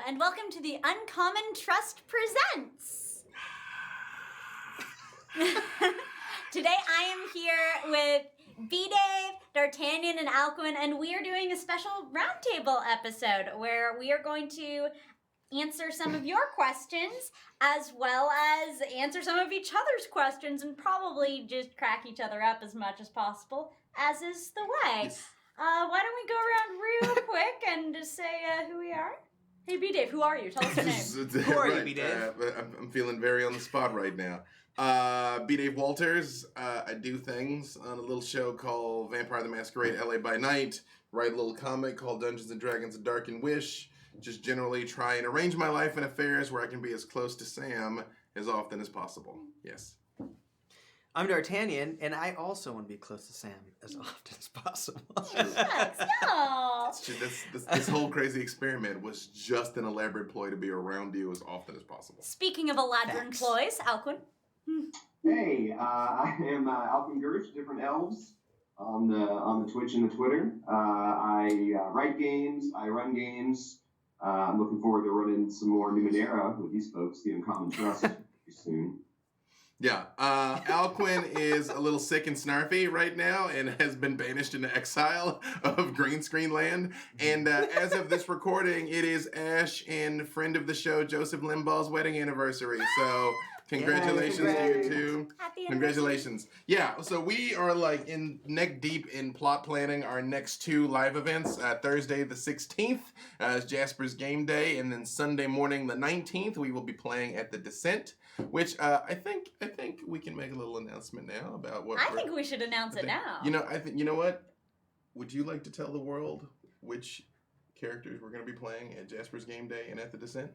and welcome to the Uncommon Trust Presents. Today I am here with B-Dave, D'Artagnan, and Alcuin, and we are doing a special roundtable episode where we are going to answer some of your questions as well as answer some of each other's questions and probably just crack each other up as much as possible, as is the way. Yes. Why don't we go around real quick and just say who we are? Hey, B-Dave, who are you? Tell us your name. Who are you, B-Dave? I'm feeling very on the spot right now. B-Dave Walters. I do things on a little show called Vampire the Masquerade LA by Night. Write a little comic called Dungeons and Dragons: A Dark and Wish. Just generally try and arrange my life and affairs where I can be as close to Sam as often as possible. Yes. I'm D'Artagnan, and I also want to be close to Sam as often as possible. Thanks, no. This whole crazy experiment was just an elaborate ploy to be around you as often as possible. Speaking of elaborate employees, Alcuin. Hey, I am Alcuin Gersh, Different Elves, on the Twitch and the Twitter. I write games, I run games. I'm looking forward to running some more Numenera with these folks, the Uncommon Trust, pretty soon. Yeah, Alcuin is a little sick and snarfy right now and has been banished into exile of Green Screen Land. And as of this recording, it is Ash and friend of the show, Joseph Limbaugh's wedding anniversary. So congratulations to you two. Happy Congratulations. Yeah, so we are like in neck deep in plot planning our next two live events. Thursday the 16th is Jasper's Game Day, and then Sunday morning the 19th we will be playing at the Descent. Which I think we can make a little announcement now about what. I think we should announce it now. You know what? Would you like to tell the world which characters we're going to be playing at Jasper's Game Day and at the Descent?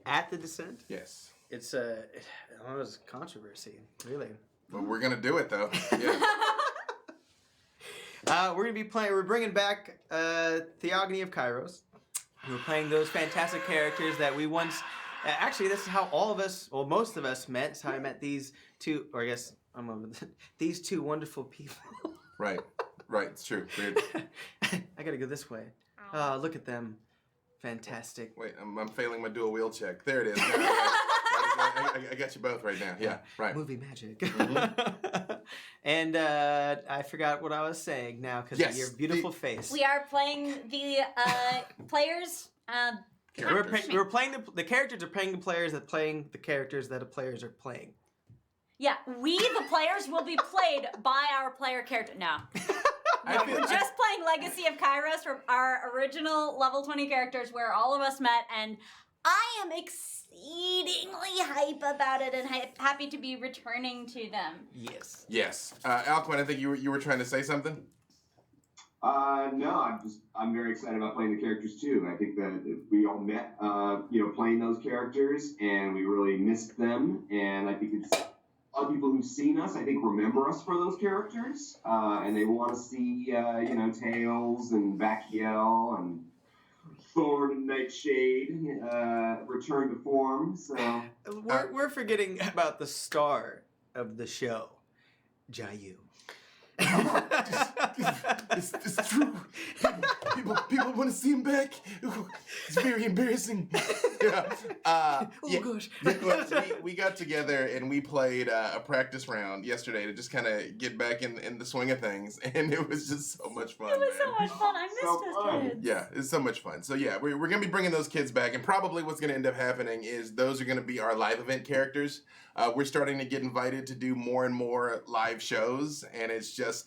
At the Descent? Yes. It's it was a controversy, really. But we're going to do it though. Yeah. We're going to be playing. We're bringing back Theogony of Kairos. We're playing those fantastic characters that we once. Actually, this is how all of us, well, most of us met. It's how I met these two, or I guess these two wonderful people. Right. It's true. Weird. I gotta go this way. Oh, look at them. Fantastic. Wait, I'm failing my dual wheel check. There it is. I got you both right now. Yeah, right. Movie magic. Mm-hmm. And I forgot what I was saying now because of your beautiful face. We are playing the players. We're playing the characters are playing the players that playing the characters that the players are playing. Yeah, we the players will be played by our player character. No, we're just playing Legacy of Kairos from our original level 20 characters where all of us met, and I am exceedingly hype about it and happy to be returning to them. Yes. Alcuin, I think you were trying to say something. No, I'm very excited about playing the characters too. I think that we all met, playing those characters, and we really missed them. And I think it's a lot of people who've seen us, I think, remember us for those characters, and they want to see, Tails and Vakiel and Thorn and Nightshade return to form. So we're forgetting about the star of the show, Jayu. It's true. People want to see him back. It's very embarrassing. Gosh. We got together and we played a practice round yesterday to just kind of get back in the swing of things, and it was just so much fun. It was so much fun. I missed his kids. Yeah, it's so much fun. So yeah, we're gonna be bringing those kids back, and probably what's gonna end up happening is those are gonna be our live event characters. We're starting to get invited to do more and more live shows, and it's just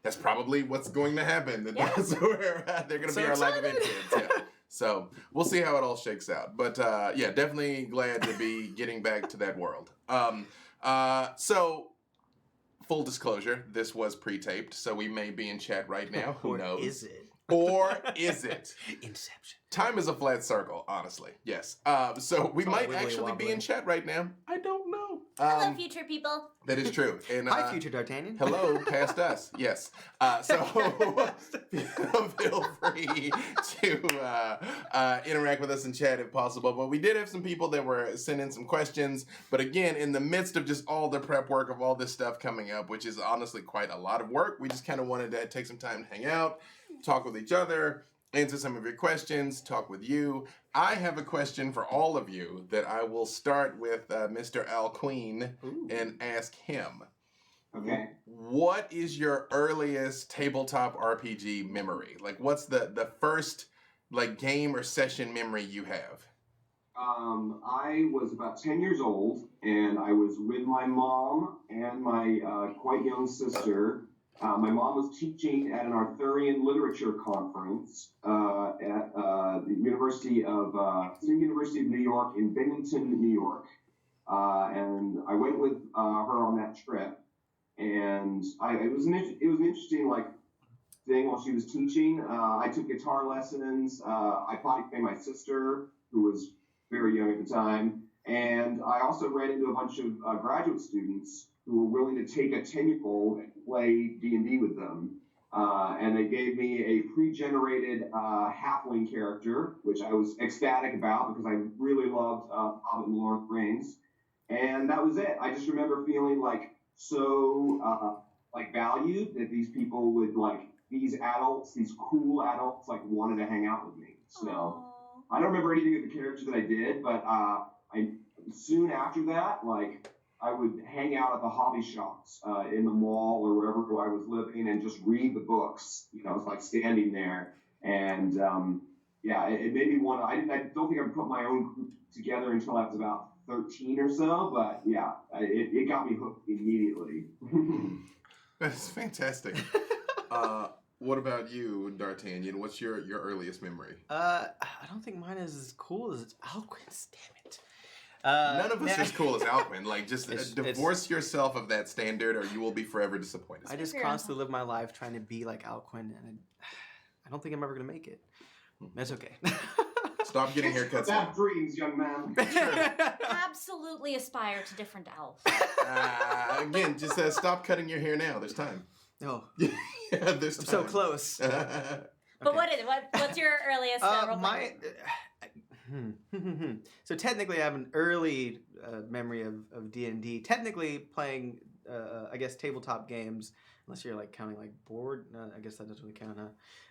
that's probably what's going to happen. That's where they're going to be our live event kids. Yeah. So we'll see how it all shakes out. But yeah, definitely glad to be getting back to that world. So full disclosure, this was pre-taped, so we may be in chat right now. Who knows? Is it? Or is it? Inception. Time is a flat circle, honestly. Yes. So we might actually be in chat right now. I don't know. Hello, future people. That is true. And, hi, future D'Artagnan. Hello, past us. Yes. So feel free to interact with us in chat if possible. But we did have some people that were sending some questions. But again, in the midst of just all the prep work of all this stuff coming up, which is honestly quite a lot of work, we just kind of wanted to take some time to hang out, talk with each other, answer some of your questions, talk with you. I have a question for all of you that I will start with Mr. Al Queen and ask him. Okay. What is your earliest tabletop RPG memory? Like, what's the first like game or session memory you have? I was about 10 years old, and I was with my mom and my quite young sister. My mom was teaching at an Arthurian literature conference at the State University of New York in Binghamton, New York. And I went with her on that trip, and it was an interesting thing while she was teaching. I took guitar lessons. I potty trained my sister, who was very young at the time, and I also ran into a bunch of graduate students who were willing to take a 10-year-old and play D&D with them. And they gave me a pre-generated halfling character, which I was ecstatic about because I really loved Hobbit and Lord of the Rings. And that was it. I just remember feeling so valued that these people would these adults, these cool adults, wanted to hang out with me. So Aww. I don't remember anything of the characters that I did, but I soon after that, I would hang out at the hobby shops in the mall or wherever I was living and just read the books. I was standing there, and it made me want to. I don't think I put my own group together until I was about 13 or so, but yeah, it got me hooked immediately. That's fantastic. What about you, D'Artagnan? What's your earliest memory? I don't think mine is as cool as Alquin's. Damn it. None of us are as cool as Alquin. Just divorce it's, yourself of that standard, or you will be forever disappointed. I just constantly live my life trying to be like Alquin, and I don't think I'm ever gonna make it. That's okay. Stop getting haircuts. Bad dreams, young man. Absolutely aspire to different elves. Again, just stop cutting your hair now. There's time. Oh, yeah, there's time. I'm so close. But what is it? What's your earliest role-playing? So technically, I have an early memory of D&D. Technically, playing I guess tabletop games, unless you're counting board. I guess that doesn't really count,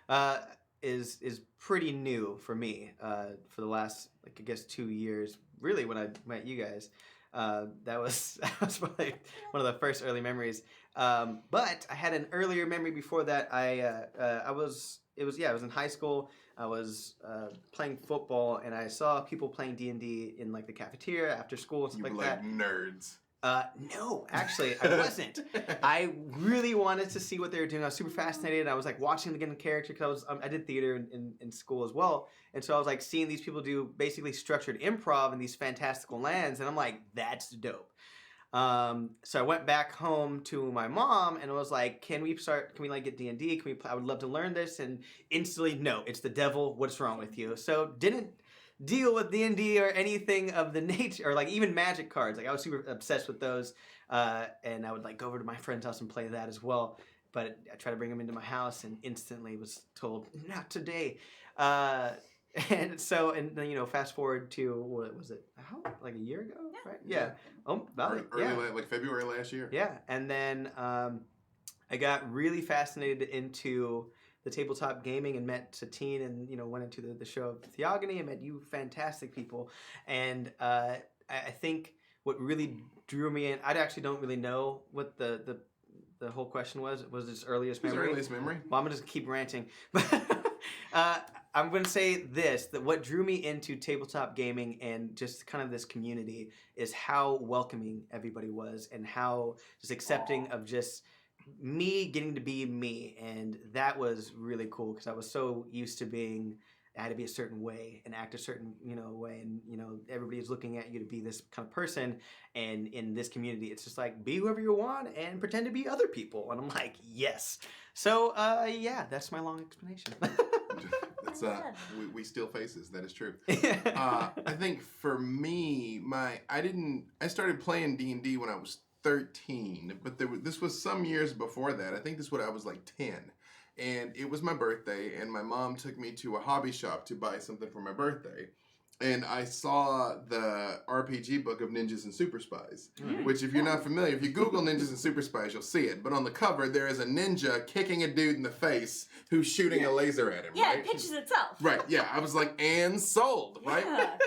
huh? Is pretty new for me. For the last I guess 2 years, really, when I met you guys. That was probably one of the first early memories. But I had an earlier memory before that. I was in high school. I was playing football, and I saw people playing D&D in the cafeteria after school and stuff you like that. Nerds. No, actually, I wasn't. I really wanted to see what they were doing. I was super fascinated. I was watching the character because I did theater in school as well, and so I was seeing these people do basically structured improv in these fantastical lands, and I'm like, that's dope. So I went back home to my mom and was like, can we get D&D? I would love to learn this. And instantly, no, it's the devil. What's wrong with you? So didn't deal with D&D or anything of the nature, or even magic cards. I was super obsessed with those. And I would go over to my friend's house and play that as well. But I tried to bring them into my house and instantly was told, not today. And then fast forward to what was it? A year ago, right? Yeah. Oh, about it. Early, Yeah. February last year. Yeah, and then I got really fascinated into the tabletop gaming and met Satine and went into the show of Theogony and met you fantastic people. And I think what really drew me in, I actually don't really know what the whole question was. Was this earliest memory? Earliest memory? Well, I'm going to just keep ranting. I'm going to say this, that what drew me into tabletop gaming and just kind of this community is how welcoming everybody was and how just accepting of just me getting to be me. And that was really cool because I was so used to I had to be a certain way and act a certain, way. And, everybody is looking at you to be this kind of person. And in this community, it's just be whoever you want and pretend to be other people. And I'm like, yes. So, yeah, that's my long explanation. That's we steal faces. That is true. I think for me, I started playing D&D when I was 13, but this was some years before that. I think this was when I was 10, and it was my birthday, and my mom took me to a hobby shop to buy something for my birthday, and I saw the RPG book of Ninjas and Super Spies, Mm. which if you're not familiar, if you Google Ninjas and Super Spies, you'll see it. But on the cover, there is a ninja kicking a dude in the face who's shooting a laser at him, Yeah, right? it pitches itself. Right, yeah. I was like, and sold, right? Yeah.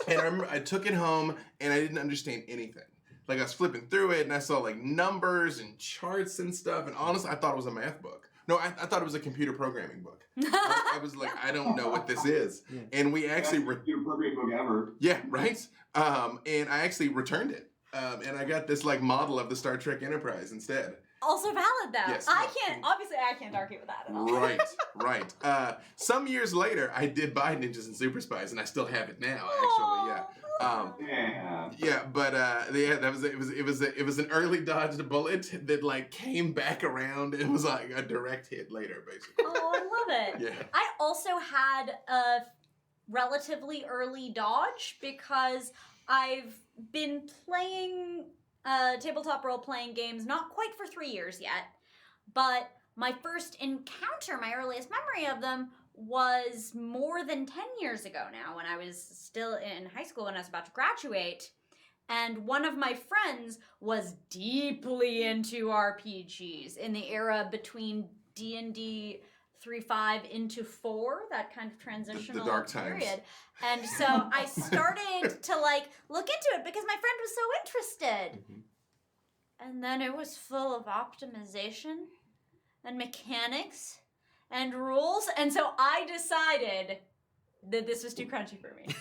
And I remember I took it home and I didn't understand anything. Like I was flipping through it and I saw like numbers and charts and stuff. And honestly, I thought it was a math book. No, I thought it was a computer programming book. I was like, I don't know what this is. Yeah. And we actually, your program book ever. yeah, right. And I actually returned it. And I got this like model of the Star Trek Enterprise instead. Also valid though. Yes. Obviously I can't argue with that at all. Right, right. Some years later, I did buy Ninjas and Super Spies, and I still have it now. Actually, yeah. Yeah. Yeah, but yeah, it was an early dodged bullet that like came back around and was like a direct hit later, basically. Oh, I love it. Yeah. I also had a relatively early dodge because I've been playing tabletop role-playing games not quite for 3 years yet, but my first encounter, my earliest memory of them was more than 10 years ago now when I was still in high school and I was about to graduate. And one of my friends was deeply into RPGs in the era between D&D 3.5 into 4, that kind of transitional dark times. period. And so I started to like look into it because my friend was so interested. And then it was full of optimization and mechanics and rules. And so I decided that this was too crunchy for me.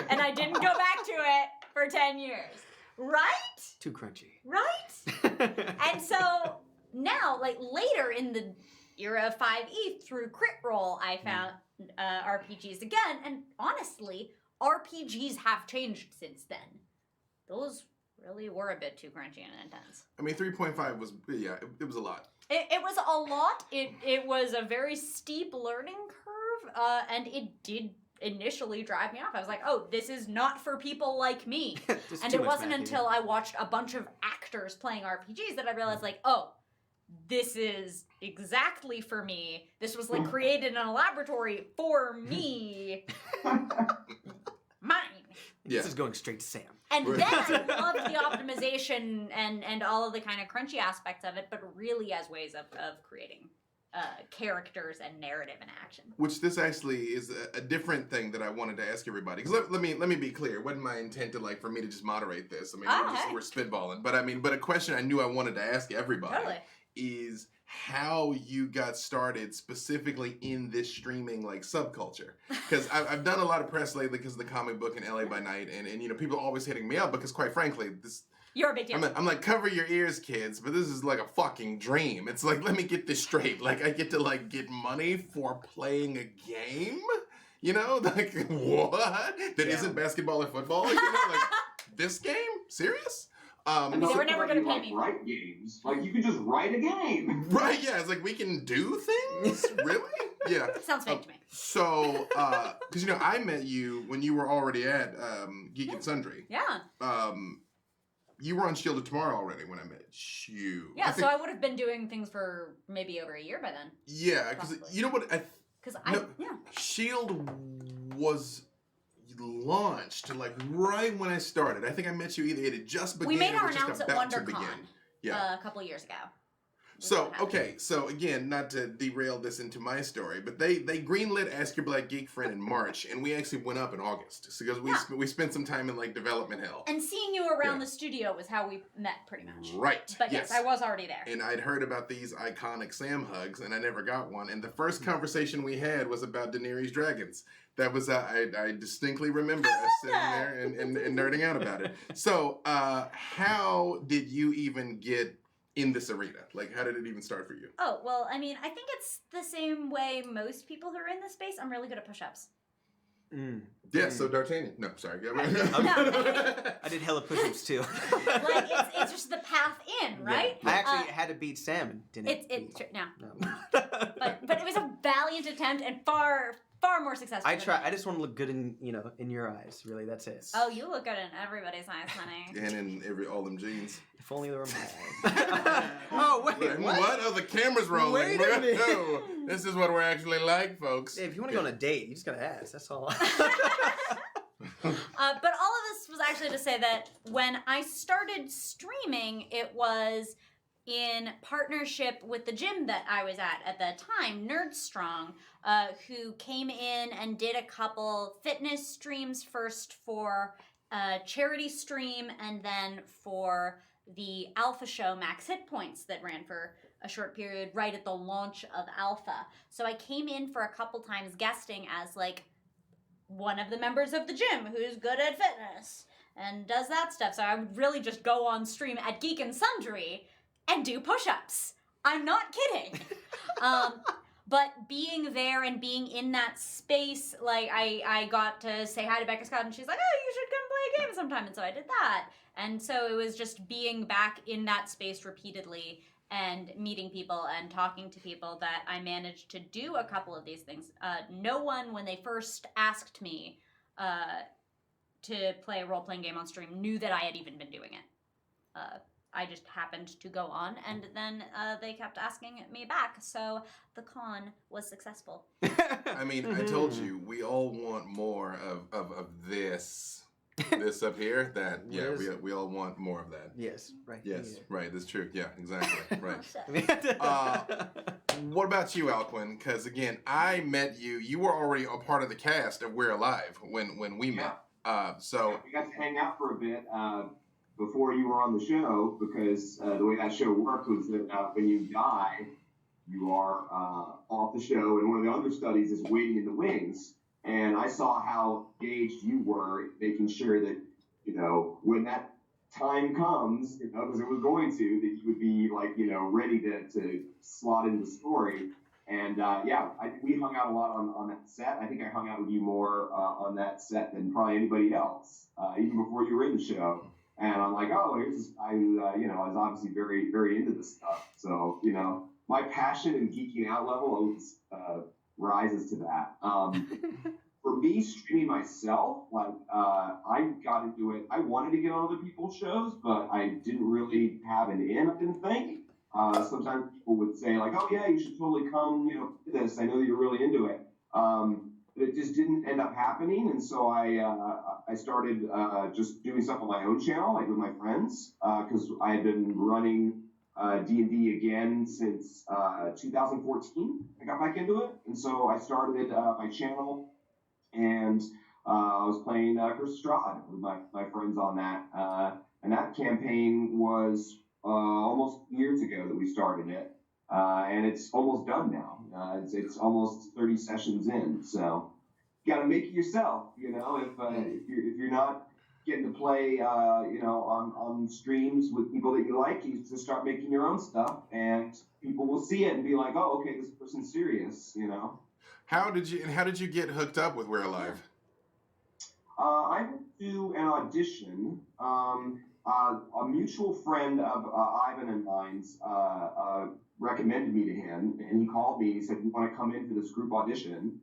And I didn't go back to it for 10 years. Right? Too crunchy. Right? And so now, like later in the era of 5e through Crit Roll, I found RPGs again. And honestly, RPGs have changed since then. Those really were a bit too crunchy and intense. I mean, 3.5 was, yeah, it was a lot. It was a lot. It was a very steep learning curve, and it did initially drive me off. I was like, oh, this is not for people like me. And it wasn't until I watched a bunch of actors playing RPGs that I realized, like, oh, this is exactly for me. This was, like, created in a laboratory for me. Mine. Yeah. This is going straight to Sam. And then I loved the optimization and all of the kind of crunchy aspects of it, but really as ways of creating characters and narrative and action. Which this actually is a different thing that I wanted to ask everybody. Because let me be clear. It wasn't my intent to like for me to just moderate this. I mean, we're spitballing. But a question I knew I wanted to ask everybody is how you got started specifically in this streaming like subculture. Because I've done a lot of press lately because of the comic book and LA by Night, and you know people are always hitting me up because quite frankly this. You're a big deal. I'm like, cover your ears, kids, but this is like a fucking dream. It's like, let me get this straight. Like, I get to like get money for playing a game? You know, like what? That isn't basketball or football? You know, like this game? Serious? And they were never going to pay me. Write games. Like you can just write a game. Right? Yeah. It's like we can do things. Really? Yeah. Sounds fake to me. So, because you know, I met you when you were already at Geek and Sundry. Yeah. You were on Shield of Tomorrow already when I met you. Yeah, so I would have been doing things for maybe over a year by then. Yeah, because you know what? Shield was launched like right when I started. I think I met you either it had just begun. We made our or just announcement about at to begin. WonderCon a couple of years ago. So, okay, so again, not to derail this into my story, but they greenlit Ask Your Black Geek Friend in March, and we actually went up in August. So, because we spent some time in, like, development hell. And seeing you around the studio was how we met, pretty much. Right. But yes, I was already there. And I'd heard about these iconic Sam hugs, and I never got one. And the first conversation we had was about Daenerys Dragons. That was, I distinctly remember us sitting there and nerding out about it. So, how did you even get in this arena? Like, how did it even start for you? Oh, well, I mean, I think it's the same way most people who are in this space. I'm really good at push-ups. Yeah, so D'Artagnan. No, sorry. I did hella push-ups too. Like, it's just the path in, right? Yeah. I actually had to beat Sam and didn't. It's true. No. But it was a valiant attempt and far far more successful. I than try. me. I just want to look good in in your eyes. Really, that's it. Oh, you look good in everybody's eyes, honey. And in all them jeans. If only they were my eyes. Oh wait, what? Oh, the camera's rolling. Wait a minute. No, this is what we're actually like, folks. Hey, if you want to go on a date, you just gotta ask. That's all. But all of this was actually to say that when I started streaming, it was in partnership with the gym that I was at the time, Nerd Strong, who came in and did a couple fitness streams first for a charity stream and then for the Alpha show Max Hit Points that ran for a short period right at the launch of Alpha. So I came in for a couple times guesting as like one of the members of the gym who's good at fitness and does that stuff. So I would really just go on stream at Geek and Sundry and do push-ups. I'm not kidding. But being there and being in that space, like I got to say hi to Becca Scott and she's like, oh, you should come play a game sometime. And so I did that. And so it was just being back in that space repeatedly and meeting people and talking to people that I managed to do a couple of these things. No one, when they first asked me to play a role-playing game on stream, knew that I had even been doing it. I just happened to go on, and then they kept asking me back, so the con was successful. I mean, I told you, we all want more of this. This up here, that, yeah, we all want more of that. Yes, right. Yes, here. right, that's true. Yeah, exactly, right. Oh, What about you, Alquin? Because, again, I met you. You were already a part of the cast of We're Alive when we met. So we got to hang out for a bit before you were on the show, because the way that show worked was that when you die, you are off the show, and one of the understudies is waiting in the wings. And I saw how engaged you were, making sure that, when that time comes, because it was going to, that you would be like, ready to slot into the story. And we hung out a lot on that set. I think I hung out with you more on that set than probably anybody else, even before you were in the show. And I'm like, oh, here's this guy who, I was obviously very, very into this stuff. So, my passion and geeking out level always rises to that. For me, streaming myself, I got into it. I wanted to get on other people's shows, but I didn't really have an in, I didn't think. Sometimes people would say, like, oh, yeah, you should totally come, to this. I know that you're really into it. But it just didn't end up happening. And so I started just doing stuff on my own channel, like with my friends, because I had been running D&D again since 2014. I got back into it. And so I started my channel, and I was playing Chris Strahd with my friends on that. And that campaign was almost years ago that we started it. And it's almost done now. It's almost 30 sessions in. So you got to make it yourself, if you're not getting to play, on streams with people that you like, you just start making your own stuff, and people will see it and be like, oh, okay, this person's serious, How did you get hooked up with We're Alive? I went to an audition. A mutual friend of Ivan and mine's recommended me to him, and he called me. He said, "You want to come in for this group audition?"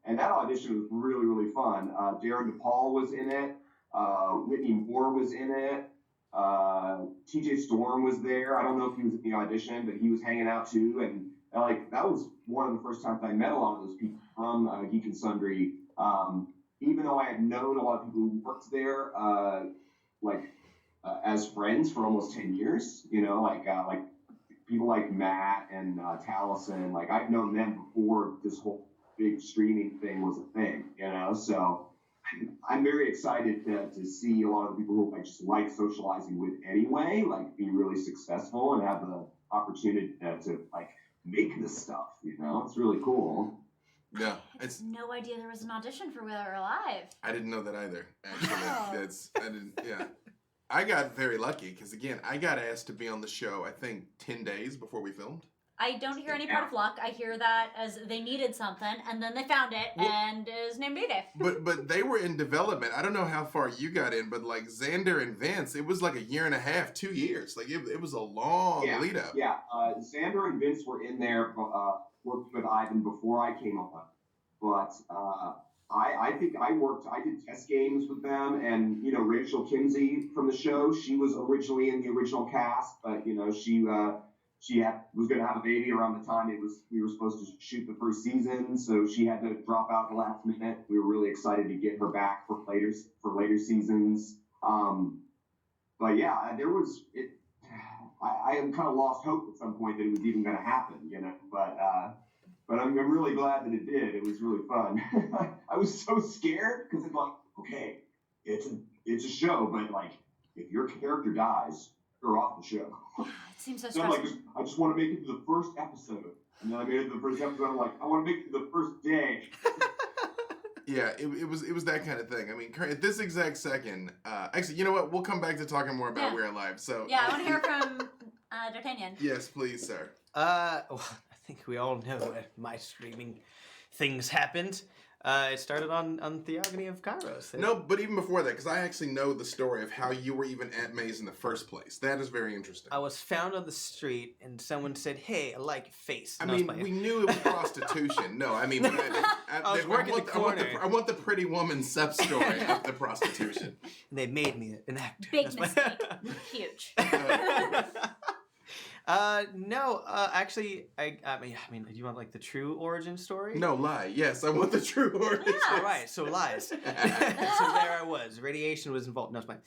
And that audition was really, really fun. Darren DePaul was in it. Whitney Moore was in it. TJ Storm was there. I don't know if he was in the audition, but he was hanging out too. And that was one of the first times I met a lot of those people from Geek and Sundry. Even though I had known a lot of people who worked there, as friends for almost 10 years, like people like Matt and Taliesin, I've known them before this whole big streaming thing was a thing, so I'm very excited to see a lot of the people who I just like socializing with anyway, be really successful and have the opportunity to make this stuff, it's really cool. Yeah, I had no idea there was an audition for We're Alive. I didn't know that either. Actually, Wow. I got very lucky because, again, I got asked to be on the show, I think, 10 days before we filmed. I don't hear any part of luck. I hear that as they needed something, and then they found it, and it was named B-Dave. But they were in development. I don't know how far you got in, but Xander and Vince, it was a year and a half, 2 years. It was a long lead up. Yeah, Xander and Vince were in there working with Ivan before I came on. but I think I did test games with them, and Rachel Kinsey from the show, she was originally in the original cast, but was going to have a baby around the time we were supposed to shoot the first season, so she had to drop out the last minute. We were really excited to get her back for later seasons. But yeah, I kind of lost hope at some point that it was even going to happen, But I'm really glad that it did. It was really fun. I was so scared because I'm like, okay, it's a show, but like, if your character dies, you're off the show. It seems so So I'm stressful. like, I just want to make it to the first episode. And then I made it to the first episode. I'm like, I want to make it to the first day. Yeah, it was that kind of thing. I mean, at this exact second, actually, you know what? We'll come back to talking more about Yeah. We're Alive. So Yeah, I want to hear from D'Artagnan. Yes, please, sir. Well, I think we all know my streaming things happened. It started on Theogony of Kairos. No, but even before that, because I actually know the story of how you were even at Maze in the first place. That is very interesting. I was found on the street, and someone said, "Hey, I like your face." I And mean, was we playing. knew it was prostitution. No, I mean, I was working the corner. I want the pretty woman sub-story of the prostitution. And they made me an actor. Big That's why- mistake. Huge. No, actually, I mean, do you want like the true origin story? No lie. Yes, I want the true origin. Yeah. All right, so lies. So there I was. Radiation was involved. No, it's fine.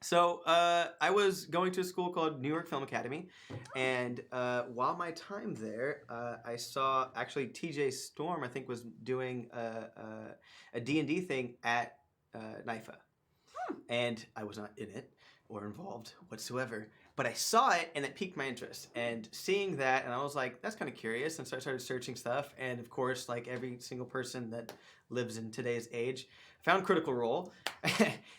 So I was going to a school called New York Film Academy, and while my time there, I saw actually TJ Storm, I think, was doing a D&D thing at NIFA. And I was not in it or involved whatsoever. But I saw it, and it piqued my interest. And seeing that, and I was like, that's kind of curious. And so I started searching stuff. And of course, like every single person that lives in today's age, found Critical Role,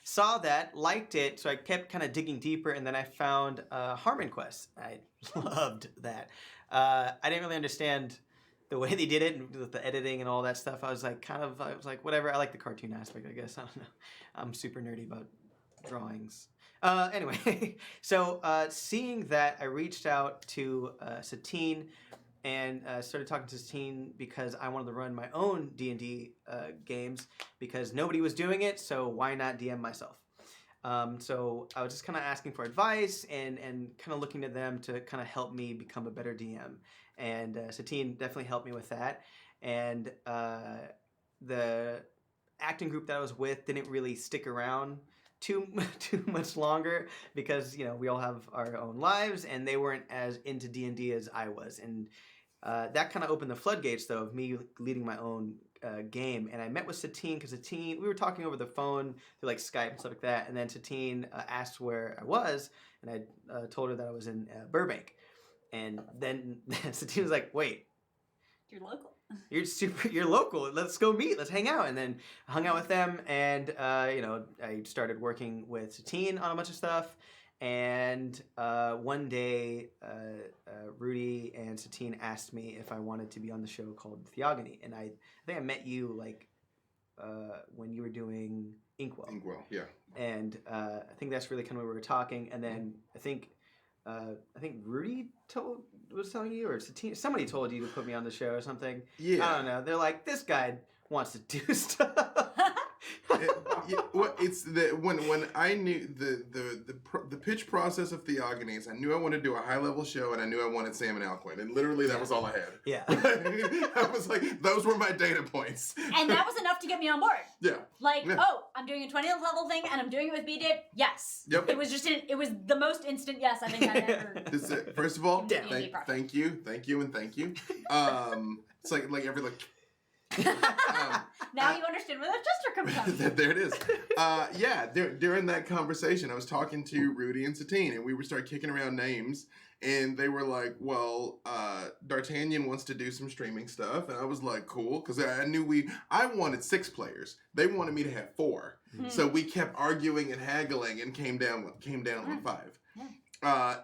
saw that, liked it. So I kept kind of digging deeper. And then I found Harmon Quest. I loved that. I didn't really understand the way they did it and with the editing and all that stuff. I was like, whatever. I like the cartoon aspect, I guess. I don't know. I'm super nerdy about drawings. Anyway, so seeing that, I reached out to Satine and started talking to Satine because I wanted to run my own D&D games because nobody was doing it, so why not DM myself? So I was just kind of asking for advice and kind of looking to them to kind of help me become a better DM. And Satine definitely helped me with that. And the acting group that I was with didn't really stick around too much longer because we all have our own lives, and they weren't as into D&D as I was, and that kind of opened the floodgates though of me leading my own game. And I met with Satine because Satine, we were talking over the phone through like Skype and stuff like that, and then Satine asked where I was, and I told her that I was in Burbank, and then Satine was like, "Wait, You're local. You're local. Let's go meet. Let's hang out." And then I hung out with them, and I started working with Satine on a bunch of stuff. And one day, Rudy and Satine asked me if I wanted to be on the show called Theogony, and I think I met you like when you were doing Inkwell. Inkwell, yeah. And I think that's really kind of where we were talking. And then I think Rudy was telling you, or somebody told you to put me on the show or something. Yeah. I don't know. They're like, this guy wants to do stuff. It's when I knew the pitch process of Theogonies, I knew I wanted to do a high level show, and I knew I wanted Sam and Alcuin, and literally that was all I had. Yeah. I was like, those were my data points. And that was enough to get me on board. Yeah. Like, Yeah. oh, I'm doing a 20th level thing, and I'm doing it with B-Dave. Yes. Yep. It was it was the most instant yes I think I've ever. This is, first of all, Yeah. thank you, and thank you. It's like every like. Now you understand where that gesture comes from. There it is. During that conversation, I was talking to Rudy and Satine, and we started kicking around names, and they were like, well, D'Artagnan wants to do some streaming stuff, and I was like, cool, because I wanted 6 players. They wanted me to have 4. Mm-hmm. So we kept arguing and haggling and came down on 5. Yeah.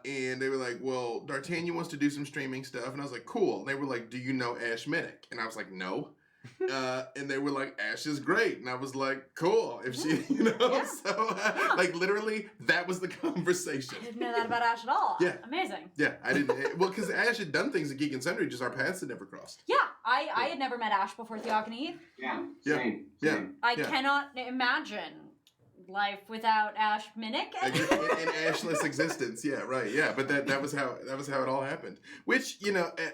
And they were like, well, D'Artagnan wants to do some streaming stuff, and I was like, cool. And they were like, do you know Ash Minnick? And I was like, no. And they were like, Ash is great. And I was like, cool. If she, Yeah. so like literally that was the conversation. I didn't know that about Ash at all. Yeah. Amazing. Yeah, I didn't. Well, because Ash had done things at Geek and Sundry, just our paths had never crossed. Yeah, I had never met Ash before Theogony Eve. Yeah, Yeah. same. Yeah. Same. I Yeah. cannot imagine life without Ash Minnick. An ashless existence. Yeah, right. Yeah, but that was how it all happened. Which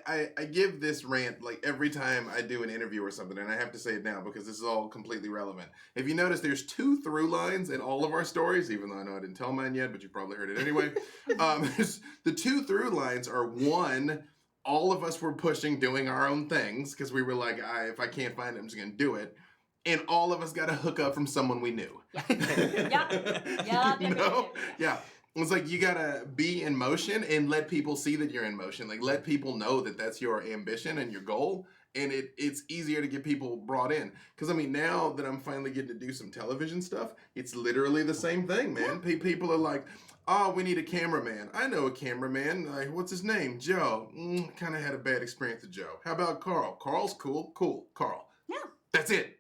I give this rant like every time I do an interview or something, and I have to say it now because this is all completely relevant. If you notice, there's 2 through lines in all of our stories, even though I know I didn't tell mine yet, but you probably heard it anyway. The 2 through lines are, one, all of us were pushing doing our own things because we were like, if I can't find it, I'm just gonna do it. And all of us got a hookup from someone we knew. Yeah. Yeah. It's like you gotta be in motion and let people see that you're in motion. Like let people know that that's your ambition and your goal. And it's easier to get people brought in. Because I mean, now that I'm finally getting to do some television stuff, it's literally the same thing, man. People are like, oh, we need a cameraman. I know a cameraman. Like, what's his name? Joe. Kind of had a bad experience with Joe. How about Carl? Carl's cool. Cool. Carl. Yeah. That's it.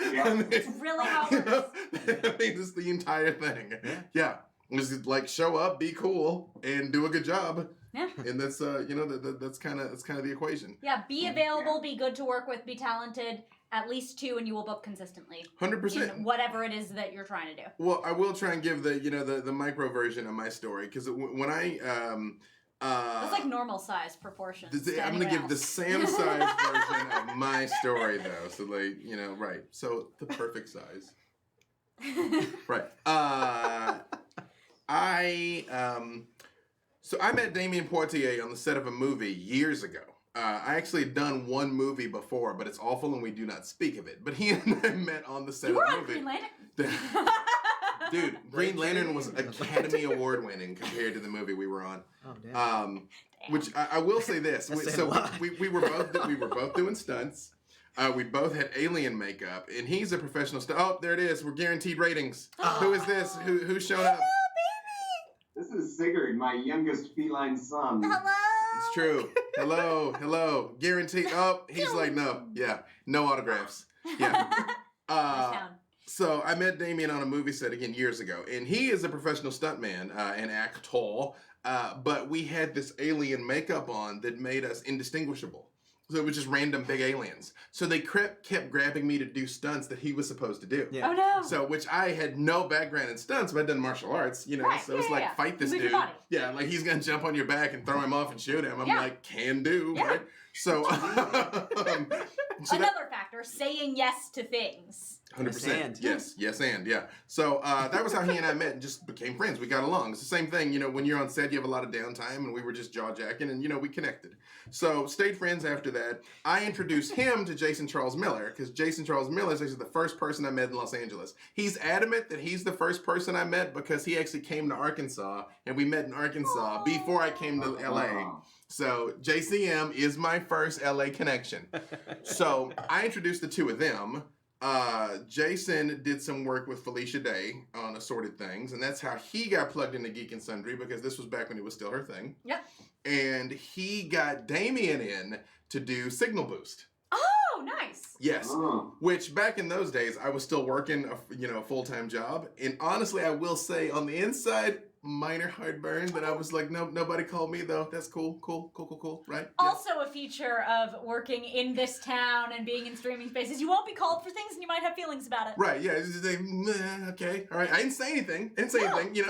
Yeah. It's really how it works. I mean, it's the entire thing. Yeah. Just like show up, be cool, and do a good job. Yeah. And that's that's kind of the equation. Yeah, be available, be good to work with, be talented, at least 2, and you will book consistently. 100%. In whatever it is that you're trying to do. Well, I will try and give the micro version of my story because when I That's like normal size proportions. to I'm gonna anyone give the else. Sam size version of my story though. So like right. So the perfect size. Right. So I met Damien Poitier on the set of a movie years ago. I actually had done one movie before, but it's awful and we do not speak of it. But he and I met on the set You were of the on movie. Green Lantern. Dude, Green Lantern was Academy Award winning compared to the movie we were on. Oh, damn. Which I will say this. That's So saying a lot. we were both doing stunts. We both had alien makeup, and he's a professional stunt. Oh, there it is. We're guaranteed ratings. Who is this? Who's showing up? This is Sigurd, my youngest feline son. Hello. It's true. Hello. Guaranteed. Oh, he's like, no. Yeah. No autographs. Yeah. Nice town. So I met Damien on a movie set again years ago, and he is a professional stuntman and actor. But we had this alien makeup on that made us indistinguishable. So it was just random big aliens. So they kept grabbing me to do stunts that he was supposed to do. Yeah. Oh no. So, which I had no background in stunts, but I'd done martial arts, Right, so it's yeah, like, yeah. fight this Move your dude. body. Yeah, like he's gonna jump on your back and throw him off and shoot him. I'm Yeah. like, can do, Yeah. right? So, Another factor, saying yes to things. 100%. Yes, and yeah. So that was how he and I met and just became friends. We got along. It's the same thing, when you're on set, you have a lot of downtime, and we were just jaw-jacking, and we connected. So stayed friends after that. I introduced him to Jason Charles Miller because Jason Charles Miller is actually the first person I met in Los Angeles. He's adamant that he's the first person I met because he actually came to Arkansas, and we met in Arkansas before I came to LA. So JCM is my first LA connection. So I introduced the two of them. Jason did some work with Felicia Day on Assorted Things, and that's how he got plugged into Geek and Sundry because this was back when it was still her thing. Yep. And he got Damien in to do Signal Boost. Oh, nice. Yes. Oh. Which back in those days, I was still working a full-time job, and honestly, I will say on the inside, minor heartburn that I was like, no, nobody called me though. That's cool, right? Yeah. Also a feature of working in this town and being in streaming spaces. You won't be called for things and you might have feelings about it. Right, yeah, it's just like, meh, okay, all right. I didn't say anything,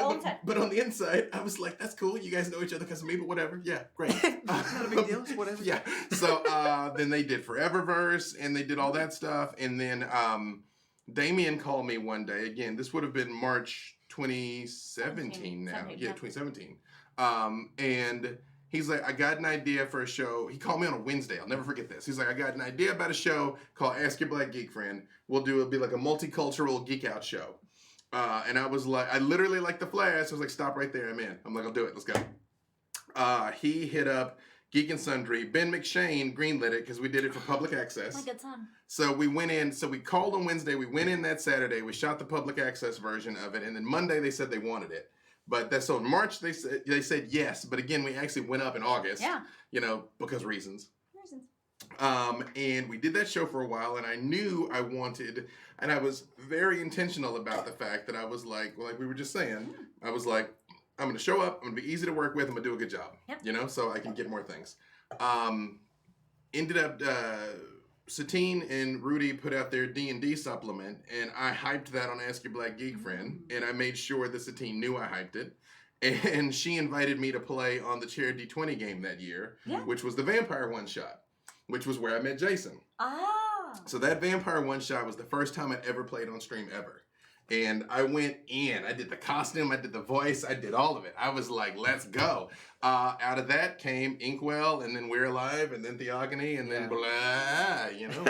all intent. but on the inside, I was like, that's cool. You guys know each other because of me, but whatever. Yeah, great. Not a big deal. It's whatever. Yeah. So then they did Foreververse, and they did all that stuff, and then Damien called me one day. Again, this would have been March 2017 now. 17, Yeah, yeah. 2017. And he's like, I got an idea for a show. He called me on a Wednesday. I'll never forget this. He's like, I got an idea about a show called Ask Your Black Geek Friend. It'll be like a multicultural geek out show. And I was like, I literally like the Flash. I was like, stop right there. I'm in. I'm like, I'll do it. Let's go. He hit up Geek and Sundry. Ben McShane greenlit it because we did it for public access. My good son. So we went in, so we called on Wednesday, we went in that Saturday, we shot the public access version of it, and then Monday they said they wanted it. But so in March they said yes, but again we actually went up in August. Yeah. Because reasons. And we did that show for a while, and I knew I wanted, and I was very intentional about the fact that I was like we were just saying, I was like, I'm going to show up, I'm going to be easy to work with, I'm going to do a good job, you know, so I can get more things. Ended up, Satine and Rudy put out their D&D supplement, and I hyped that on Ask Your Black Geek Friend, and I made sure that Satine knew I hyped it. And she invited me to play on the Chair D20 game that year, which was the Vampire One-Shot, which was where I met Jason. So that Vampire One-Shot was the first time I'd ever played on stream ever. And I went in. I did the costume, I did the voice, I did all of it. I was like, let's go. Out of that came Inkwell, and then We're Alive, and then Theogony, and then blah, you know,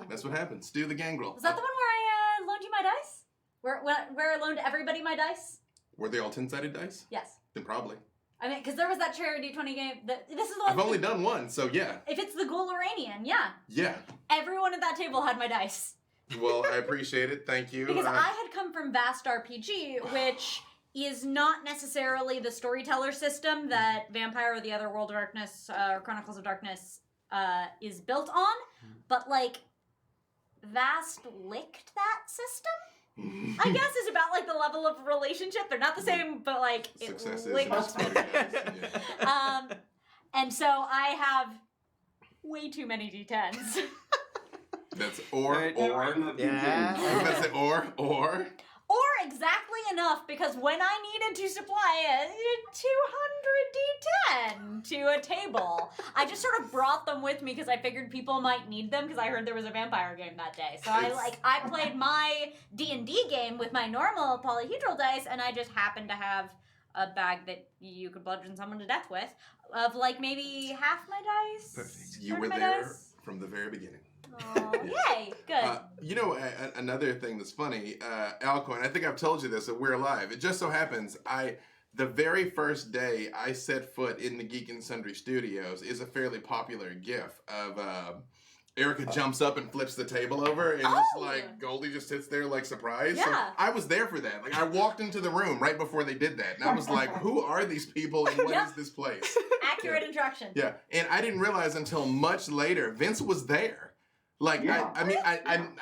That's what happened. Stu the Gangrel. Was that the one where I loaned you my dice? Where I loaned everybody my dice? Were they all 10-sided dice? Yes. Then probably. I mean, because there was that Chair D20 game. This is the one. I've only done one, so yeah. If it's the Ghoul Iranian, yeah. Yeah. Everyone at that table had my dice. Well, I appreciate it. Thank you. Because I had come from Vast RPG, which is not necessarily the storyteller system that Vampire or the other World of Darkness or Chronicles of Darkness is built on, but like Vast licked that system. I guess is about like the level of relationship. They're not the same, but like Success it licked. And so I have way too many D10s. That's or. Yeah. I was about to say or. Or exactly enough, because when I needed to supply a 200 D10 to a table, I just sort of brought them with me because I figured people might need them because I heard there was a vampire game that day. So I played my D&D game with my normal polyhedral dice, and I just happened to have a bag that you could bludgeon someone to death with, of like maybe half my dice. Perfect. You were there from the very beginning. Oh, yay! Good. You know, another thing that's funny, Alcoin, I think I've told you this, that We're Alive. It just so happens, the very first day I set foot in the Geek and Sundry Studios is a fairly popular gif of Erica jumps up and flips the table over, and just like Goldie just sits there like surprised. Yeah. So I was there for that. Like I walked into the room right before they did that, and I was like, "Who are these people, and what is this place?" Accurate instruction. Yeah, and I didn't realize until much later Vince was there. Like, I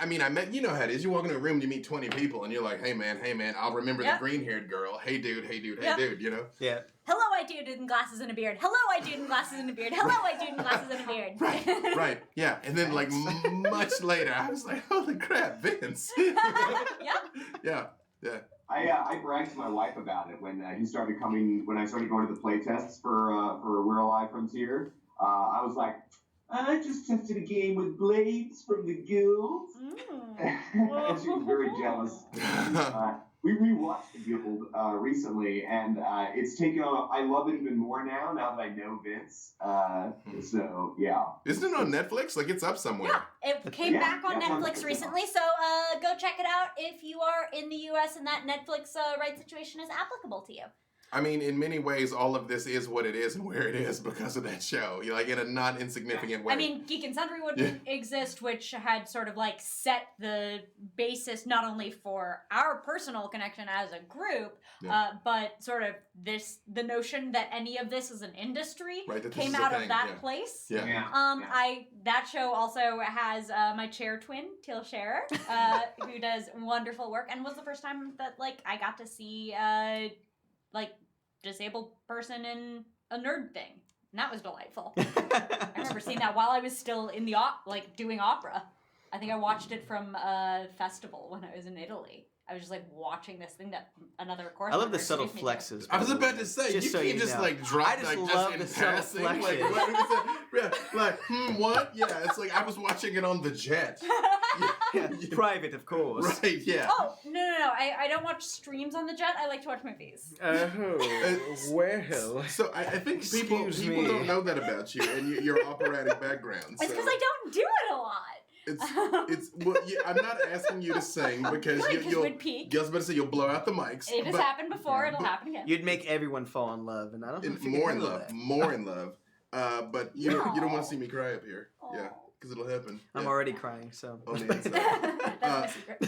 mean, I met, you know how it is. You walk into a room, you meet 20 people, and you're like, hey, man, I'll remember the green-haired girl. Hey, dude, you know? Yeah. Hello, white dude in glasses and a beard. Hello, white dude in glasses and a beard. Hello, white dude in glasses and a beard. Right, yeah. And then, like, much later, I was like, holy crap, Vince. Yeah. I bragged to my wife about it when I started going to the play tests for We're Alive Frontier. I was like, I just tested a game with Blades from the Guild. And she was very jealous. We rewatched the Guild recently, and it's taken on. I love it even more now that I know Vince. So, yeah. Isn't it on Netflix? Like, it's up somewhere. Yeah, it came back on Netflix recently, so go check it out if you are in the U.S. and that Netflix right situation is applicable to you. I mean, in many ways, all of this is what it is and where it is because of that show. Like, in a not insignificant way. I mean, Geek and Sundry wouldn't exist, which had sort of like set the basis not only for our personal connection as a group, but sort of the notion that any of this is an industry came out of that place. That show also has my chair twin, Teal Scherer, who does wonderful work, and was the first time that like I got to see like disabled person in a nerd thing, and that was delightful. I remember seeing that while I was still in the doing opera. I think I watched it from a festival when I was in Italy. I was just like watching this thing that another course. I love the subtle flexes. I was about to say, just you can't just like drop I just like love just the in passing. subtle Like, what? What? Yeah, it's like I was watching it on the jet. Private, of course. Right, yeah. Oh, no. I don't watch streams on the jet. I like to watch movies. Well. So I think people don't know that about you and your operatic background. It's because I don't do it a lot. I'm not asking you to sing because you'll peak. I was about to say you'll blow out the mics. It has happened before. It'll happen again. You'd make everyone fall in love, and I don't think more in love. But you don't want to see me cry up here. Aww. Yeah. because it'll happen. I'm Yeah. already crying, so. On the inside. That's my secret.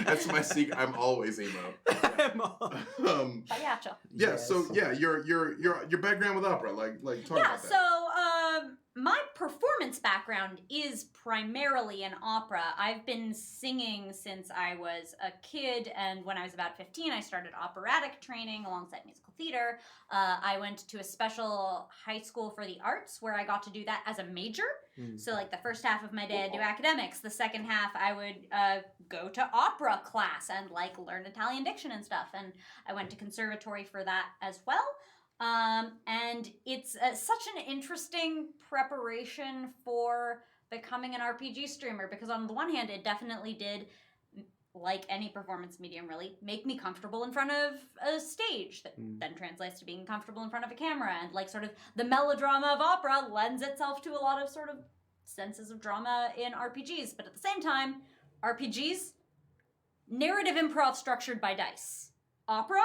that's my secret. I'm always emo. Pagliaccio. Yeah. Yes. So yeah, your background with opera, like talk Yeah, about that. so my performance background is primarily in opera. I've been singing since I was a kid, and when I was about 15, I started operatic training alongside musical theater. I went to a special high school for the arts where I got to do that as a major. So, like, the first half of my day, I'd do academics. The second half, I would go to opera class and, like, learn Italian diction and stuff. And I went to conservatory for that as well. And it's such an interesting preparation for becoming an RPG streamer, because on the one hand, it definitely did, like any performance medium really, make me comfortable in front of a stage that then translates to being comfortable in front of a camera, and like sort of the melodrama of opera lends itself to a lot of sort of senses of drama in RPGs. But at the same time, RPGs, narrative improv structured by dice. Opera,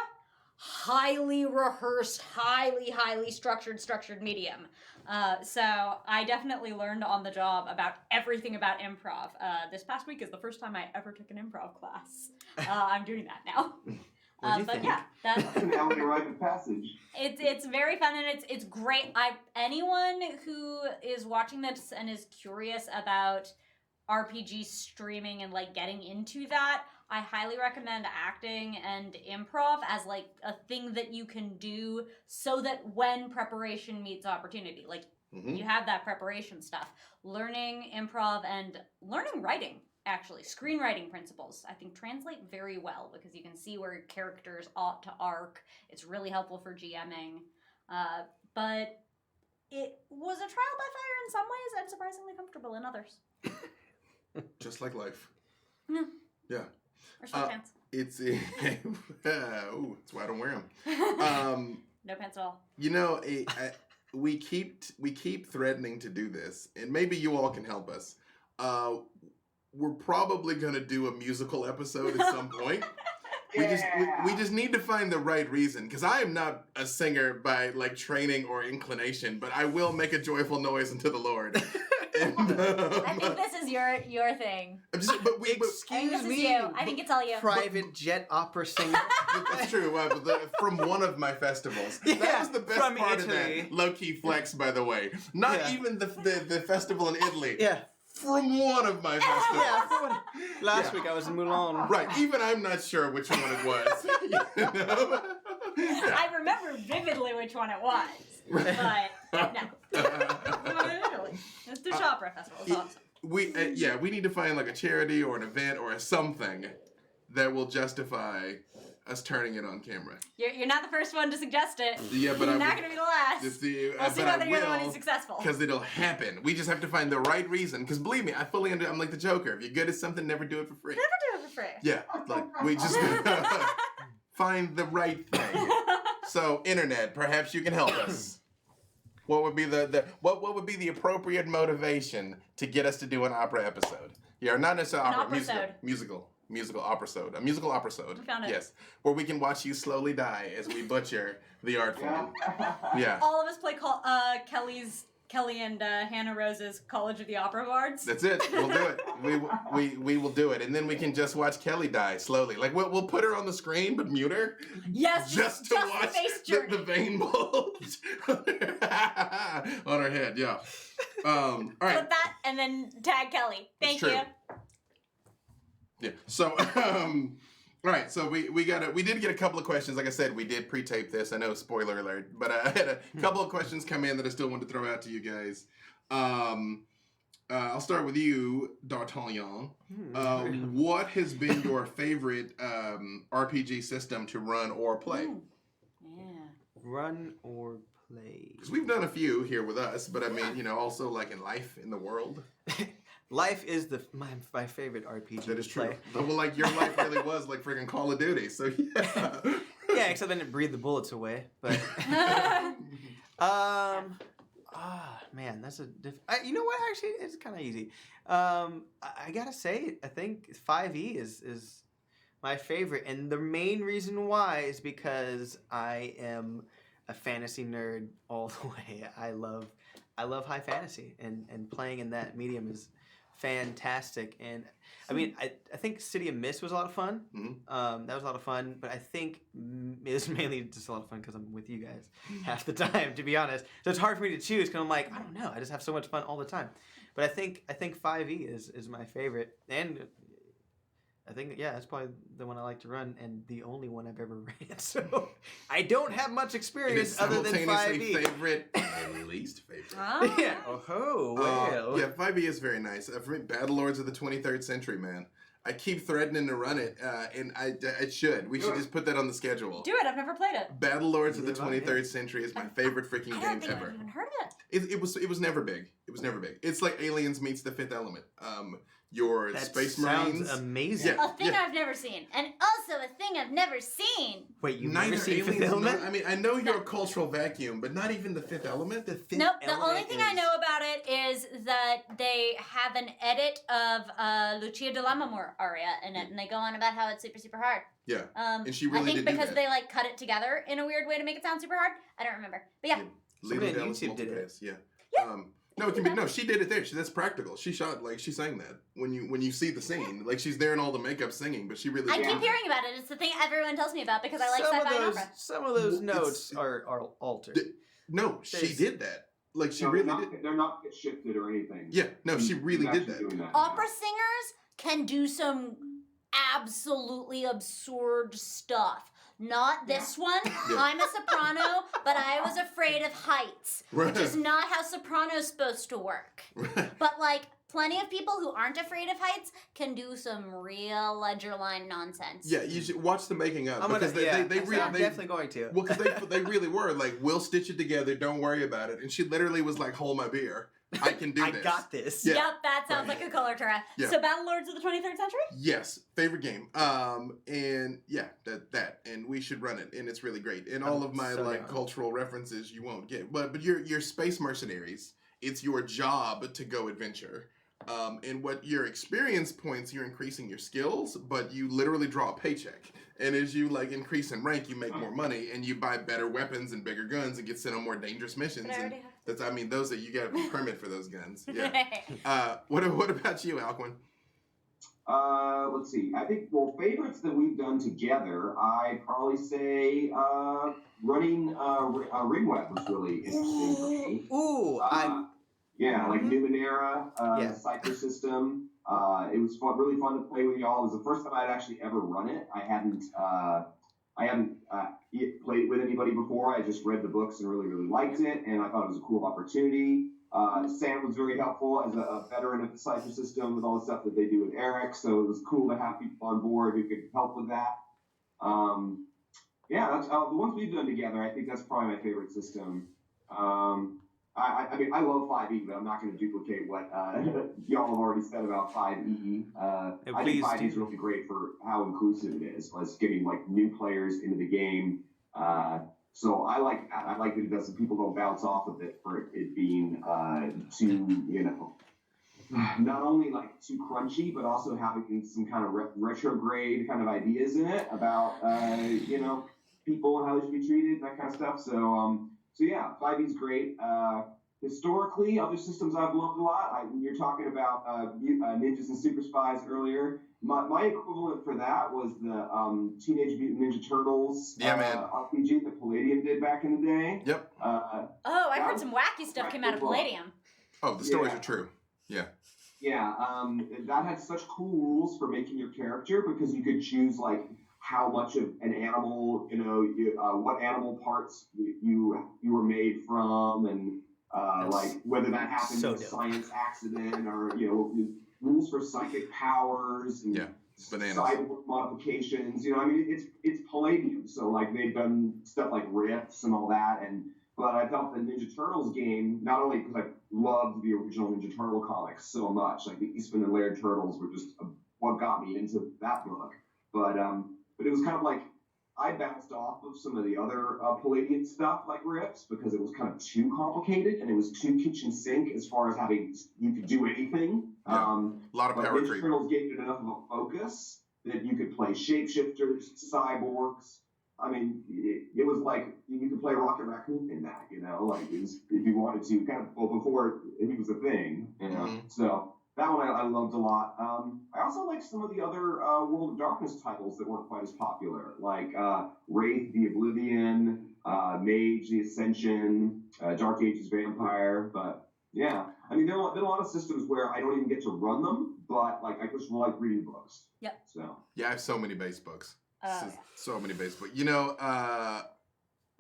highly rehearsed, highly structured medium. So I definitely learned on the job about everything about improv. This past week is the first time I ever took an improv class. I'm doing that now. What'd you But think? yeah, that's An elegant rite of passage. it's very fun, and it's great. Anyone who is watching this and is curious about RPG streaming and like getting into that, I highly recommend acting and improv as like a thing that you can do so that when preparation meets opportunity, like you have that preparation stuff. Learning improv and learning writing, actually, screenwriting principles, I think translate very well, because you can see where characters ought to arc. It's really helpful for GMing. But it was a trial by fire in some ways and surprisingly comfortable in others. Just like life. Yeah. Yeah. Or sweatpants. It's ooh, that's why I don't wear them. No pants at all. You know, we keep threatening to do this, and maybe you all can help us. We're probably gonna do a musical episode at some point. We just need to find the right reason, because I am not a singer by like training or inclination, but I will make a joyful noise unto the Lord. And, I think this is your thing. Excuse me. I think it's all you. Private jet opera singer. That's true. From one of my festivals. That Yeah, was the best from part Italy. of that. Low-key flex, by the way. Not Yeah. even the festival in Italy. Yeah. From one of my festivals. Yeah. Last week I was in Mulan. Right. Even I'm not sure which one it was. You know? Yeah. I remember vividly which one it was. But no. It's the Opera Festival. It's awesome. We need to find like a charity or an event or a something that will justify us turning it on camera. You're not the first one to suggest it. Yeah, but you're not going to be the last. We'll see whether you're the one who's successful. Because it'll happen. We just have to find the right reason. Because believe me, I fully I'm like the Joker. If you're good at something, never do it for free. Never do it for free. Yeah, like we just find the right thing. So, internet, perhaps you can help us. What would be what would be the appropriate motivation to get us to do an opera episode? Yeah, not necessarily opera, musical opera-sode. A musical opera-sode. We found it. Yes, where we can watch you slowly die as we butcher the art form. Yeah. All of us play Kelly and Hannah Rose's College of the Opera Bards. That's it. We'll do it. We will do it, and then we can just watch Kelly die slowly. Like we'll put her on the screen, but mute her. Yes, just to watch the face journey. the vein bulge on her head. Yeah. All right. Put that and then tag Kelly. Thank It's you. true. Yeah. So, all right. So we did get a couple of questions. Like I said, we did pre-tape this. I know, spoiler alert, but I had a couple of questions come in that I still wanted to throw out to you guys. I'll start with you, D'Artagnan. What has been your favorite RPG system to run or play? Yeah. Run or play. Because we've done a few here with us, but I mean, also like in life, in the world. Life is my favorite RPG. That is to true. play. Well, like your life really was like freaking Call of Duty. So yeah. Yeah, except I didn't breathe the bullets away. But man, that's you know what? Actually, it's kind of easy. I gotta say, I think 5e is my favorite, and the main reason why is because I am a fantasy nerd all the way. I love I love high fantasy, and playing in that medium is fantastic. And I mean, I think City of Mist was a lot of fun. Mhm. That was a lot of fun, but I think it was mainly just a lot of fun because I'm with you guys half the time, to be honest. So it's hard for me to choose because I'm like, I don't know, I just have so much fun all the time. But I think 5e is my favorite, and I think that's probably the one I like to run, and the only one I've ever ran. So I don't have much It experience is other than simultaneously 5e. favorite and least favorite. Oh. Yeah. Oh, well. Yeah, 5e is very nice. For me, Battle Lords of the 23rd Century, man. I keep threatening to run it, and I should. We should just put that on the schedule. Do it. I've never played it. Battle Lords of the Neither have I, 23rd Century is my favorite freaking I game don't think ever. I've even heard of it. It was never big. It was never big. It's like Aliens meets the Fifth Element. Your That Space sounds Marines. amazing. Yeah. A thing I've never seen, and also a thing I've never seen. Wait, you've Neither never seen Fifth Aliens. Element? I mean, I know you're a cultural vacuum, but not even the Fifth Element. The Fifth Nope. The Element only thing I is- know about it is that they have an edit of Lucia de Lammermoor aria in it, and they go on about how it's super, super hard. Yeah. And she I really think did do because that. they like cut it together in a weird way to make it sound super hard. I don't remember, but yeah. Lila Somebody on Dallas YouTube did it. Multipass, yeah. Yeah. No, it can be no. She did it there. That's practical. She shot she sang that when you see the scene. Like she's there in all the makeup singing, but she really. I did keep that. hearing about it. It's the thing everyone tells me about because I like some sci-fi of and those, opera. some of those Well, notes it's- are altered. No, she There's- did that. Like she No, really they're not, did. They're not shifted or anything. Yeah, no, she She's really did actually that. doing that. Opera singers can do some absolutely absurd stuff. Not this one. Yeah. I'm a soprano, but I was afraid of heights, Right. which is not how soprano's supposed to work. But like plenty of people who aren't afraid of heights can do some real ledger line nonsense. Yeah, you should watch the making of I'm because gonna, they I'm really definitely going to. well because they really were like we'll stitch it together. Don't worry about it. And she literally was like, hold my beer. I can do I this. got this. Yeah. Yep, that sounds Right. like a color Tura. Yeah. So Battle Lords of the 23rd Century? Yes, favorite game. And yeah, that and we should run it, and it's really great. And all of my so like down. cultural references you won't get, but you're space mercenaries. It's your job to go adventure. And what your experience points, you're increasing your skills, but you literally draw a paycheck. And as you like increase in rank, you make more money, and you buy better weapons and bigger guns, and get sent on more dangerous missions. But I And already have. that's those that you got a permit for those guns. Yeah. What about you, Alcuin? Let's see. I think, favorites that we've done together, I'd probably say running Ring Web was really interesting for me. Ooh, Yeah, like Mhm. Numenera, Yeah. Cypher system. It was fun, really fun to play with y'all. It was the first time I'd actually ever run it. I hadn't played with anybody before. I just read the books and really, really liked it, and I thought it was a cool opportunity. Sam was very helpful as a veteran of the Cypher system with all the stuff that they do with Eric, so it was cool to have people on board who could help with that. That's the ones we've done together. I think that's probably my favorite system. I mean, I love 5e, but I'm not going to duplicate what y'all have already said about 5e. I think please 5e is do. really great for how inclusive it is. It's getting like new players into the game. So I like that. I like that it doesn't. People don't bounce off of it for it being too, not only like too crunchy, but also having some kind of retrograde kind of ideas in it about people and how they should be treated and that kind of stuff. So yeah, 5e is great. Historically, other systems I've loved a lot. You're talking about Ninjas and Super Spies earlier. My equivalent for that was the Teenage Mutant Ninja Turtles RPG that Palladium did back in the day. Yep. Oh, I heard some wacky stuff came out of Palladium. Oh, the stories are true. Yeah. Yeah, that had such cool rules for making your character because you could choose like how much of an animal, what animal parts you were made from, and like whether that happened in a science accident or rules for psychic powers and bananas. cyborg modifications. It's Palladium, so like they've done stuff like rifts and all that, but I felt the Ninja Turtles game, not only because I loved the original Ninja Turtle comics so much, like the Eastman and Laird Turtles were just what got me into that book, but it was kind of like I bounced off of some of the other Palladium stuff like riffs because it was kind of too complicated and it was too kitchen sink as far as you could do anything. Yeah. A lot of power Ninja creep. Turtles gave it enough of a focus that you could play shapeshifters, cyborgs, I mean, it was like you could play Rocket Raccoon in that, like if you wanted to, kind of before he was a thing. So that one I loved a lot. I also liked some of the other World of Darkness titles that weren't quite as popular, like Wraith the Oblivion, Mage the Ascension, Dark Ages Vampire. But yeah, I mean, there have been a lot of systems where I don't even get to run them, but like I just like reading books. Yep. So Yeah, I have so many base books. Yeah. So many base books.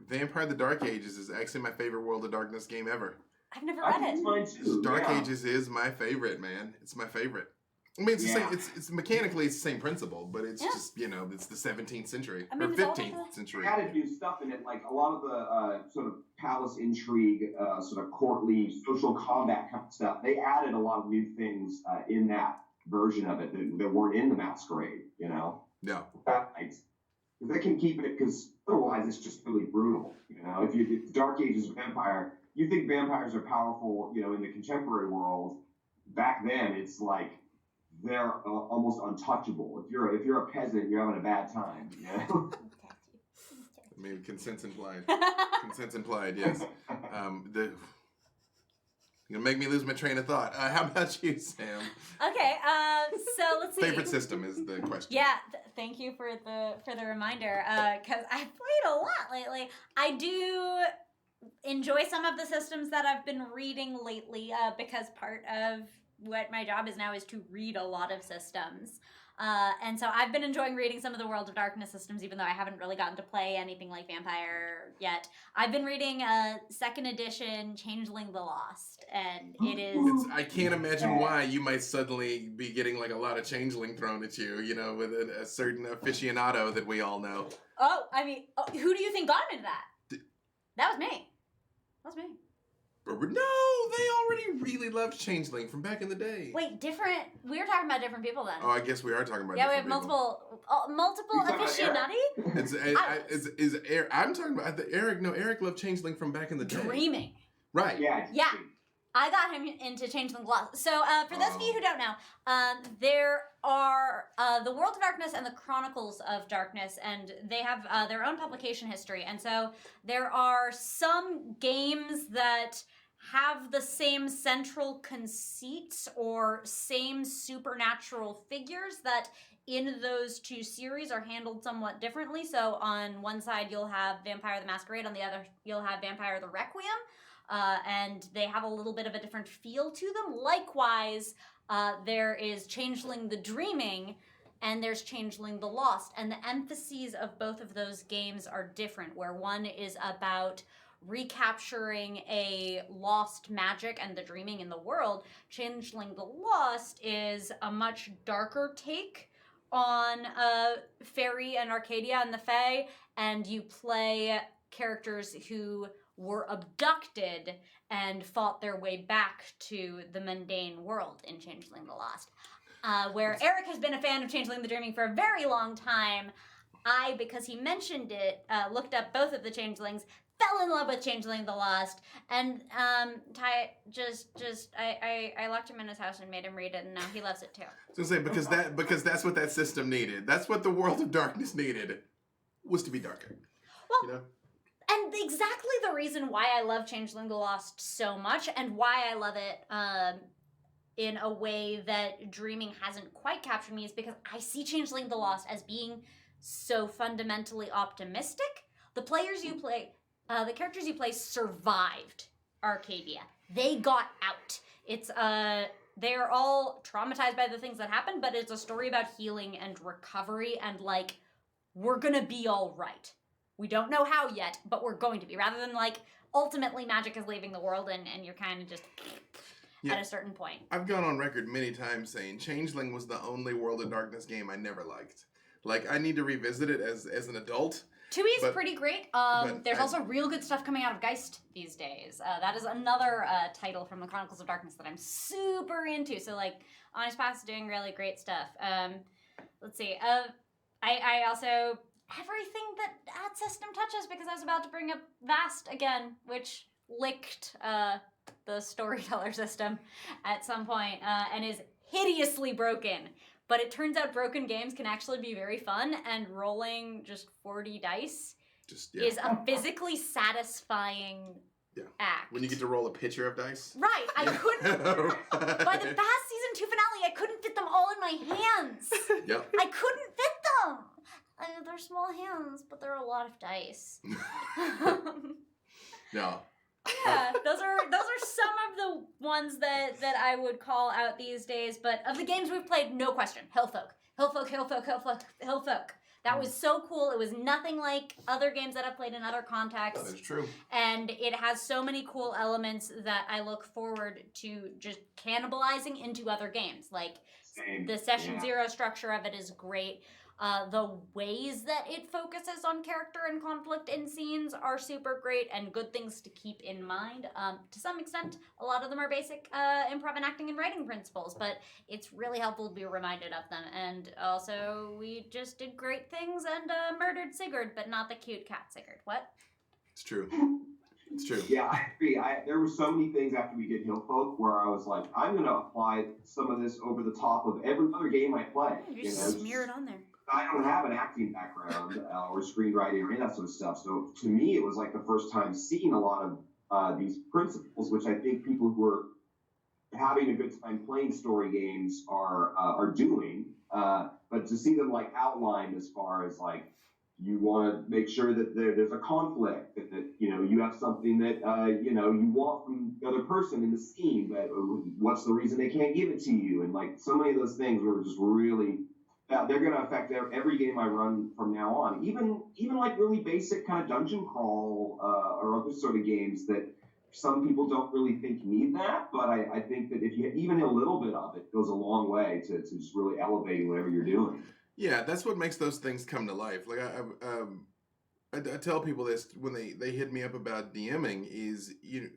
Vampire the Dark Ages is actually my favorite World of Darkness game ever. I've never I read think it. it's mine too. Dark yeah. Ages is my favorite, man. It's my favorite. I mean, it's the same. It's mechanically it's the same principle, but it's just it's the 17th century I mean, or it's all 15th century. They added new stuff in it, like a lot of the sort of palace intrigue, sort of courtly social combat kind of stuff. They added a lot of new things in that version of it that weren't in the Masquerade. Yeah. Because they can keep it, because otherwise it's just really brutal. If Dark Ages Vampire, you think vampires are powerful, in the contemporary world. Back then, it's like they're almost untouchable. If you're a peasant, you're having a bad time. I mean, consent's implied. Consent's implied. Yes. You're gonna make me lose my train of thought. How about you, Sam? Okay, so let's see. Favorite system is the question. Yeah, thank you for the reminder. Because I've played a lot lately. I do enjoy some of the systems that I've been reading lately. Because part of what my job is now is to read a lot of systems. And so I've been enjoying reading some of the World of Darkness systems, even though I haven't really gotten to play anything like Vampire yet. I've been reading 2nd edition Changeling the Lost, and it is... I can't imagine why you might suddenly be getting like a lot of Changeling thrown at you, with a certain aficionado that we all know. Oh, I mean, who do you think got into that? That was me. That was me. No, they already really loved Changeling from back in the day. Wait, different... We were talking about different people then. Oh, I guess we are talking about Yeah, we have different multiple aficionati. I'm talking about Eric. No, Eric loved Changeling from back in the day. Dreaming. Right. Yeah. I got him into Changeling Lost. So, for those of you who don't know, there are the World of Darkness and the Chronicles of Darkness, and they have their own publication history. And so there are some games that have the same central conceit or same supernatural figures that in those two series are handled somewhat differently. So on one side you'll have Vampire the Masquerade, on the other you'll have Vampire the Requiem. And they have a little bit of a different feel to them. Likewise, there is Changeling the Dreaming, and there's Changeling the Lost. And the emphases of both of those games are different, where one is about recapturing a lost magic and the dreaming in the world. Changeling the Lost is a much darker take on Fairy and Arcadia and the Fae, and you play characters who were abducted and fought their way back to the mundane world in Changeling the Lost. Where Eric has been a fan of Changeling the Dreaming for a very long time, I, because he mentioned it, looked up both of the Changelings, fell in love with Changeling the Lost, and Ty I locked him in his house and made him read it, and now he loves it too. I was gonna say because that's what that system needed. That's what the World of Darkness needed, was to be darker. Well, and exactly the reason why I love Changeling the Lost so much, and why I love it in a way that Dreaming hasn't quite captured me, is because I see Changeling the Lost as being so fundamentally optimistic. The players you play, the characters you play survived Arcadia. They got out. It's they're all traumatized by the things that happened, but it's a story about healing and recovery and like, we're gonna be all right. We don't know how yet, but we're going to be. Rather than like, ultimately magic is leaving the world and you're kind of just at a certain point. I've gone on record many times saying Changeling was the only World of Darkness game I never liked. Like, I need to revisit it as an adult. 2E is pretty great. There's also real good stuff coming out of Geist these days. That is another title from the Chronicles of Darkness that I'm super into. So, like, Honest Path is doing really great stuff. Let's see. I also... Everything that system touches, because I was about to bring up Vast again, which licked the storyteller system at some point, and is hideously broken. but it turns out broken games can actually be very fun, and rolling just 40 dice is a physically satisfying act. When you get to roll a pitcher of dice. Right, I couldn't. By the past season 2 finale, I couldn't fit them all in my hands. Yep. I couldn't fit them. They're small hands, but they're a lot of dice. No. Yeah, those are some of the ones that I would call out these days. But of the games we've played, no question, Hillfolk. That was so cool. It was nothing like other games that I've played in other contexts. That is true. And it has so many cool elements that I look forward to just cannibalizing into other games. Like, the Session Zero structure of it is great. The ways that it focuses on character and conflict in scenes are super great and good things to keep in mind. To some extent, a lot of them are basic improv and acting and writing principles, but it's really helpful to be reminded of them. And also, we just did great things and murdered Sigurd, but not the cute cat Sigurd. What? It's true. It's true. Yeah, I agree. There were so many things after we did Hillfolk where I was like, I'm going to apply some of this over the top of every other game I play. You just smear it on there. I don't have an acting background or screenwriting or any of that sort of stuff. So to me, it was like the first time seeing a lot of these principles, which I think people who are having a good time playing story games are doing. But to see them like outlined as far as like, you want to make sure that there's a conflict, that you have something that you want from the other person in the scene, but what's the reason they can't give it to you? And like so many of those things were just really, they're going to affect every game I run from now on. Even like really basic kind of dungeon crawl or other sort of games that some people don't really think need that, but I think that if you even a little bit of it goes a long way to just really elevating whatever you're doing. Yeah, that's what makes those things come to life. Like I tell people this when they hit me up about DMing is if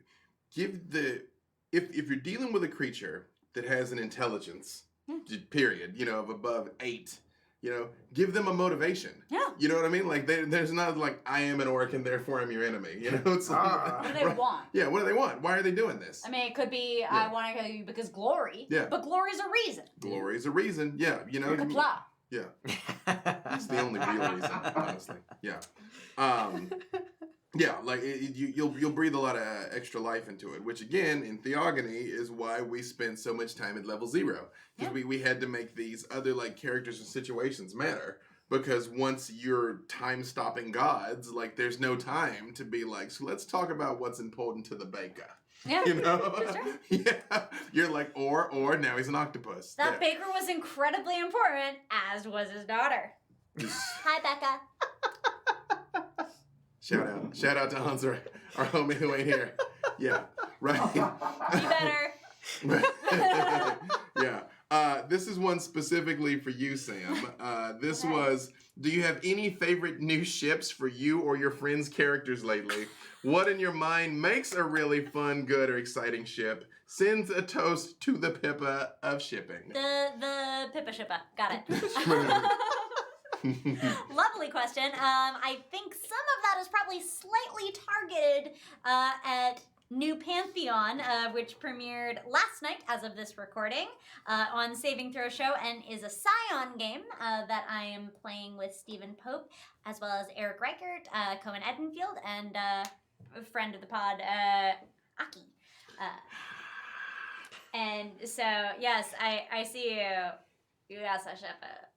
you're dealing with a creature that has an intelligence, period, of above 8, give them a motivation. Yeah. You know what I mean? Like there's not like I am an orc and therefore I'm your enemy. It's like, What do they want? Yeah, what do they want? Why are they doing this? I mean, it could be I want to kill you because glory. Yeah. But glory's a reason. Glory is a reason. Yeah, Blah. Yeah. It's the only real reason, honestly. Yeah. Yeah, like you'll breathe a lot of extra life into it, which again in Theogony is why we spend so much time at level 0, because we had to make these other like characters and situations matter. Because once you're time-stopping gods, like there's no time to be like, so let's talk about what's important to the baker. Yeah, that's right. Yeah, you're like, or now he's an octopus. That baker was incredibly important, as was his daughter. Hi, Becca. Shout out to Hans, our homie who ain't here. Yeah, right. You better. Yeah. This is one specifically for you, Sam. This was, do you have any favorite new ships for you or your friends' characters lately? What in your mind makes a really fun, good, or exciting ship? Sends a toast to the Pippa of shipping. The Pippa Shippa. Got it. Lovely question. I think some of that is probably slightly targeted at New Pantheon, which premiered last night as of this recording on Saving Throw Show, and is a Scion game that I am playing with Stephen Pope, as well as Eric Reichert, Cohen Edenfield, and a friend of the pod, Aki. And so, yes, I see you. You guys are Shepard.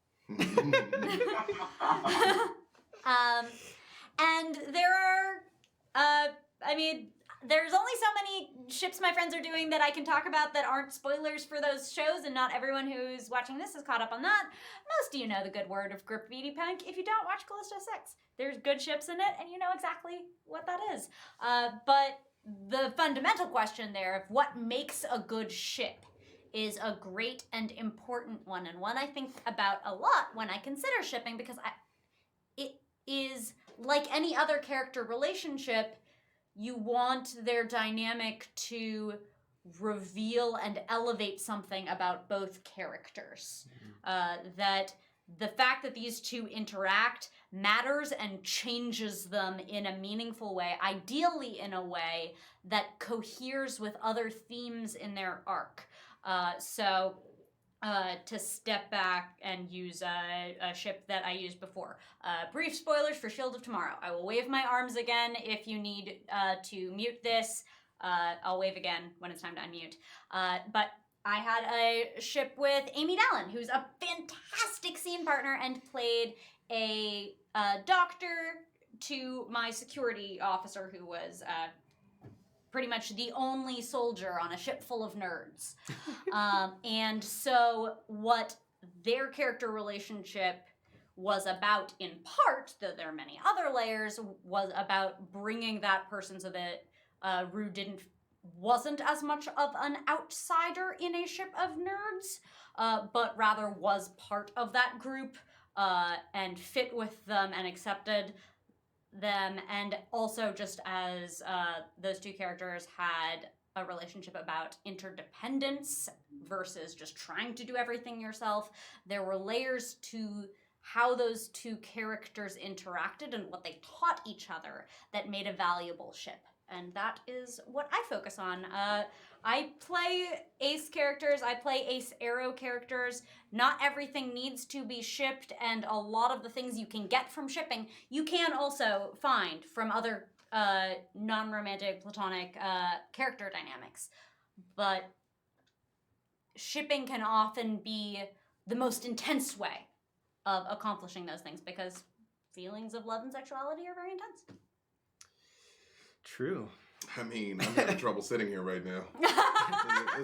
And there are, there's only so many ships my friends are doing that I can talk about that aren't spoilers for those shows, and not everyone who's watching this is caught up on that. Most of you know the good word of Grip Beady Punk. If you don't, watch Callisto 6. There's good ships in it, and you know exactly what that is. But the fundamental question there of what makes a good ship is a great and important one, and one I think about a lot when I consider shipping, because it is like any other character relationship. You want their dynamic to reveal and elevate something about both characters. That the fact that these two interact matters and changes them in a meaningful way, ideally in a way that coheres with other themes in their arc. So to step back and use a ship that I used before. Brief spoilers for Shield of Tomorrow. I will wave my arms again if you need to mute this. I'll wave again when it's time to unmute. But I had a ship with Amy Dallin, who's a fantastic scene partner and played a doctor to my security officer who was pretty much the only soldier on a ship full of nerds. And so what their character relationship was about in part, though there are many other layers, was about bringing that person so that Rue wasn't as much of an outsider in a ship of nerds, but rather was part of that group and fit with them and accepted them, and also just as those two characters had a relationship about interdependence versus just trying to do everything yourself, there were layers to how those two characters interacted and what they taught each other that made a valuable ship. And that is what I focus on. I play ace characters, I play ace arrow characters. Not everything needs to be shipped, and a lot of the things you can get from shipping, you can also find from other non-romantic, platonic character dynamics. But shipping can often be the most intense way of accomplishing those things because feelings of love and sexuality are very intense. True. I mean, I'm having trouble sitting here right now.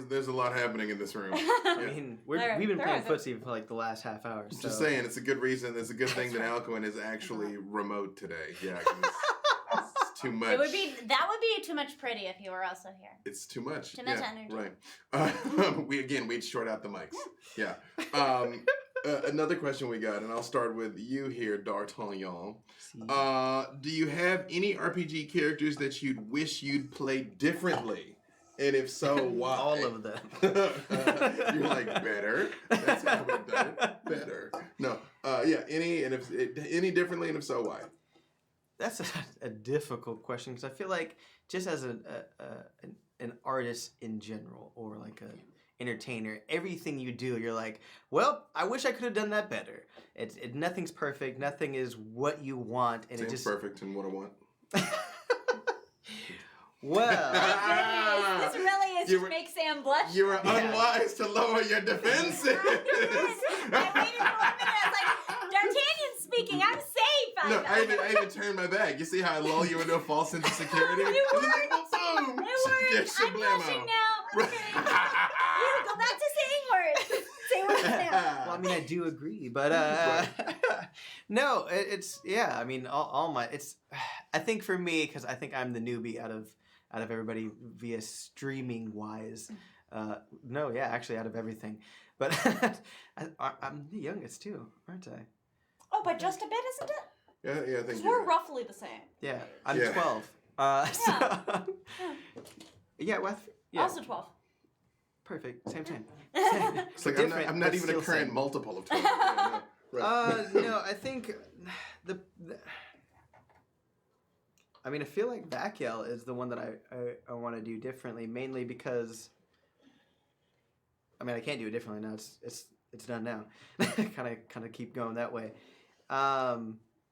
There's a lot happening in this room. I mean, we've been playing is. footsie for like the last half hour. So. Just saying, it's a good reason. It's a good thing that Alcuin is actually remote today. Yeah, 'cause it's too much. That would be too much pretty if you were also here. It's too much. Too much yeah, energy. Right. We'd short out the mics. Yeah. Another question we got, and I'll start with you here, D'Artagnan. Do you have any RPG characters that you'd wish you'd play differently? And if so, why? All of them. You're like, better? That's how we've done it. Better. No. Any differently, and if so, why? That's a difficult question because I feel like just as an artist in general or like an entertainer, everything you do, you're like, well, I wish I could have done that better. Nothing's perfect. Nothing is what you want. And Seems perfect in what I want. Well. This really is just make Sam blush. You were unwise to lower your defenses. I waited for 1 minute. I was like, D'Artagnan's speaking. I'm safe. No, I even turned my back. You see how I lull you into a false sense of security? It worked. Boom. It worked. I'm blushing now. Okay. You go back to saying words. Say words now. Well, I mean, I do agree, but no, I mean, all my I think for me, because I think I'm the newbie out of everybody via streaming wise. Actually out of everything, but I'm the youngest too, aren't I? Oh, but just a bit, isn't it? Yeah, I think we're roughly the same. Yeah, I'm 12. Also 12. Perfect, same time. It's like I'm not even a current same. multiple of 12. Yeah, no, right. No, I think I mean, I feel like Vakiel is the one that I want to do differently, mainly because I mean I can't do it differently now. It's done now. kind of keep going that way.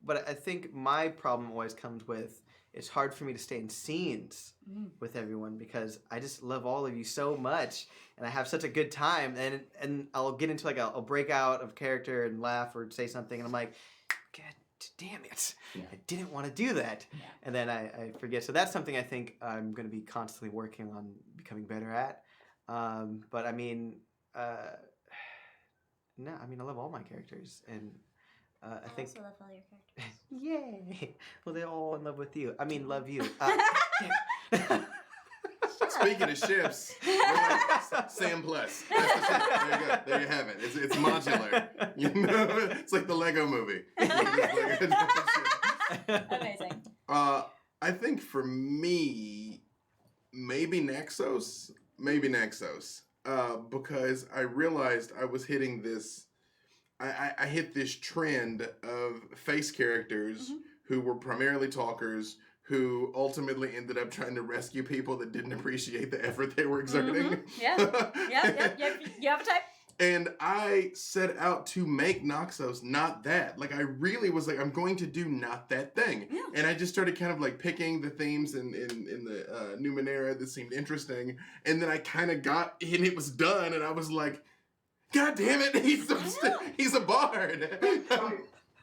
But I think my problem always comes with it's hard for me to stay in scenes with everyone because I just love all of you so much and I have such a good time and I'll get into I'll break out of character and laugh or say something and I'm like, God damn it. Yeah. I didn't want to do that. Yeah. And then I forget. So that's something I think I'm going to be constantly working on becoming better at. But I mean, no, I mean, I love all my characters and I think. Also love all your characters. Yay! Well, they're all in love with you. I mean, love you. Speaking of ships, Sam Plus. That's the ship. There you go. There you have it. It's modular. You know, it's like the Lego movie. Amazing. I think for me, maybe Naxos. Because I realized I was hitting this. I hit this trend of face characters who were primarily talkers, who ultimately ended up trying to rescue people that didn't appreciate the effort they were exerting. Yeah. You have a type. And I set out to make Noxos not that. Like, I really was like, I'm going to do not that thing. Yeah. And I just started kind of like picking the themes in the Numenera that seemed interesting. And then I kind of got, and it was done. And I was like, God damn it, he's a bard.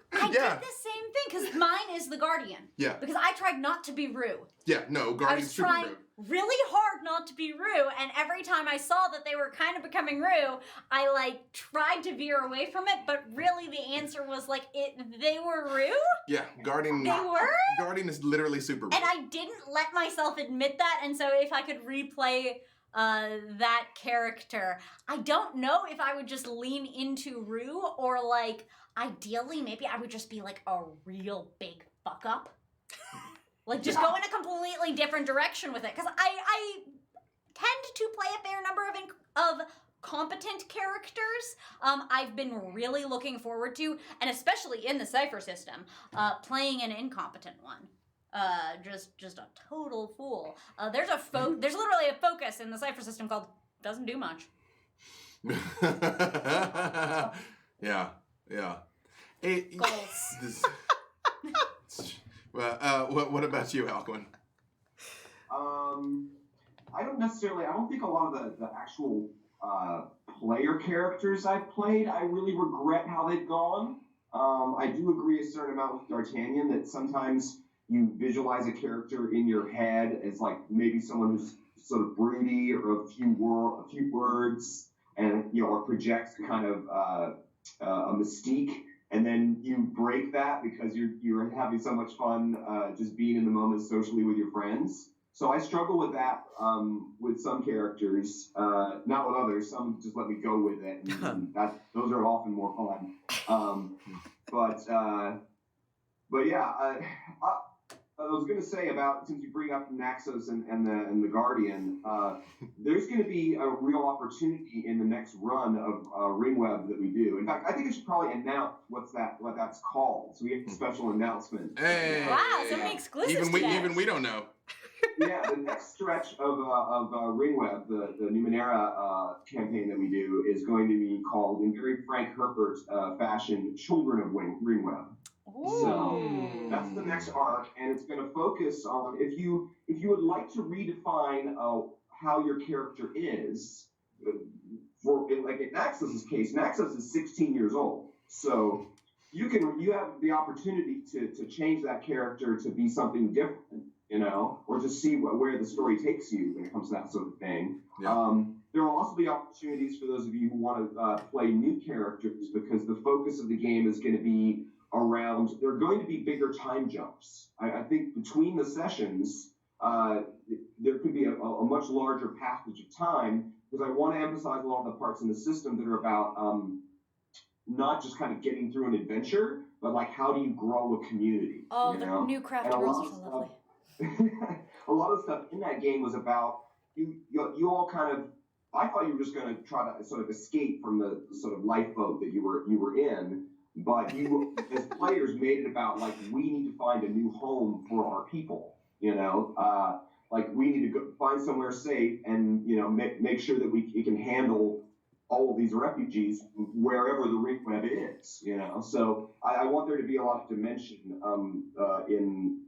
I did the same thing because mine is the Guardian. Yeah. Because I tried not to be Rue. Yeah, no, I Guardian's was super trying rude. really hard not to be Rue, and every time I saw that they were kind of becoming Rue, I like tried to veer away from it, but really the answer was like they were Rue? Yeah, Guardian. They were? Guardian is literally super rude. And I didn't let myself admit that, and so if I could replay that character, I don't know if I would just lean into Rue or like ideally maybe I would just be like a real big fuck up. Like just go in a completely different direction with it, because I tend to play a fair number of competent characters. I've been really looking forward to, and especially in the Cypher system, playing an incompetent one. Just a total fool. There's literally a focus in the Cypher system called doesn't do much. Yeah. Goals. What about you, Alcuin? I don't think a lot of the actual player characters I've played, I really regret how they've gone. I do agree a certain amount with D'Artagnan that sometimes you visualize a character in your head as like maybe someone who's sort of broody or a few words, and or projects kind of a mystique. And then you break that because you're having so much fun just being in the moment socially with your friends. So I struggle with that with some characters, not with others. Some just let me go with it, and those are often more fun. But yeah, I was going to say about, since you bring up Naxos and the Guardian, there's going to be a real opportunity in the next run of Ringweb that we do. In fact, I think I should probably announce what that's called. So we have a special announcement. Hey, wow, so many exclusives even we don't know. Yeah, the next stretch of Ringweb, the Numenera campaign that we do, is going to be called, in very Frank Herbert fashion, Children of Ringweb. So that's the next arc, and it's going to focus on if you would like to redefine how your character is. Like in Naxos' case, Naxos is 16 years old, so you have the opportunity to change that character to be something different, or to see where the story takes you when it comes to that sort of thing. Yeah. There will also be opportunities for those of you who want to play new characters, because the focus of the game is going to be around, there are going to be bigger time jumps. I think between the sessions, there could be a much larger passage of time, because I want to emphasize a lot of the parts in the system that are about not just kind of getting through an adventure, but like how do you grow a community? Oh, the new craft rules are so lovely. A lot of stuff in that game was about you all kind of, I thought you were just going to try to sort of escape from the sort of lifeboat that you were in. But you, as players, made it about, like, we need to find a new home for our people, like we need to go find somewhere safe and, make sure that it can handle all of these refugees wherever the Ringweb is, So I want there to be a lot of dimension in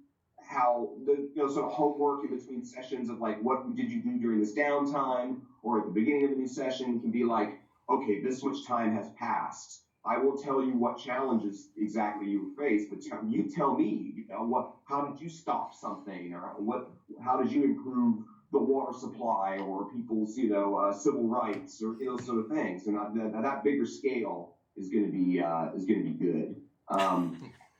how the, sort of homework in between sessions of, like, what did you do during this downtime, or at the beginning of a new session can be like, okay, this much time has passed. I will tell you what challenges exactly you faced, but you tell me, how did you stop something, or how did you improve the water supply, or people's, civil rights, or those sort of things. And that bigger scale is going to be good.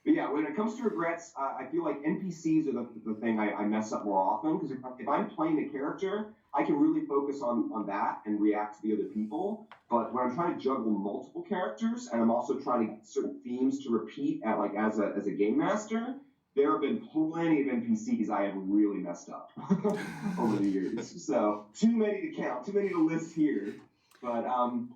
But yeah, when it comes to regrets, I feel like NPCs are the thing I mess up more often, because if I'm playing a character, I can really focus on that and react to the other people. But when I'm trying to juggle multiple characters, and I'm also trying to get certain themes to repeat as a game master, there have been plenty of NPCs I have really messed up over the years. So too many to count, too many to list here. But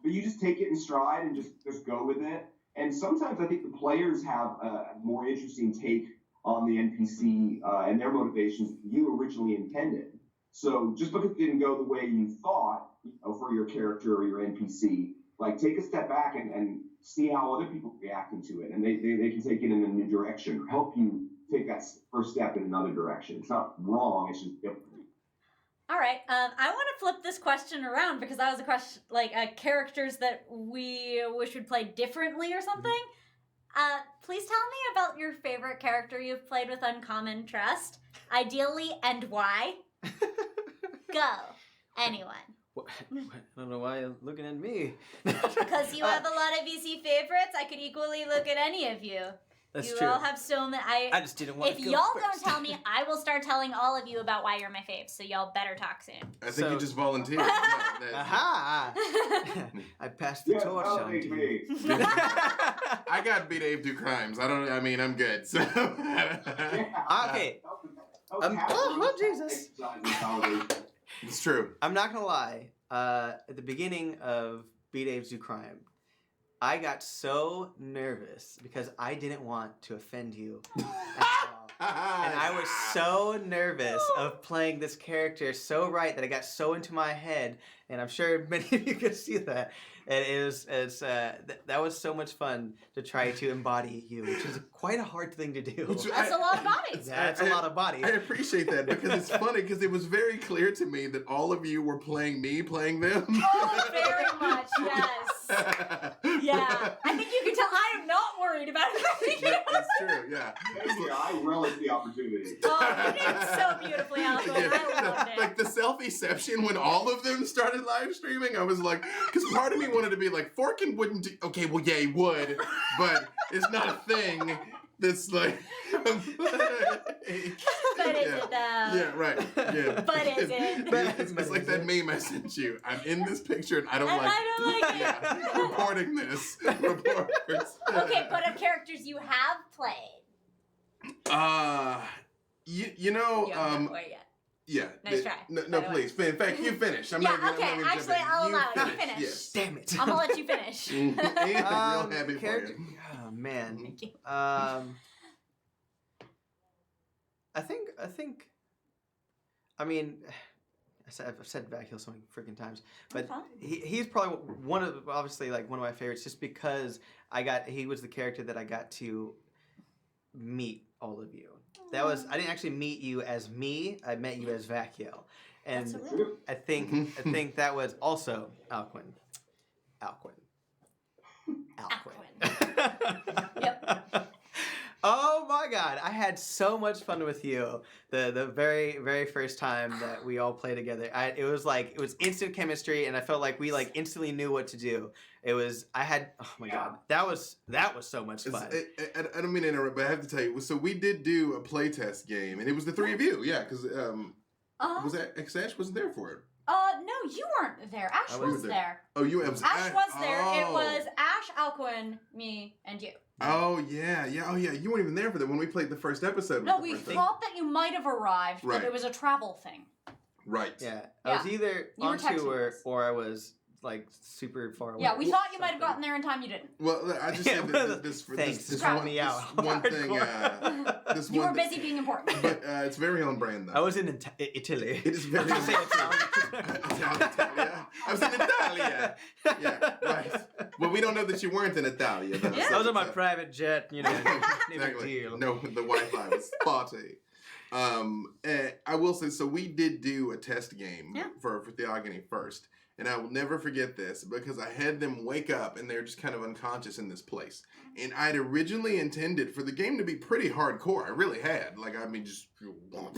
you just take it in stride and just go with it. And sometimes I think the players have a more interesting take on the NPC and their motivations than you originally intended. So just because it didn't go the way you thought, for your character or your NPC, like take a step back and see how other people are reacting to it, and they can take it in a new direction or help you take that first step in another direction. It's not wrong, it's just different. All right. I want to flip this question around because that was a question like characters that we wish would play differently or something. Please tell me about your favorite character you've played with Uncommon Trust, ideally, and why. Go. Anyone. I don't know why you're looking at me. Because you have a lot of easy favorites. I could equally look at any of you. That's you true. all have so many. I just didn't want If to go y'all first. don't tell me, I will start telling all of you about why you're my faves. So y'all better talk soon. I think you just volunteered. Aha! I passed the Yeah, torch on to validate you. me. I got B-Dave do crimes. I'm good. So. Okay. Oh, Jesus. It's true. I'm not gonna lie. At the beginning of B-Dave's Do Crime, I got so nervous because I didn't want to offend you at all. And I was so nervous of playing this character so right that I got so into my head, and I'm sure many of you could see that. And that was so much fun to try to embody you, which is quite a hard thing to do. That's a lot of bodies. That's a lot of bodies. I appreciate that because it's funny because it was very clear to me that all of you were playing me, playing them. Oh, very much, yes. Yeah. I think you can tell I am not worried about it. That's true, yeah. Thank you. I relish the opportunity. Oh, you did it so beautifully, Alvin. I loved it. Like the self-exception when all of them started live streaming, I was like, because part of me wanted to be like, Forkin wouldn't do, okay, well, yeah, he would, but it's not a thing that's like... But is it though? Yeah, right. Yeah. But is it? It's like that meme I sent you. I'm in this picture and I don't And like I don't like it. Yeah. Reporting this. Reports. Okay, but of characters you have played. You know, You haven't played yet. yeah. Nice try. No, By the way. please. In fact, you finish. I'm Yeah, not gonna, okay, I'm not gonna actually, jump in. I'll You allow it. You finish. Yes. Damn it. I'm gonna let you finish. And real happy for character. you. Oh man. Thank you. I mean, I've said Vacuole so many freaking times, but That's fine. he's probably obviously like one of my favorites, just because he was the character that I got to meet all of you. I didn't actually meet you as me. I met you as Vacuole, and That's so weird. I think that was also Alcuin. Yep. Oh my God, I had so much fun with you the very, very first time that we all played together. It was instant chemistry, and I felt like we instantly knew what to do. Oh my God, that was so much fun. I don't mean to interrupt, but I have to tell you. So we did do a playtest game, and it was the three of you. Yeah, because was that Ash wasn't there for it? No, you weren't there. Ash I was wasn't there. Oh, you Ash was there. It was Ash, Alcuin, me, and you. Oh yeah. Oh yeah. You weren't even there for that when we played the first episode. No, we thought that you might have arrived, but Right. it was a travel thing. Right. Yeah, I was either You were on texting tour us. or I was like super far away. Yeah, we thought you might have gotten there in time. You didn't. Well, I just Yeah, said well, that this thanks. this Help one, me out. this one thing. Hardcore. This You one were busy being important. But it's very on brand I though. was in Italy. It is very I was on saying Italia. I was in Italia. Yeah, right. Well, we don't know that you weren't in Italia. Though, Yeah. I was on my private jet, no big Exactly. deal. No, the Wi-Fi was spotty. And I will say, so we did do a test game Yeah. for Theogony first. And I will never forget this because I had them wake up and they're just kind of unconscious in this place. And I'd originally intended for the game to be pretty hardcore. I really had. Like, I mean, just, all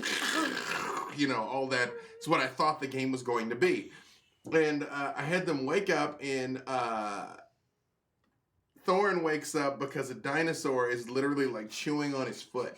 that. It's what I thought the game was going to be. And I had them wake up and Thorn wakes up because a dinosaur is literally like chewing on his foot.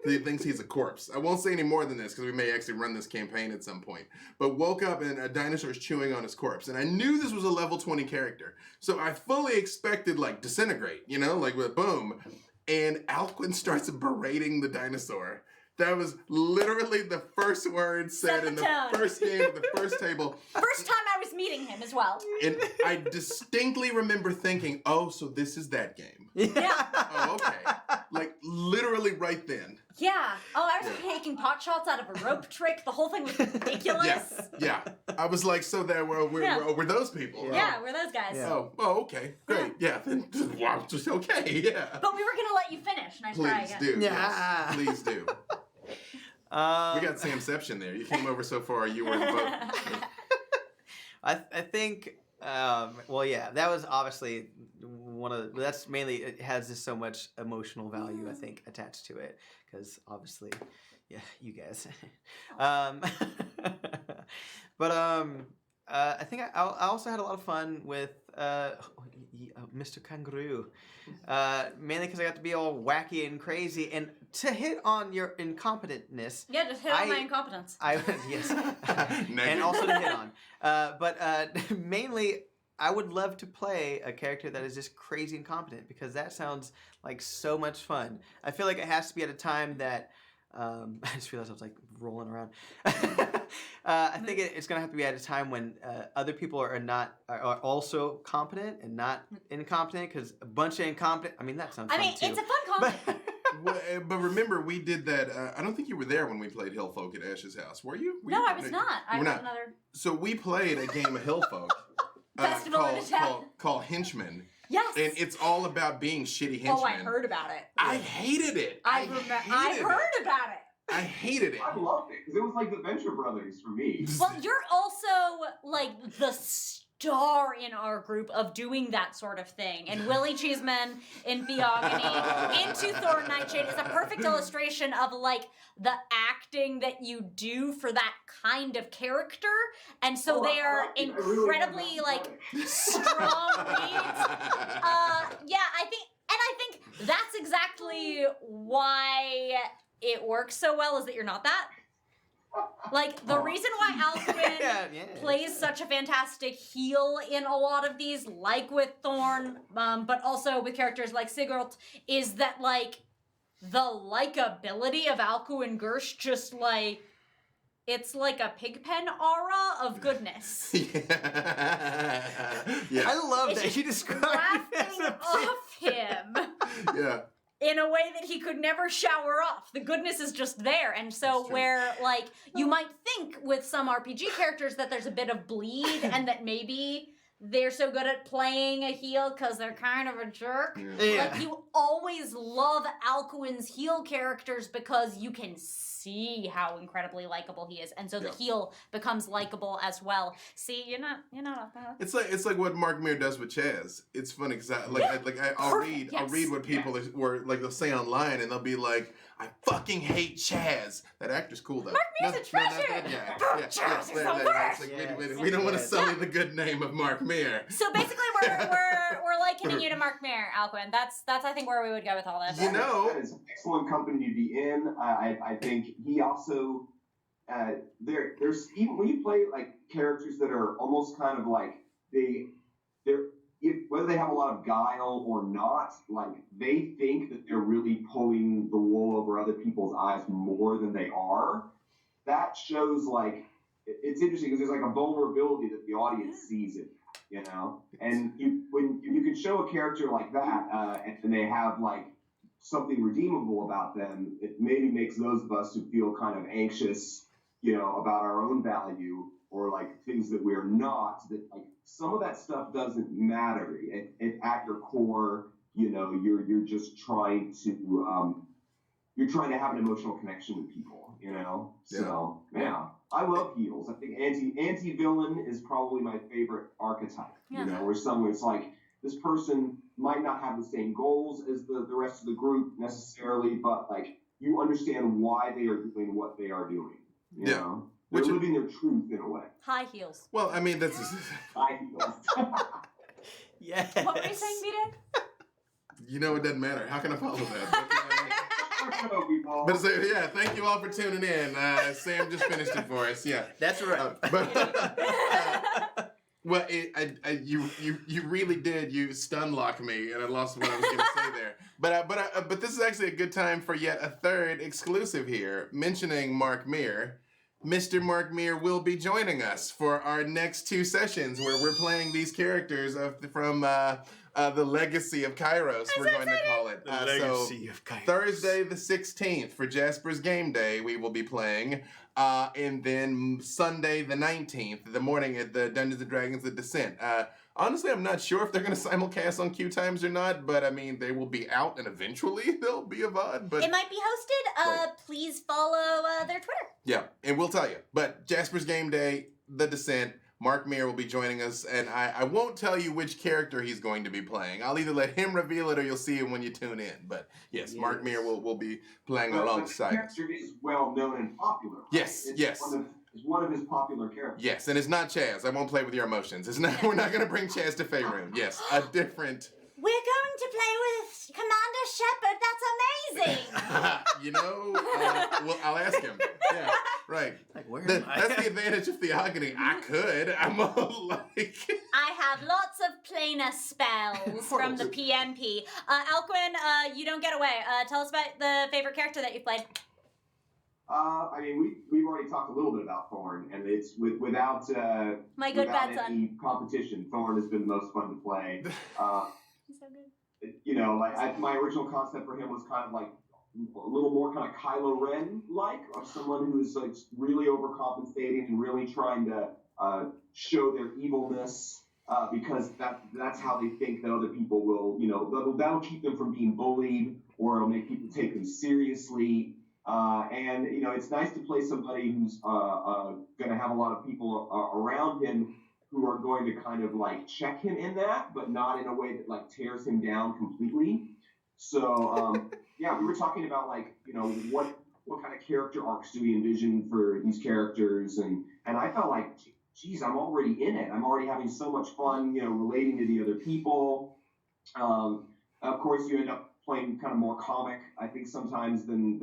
He thinks he's a corpse. I won't say any more than this because we may actually run this campaign at some point. But woke up and a dinosaur is chewing on his corpse. And I knew this was a level 20 character. So I fully expected like disintegrate, like with boom. And Alcuin starts berating the dinosaur. That was literally the first word said in the tone. first game of the first table. First time I was meeting him as well. And I distinctly remember thinking, oh, so this is that game. Yeah. Oh, okay. like literally right then. Yeah. Oh, I was taking pot shots out of a rope trick. The whole thing was ridiculous. Yeah. I was like, so there were those people. Yeah, we're those guys. Yeah. Oh, okay, great. Yeah, then wow, just okay. Yeah. But we were gonna let you finish. Nice try Please again. do. Yeah. Yes, please do. We got Samception there. You came over so far, you were in the boat. I think, well, yeah, that was obviously that's mainly, it has just so much emotional value, I think, attached to it. Because obviously, yeah, you guys. But I think I also had a lot of fun with Mr. Kangaroo. Mainly because I got to be all wacky and crazy. And to hit on your incompetentness. Yeah, just hit on my incompetence. Yes. And also to hit on. But mainly, I would love to play a character that is just crazy incompetent because that sounds like so much fun. I feel like it has to be at a time that I just realized I was like rolling around. I think it's gonna have to be at a time when other people are also competent and not incompetent because a bunch of incompetent. I mean that sounds. I mean, fun too. it's a fun competition. But remember, we did that. I don't think you were there when we played Hillfolk at Ash's house. Were you? No, I was not. I You were was not. another. So we played a game of Hillfolk Festival in a town. called Henchmen. Yes. And it's all about being shitty henchmen. Oh, I heard about it. I hated it. I heard about it. I hated it. I loved it because it was like the Venture Brothers for me. Well, you're also like the star in our group of doing that sort of thing. And Willie Cheeseman in Theogony into Thor Nightshade is a perfect illustration of like the acting that you do for that kind of character. And so they are incredibly like strong leads. Yeah, I think that's exactly why it works so well is that you're not that. Like, the reason why Alcuin plays such a fantastic heel in a lot of these, like with Thorn, but also with characters like Sigurd, is that, like, the likability of Alcuin Gersh just, like, it's like a pigpen aura of goodness. Yeah. I love It's that you described it as Wafting a off him. Yeah. In a way that he could never shower off. The goodness is just there. And so where, like, you might think with some RPG characters that there's a bit of bleed and that maybe they're so good at playing a heel because they're kind of a jerk. Yeah. Like, you always love Alcuin's heel characters because you can see how incredibly likable he is. And so the heel becomes likable as well. See, you're not It's like what Mark Meer does with Chaz. It's funny because I'll read what people were like they'll say online and they'll be like, I fucking hate Chaz. That actor's cool though. Mark Meer's a treasure. Chaz is the worst. We don't want to sully the good name of Mark Meer. So basically, we're likening you to Mark Meer, Alcuin. That's I think where we would go with all this. You know, that is excellent company to be in. I think he also there's even when you play like characters that are almost kind of like whether they have a lot of guile or not, like they think that they're really pulling the wool over other people's eyes more than they are. That shows like it's interesting because there's like a vulnerability that the audience sees it, you know. And when you can show a character like that and they have like something redeemable about them, it maybe makes those of us who feel kind of anxious, you know, about our own value or like things that we're not, that like some of that stuff doesn't matter. At your core, you know, you're just trying to have an emotional connection with people, you know. Yeah. So yeah, I love heels. I think anti-villain is probably my favorite archetype. Yeah. You know, where someone's like, this person might not have the same goals as the rest of the group necessarily, but like you understand why they are doing what they are doing. You know? They're living their truth in a way. High heels. well, I mean that's High heels. Yes. What were you saying, B-Day? you know it doesn't matter. How can I follow that? But yeah, thank you all for tuning in. Sam just finished it for us. Yeah, That's right. Well, you really did. You stun lock me, and I lost what I was going to say there. But this is actually a good time for yet a third exclusive here. Mentioning Mark Meer, Mr. Mark Meer will be joining us for our next 2 sessions where we're playing these characters from the Legacy of Kairos, we're going to call it. So of Kairos. Thursday the 16th for Jasper's Game Day, we will be playing. And then Sunday the 19th, the morning at the Dungeons & Dragons The Descent. Honestly, I'm not sure if they're going to simulcast on QueueTimes or not, but I mean, they will be out and eventually they'll be a VOD. But it might be hosted. Right. Please follow their Twitter. yeah, and we'll tell you. But Jasper's Game Day, The Descent, Mark Meir will be joining us, and I won't tell you which character he's going to be playing. I'll either let him reveal it or you'll see it when you tune in. But yes, Mark Meir will be playing alongside the us. character is well known and popular. Right? Yes, yes. It's one of his popular characters. Yes, and it's not Chaz. I won't play with your emotions. It's not. We're not going to bring Chaz to Faerun. Yes, a different. We're going to play with Commander Shepard. That's amazing. Well, I'll ask him. Yeah, right. Like, where am I? That's the advantage of Theogony. I could. I'm all like. I have lots of planar spells from the PMP. Alcuin, you don't get away. Tell us about the favorite character that you've played. I mean, we've already talked a little bit about Thorn, and it's without My good without bad any competition, Thorn has been the most fun to play. He's so good. You know, like my original concept for him was kind of like a little more kind of Kylo Ren like, of someone who's like really overcompensating and really trying to show their evilness because that's how they think that other people will, you know, that'll keep them from being bullied, or it'll make people take them seriously. And, you know, it's nice to play somebody who's going to have a lot of people around him who are going to kind of like check him in that, but not in a way that like tears him down completely. So, yeah, we were talking about like, you know, what kind of character arcs do we envision for these characters? And I felt like, geez, I'm already in it. I'm already having so much fun, you know, relating to the other people. Of course, you end up playing kind of more comic, I think, sometimes than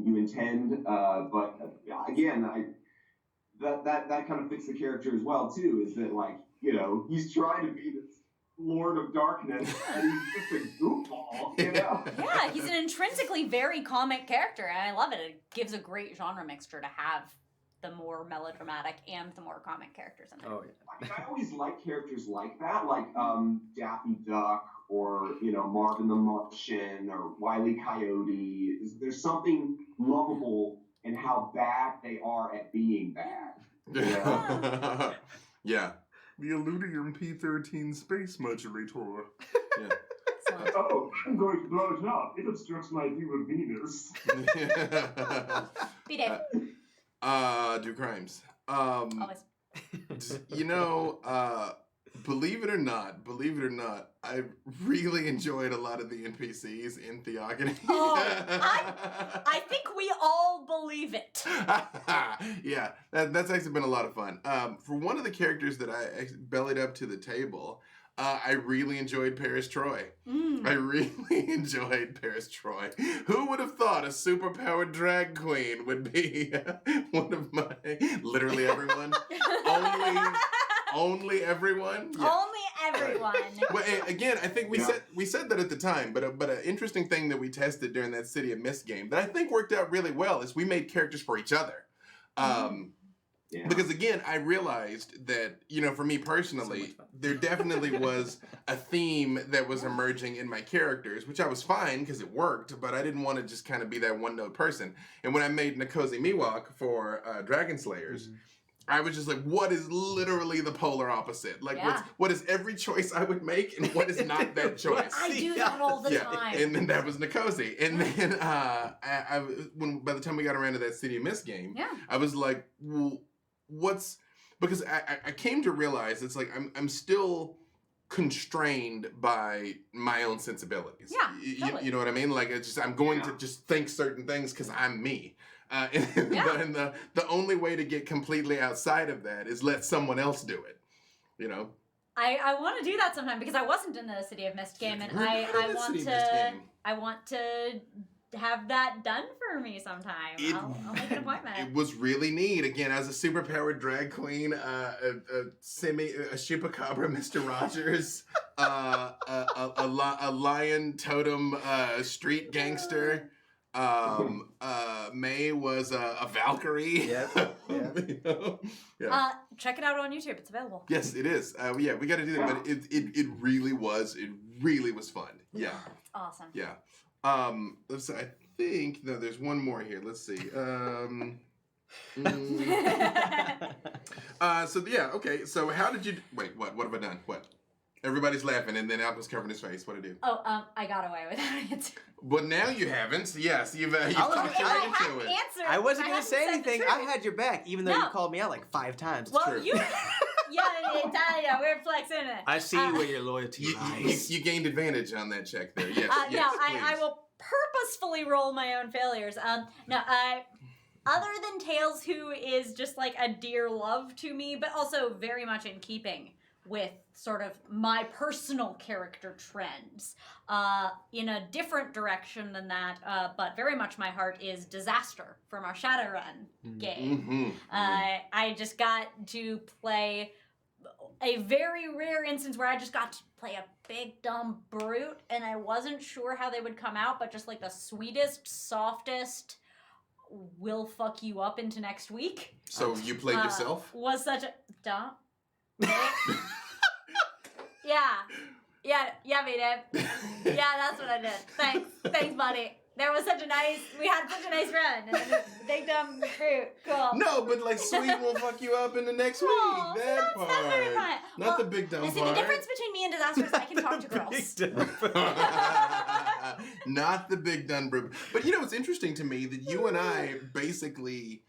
you intend. But again, that kind of fits the character as well too. Is that like, you know, he's trying to be this Lord of Darkness, and he's just a goofball, you know? Yeah, he's an intrinsically very comic character, and I love it. It gives a great genre mixture to have the more melodramatic and the more comic characters in there. Oh yeah. I always like characters like that, like Daffy Duck, or, you know, Marvin the Martian, or Wile E. Coyote. There's something lovable in how bad they are at being bad. Yeah. Yeah. The Illudium P-13 space modulator. Yeah. Excellent. Oh, I'm going to blow it up. It obstructs my view of Venus. B-Dave. Do crimes. Always. You know, believe it or not, I really enjoyed a lot of the NPCs in Theogony. Oh, I think we all believe it. Yeah, that's actually been a lot of fun. For one of the characters that I bellied up to the table, I really enjoyed Paris Troy. I really enjoyed Paris Troy. Who would have thought a superpowered drag queen would be one of my... Literally everyone? Only everyone? Yeah. Only everyone. Well, again, I think we said that at the time, but an interesting thing that we tested during that City of Mist game that I think worked out really well is we made characters for each other. Yeah. Because again, I realized that, you know, for me personally, there definitely was a theme that was emerging in my characters, which I was fine because it worked, but I didn't want to just kind of be that one-note person. And when I made Nkosi Miwok for Dragon Slayers, I was just like, what is literally the polar opposite? Like, what is every choice I would make, and what is not that choice? I do that all the time. And then that was Nkosi. And then by the time we got around to that City of Mist game, I was like, well, because I came to realize it's like I'm still constrained by my own sensibilities. Yeah, totally. You know what I mean? Like, it's just I'm going to just think certain things because I'm me. And the only way to get completely outside of that is let someone else do it. You know. I want to do that sometime because I wasn't in the City of Mist game, and I want to have that done for me sometime. I'll make an appointment. It was really neat. Again, as a superpowered drag queen, a chupacabra Mr. Rogers, a lion totem street gangster. May was a Valkyrie. Yep. You know? Yeah. Check it out on YouTube. It's available. Yes, it is. Yeah, we got to do that. But it really was fun. Yeah. It's awesome. Yeah. Let's see. I think no, there's one more here. Let's see. So yeah, okay. So how did you wait? What have I done? What? Everybody's laughing, and then Alvin's covering his face. What did I do? Oh, I got away without answering. But now you haven't. Yes, you've talked your way into it. Answered. I wasn't going to say hadn't said the anything. I truth. had your back, even though No. you called me out like 5 times. Well, True. you. yeah, we're flexing it. I see where your loyalty lies. You gained advantage on that check there. Yes. No, yes, I please. will purposefully roll my own failures. Other than Tails, who is just like a dear love to me, but also very much in keeping with sort of my personal character trends. In a different direction than that, but very much my heart is Disaster from our Shadowrun game. I just got to play a very rare instance where I just got to play a big dumb brute, and I wasn't sure how they would come out, but just like the sweetest, softest, will fuck you up into next week. So you played yourself? Was such a dumb. Yeah, we did. Yeah, that's what I did. Thanks, buddy. There was we had such a nice run. And then big dumb fruit, cool. No, but like sweet will fuck you up in the next week. No, That part. that's very fun. Not the big dumb Listen, part. the difference between me and Disaster is I can talk to girls. Not the big dumb brute. But you know, it's interesting to me that you and I basically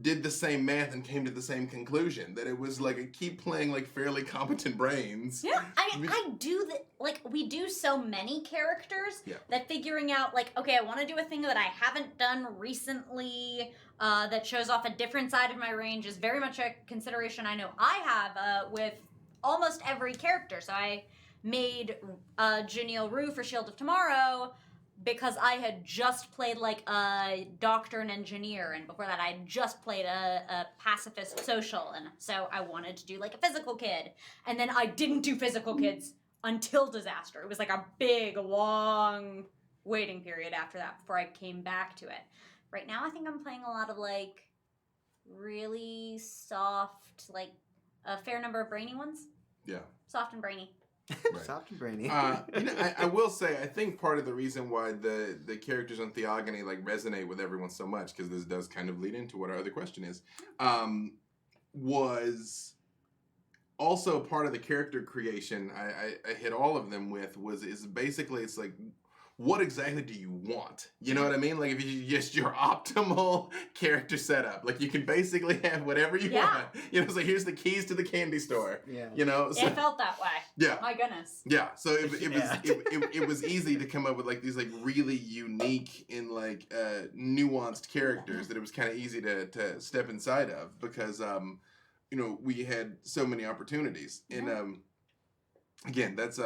did the same math and came to the same conclusion, that it was like a keep playing like fairly competent brains. Yeah, I do that. Like, we do so many characters that figuring out, like, okay, I want to do a thing that I haven't done recently that shows off a different side of my range is very much a consideration I know I have with almost every character. So I made Janelle Rue for Shield of Tomorrow because I had just played like a doctor and engineer, and before that I had just played a pacifist social, and so I wanted to do like a physical kid. And then I didn't do physical kids until Disaster. It was like a big, long waiting period after that before I came back to it. Right now I think I'm playing a lot of like really soft, like a fair number of brainy ones. Yeah. Soft and brainy. Right. Soft and brainy. You know, I will say, I think part of the reason why the characters on Theogony like resonate with everyone so much, because this does kind of lead into what our other question is, was also part of the character creation. I hit all of them with is basically it's like, what exactly do you want? You know what I mean? Like if you just your optimal character setup, like you can basically have whatever you want. You know, so here's the keys to the candy store. Yeah. You know, so, It felt that way. Yeah. My goodness. Yeah, so it was easy to come up with like these like really unique and like nuanced characters that it was kind of easy to step inside of because you know we had so many opportunities and again that's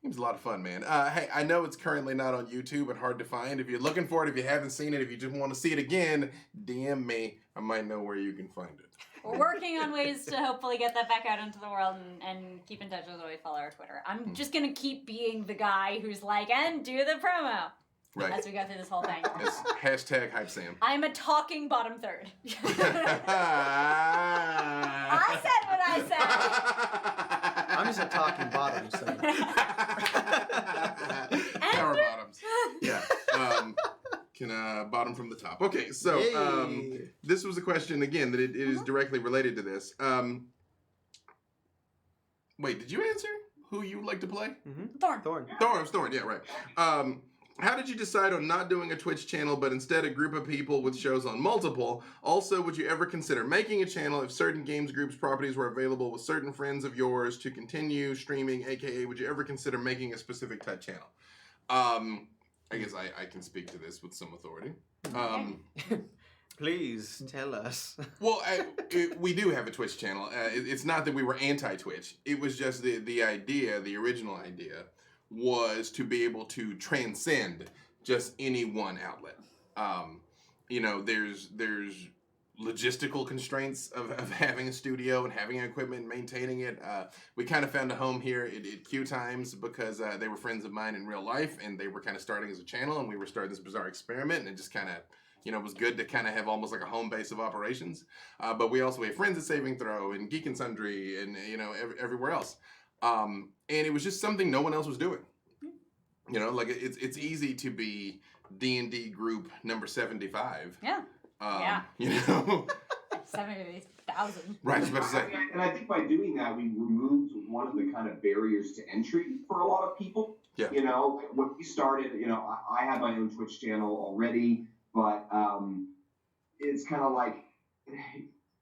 it was a lot of fun, man. Hey, I know it's currently not on YouTube and hard to find. If you're looking for it, if you haven't seen it, if you just want to see it again, DM me. I might know where you can find it. We're working on ways to hopefully get that back out into the world and keep in touch with we follow our Twitter. I'm just going to keep being the guy who's like, and do the promo. Right. As we go through this whole thing. It's hashtag Hype Sam. I'm a talking bottom third. I said what I said. I'm just a talking bottom, so. Power bottoms. Yeah. Can bottom from the top. Okay, so this was a question again that it is directly related to this. Wait, did you answer who you would like to play? Thorn. Thorn. Yeah, right. How did you decide on not doing a Twitch channel, but instead a group of people with shows on multiple? Also, would you ever consider making a channel if certain games groups properties were available with certain friends of yours to continue streaming, aka would you ever consider making a specific type channel? I guess I can speak to this with some authority. Please tell us. Well, we do have a Twitch channel. It's not that we were anti-Twitch. It was just the idea, the original idea, was to be able to transcend just any one outlet. You know, there's logistical constraints of having a studio and having equipment and maintaining it. We kind of found a home here at QueueTimes because they were friends of mine in real life, and they were kind of starting as a channel, and we were starting this bizarre experiment, and it just kind of, was good to kind of have almost like a home base of operations. But we also have friends at Saving Throw and Geek and Sundry and, everywhere else. And it was just something no one else was doing. Like it's easy to be D&D group number 75. Yeah. Yeah. 70,000. Right, I was about to say. And I think by doing that, we removed one of the kind of barriers to entry for a lot of people. Yeah. When we started, I had my own Twitch channel already, but it's kind of like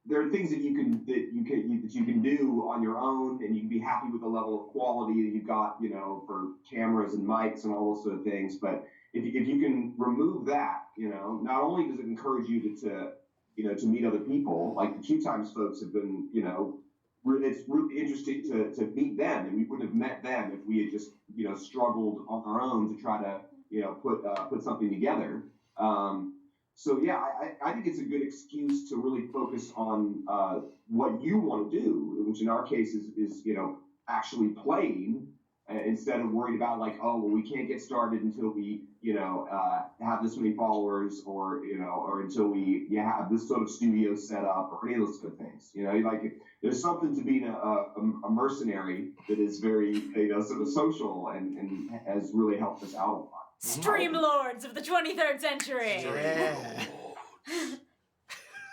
there are things that you can do on your own, and you can be happy with the level of quality that you've got, for cameras and mics and all those sort of things. But if you can remove that, not only does it encourage you to meet other people, like the QueueTimes folks have been, it's really interesting to meet them, and we wouldn't have met them if we had just, struggled on our own to try to, put something together. So yeah, I think it's a good excuse to really focus on what you want to do, which in our case is actually playing, instead of worried about like, oh, well, we can't get started until we have this many followers, or until we have this sort of studio set up, or any of those good things. There's something to being a mercenary that is very sort of social and has really helped us out a lot. Streamlords of the 23rd century. Yeah.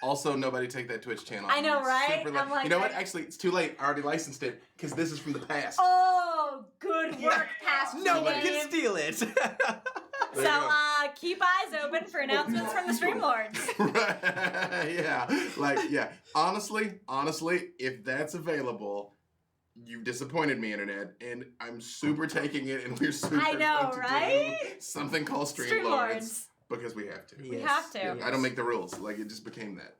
Also, nobody take that Twitch channel. I know, right? Super I'm like, you know what? Actually, it's too late. I already licensed it because this is from the past. Oh, good work, past No one Dave. can steal it. So, keep eyes open for announcements from the Streamlords. Right. Yeah. Honestly, if that's available, you've disappointed me, Internet, and I'm super taking it, and we're super I know, going to right? do something called Streamlords. Because we have to. We have to. Yes. I don't make the rules. Like, it just became that.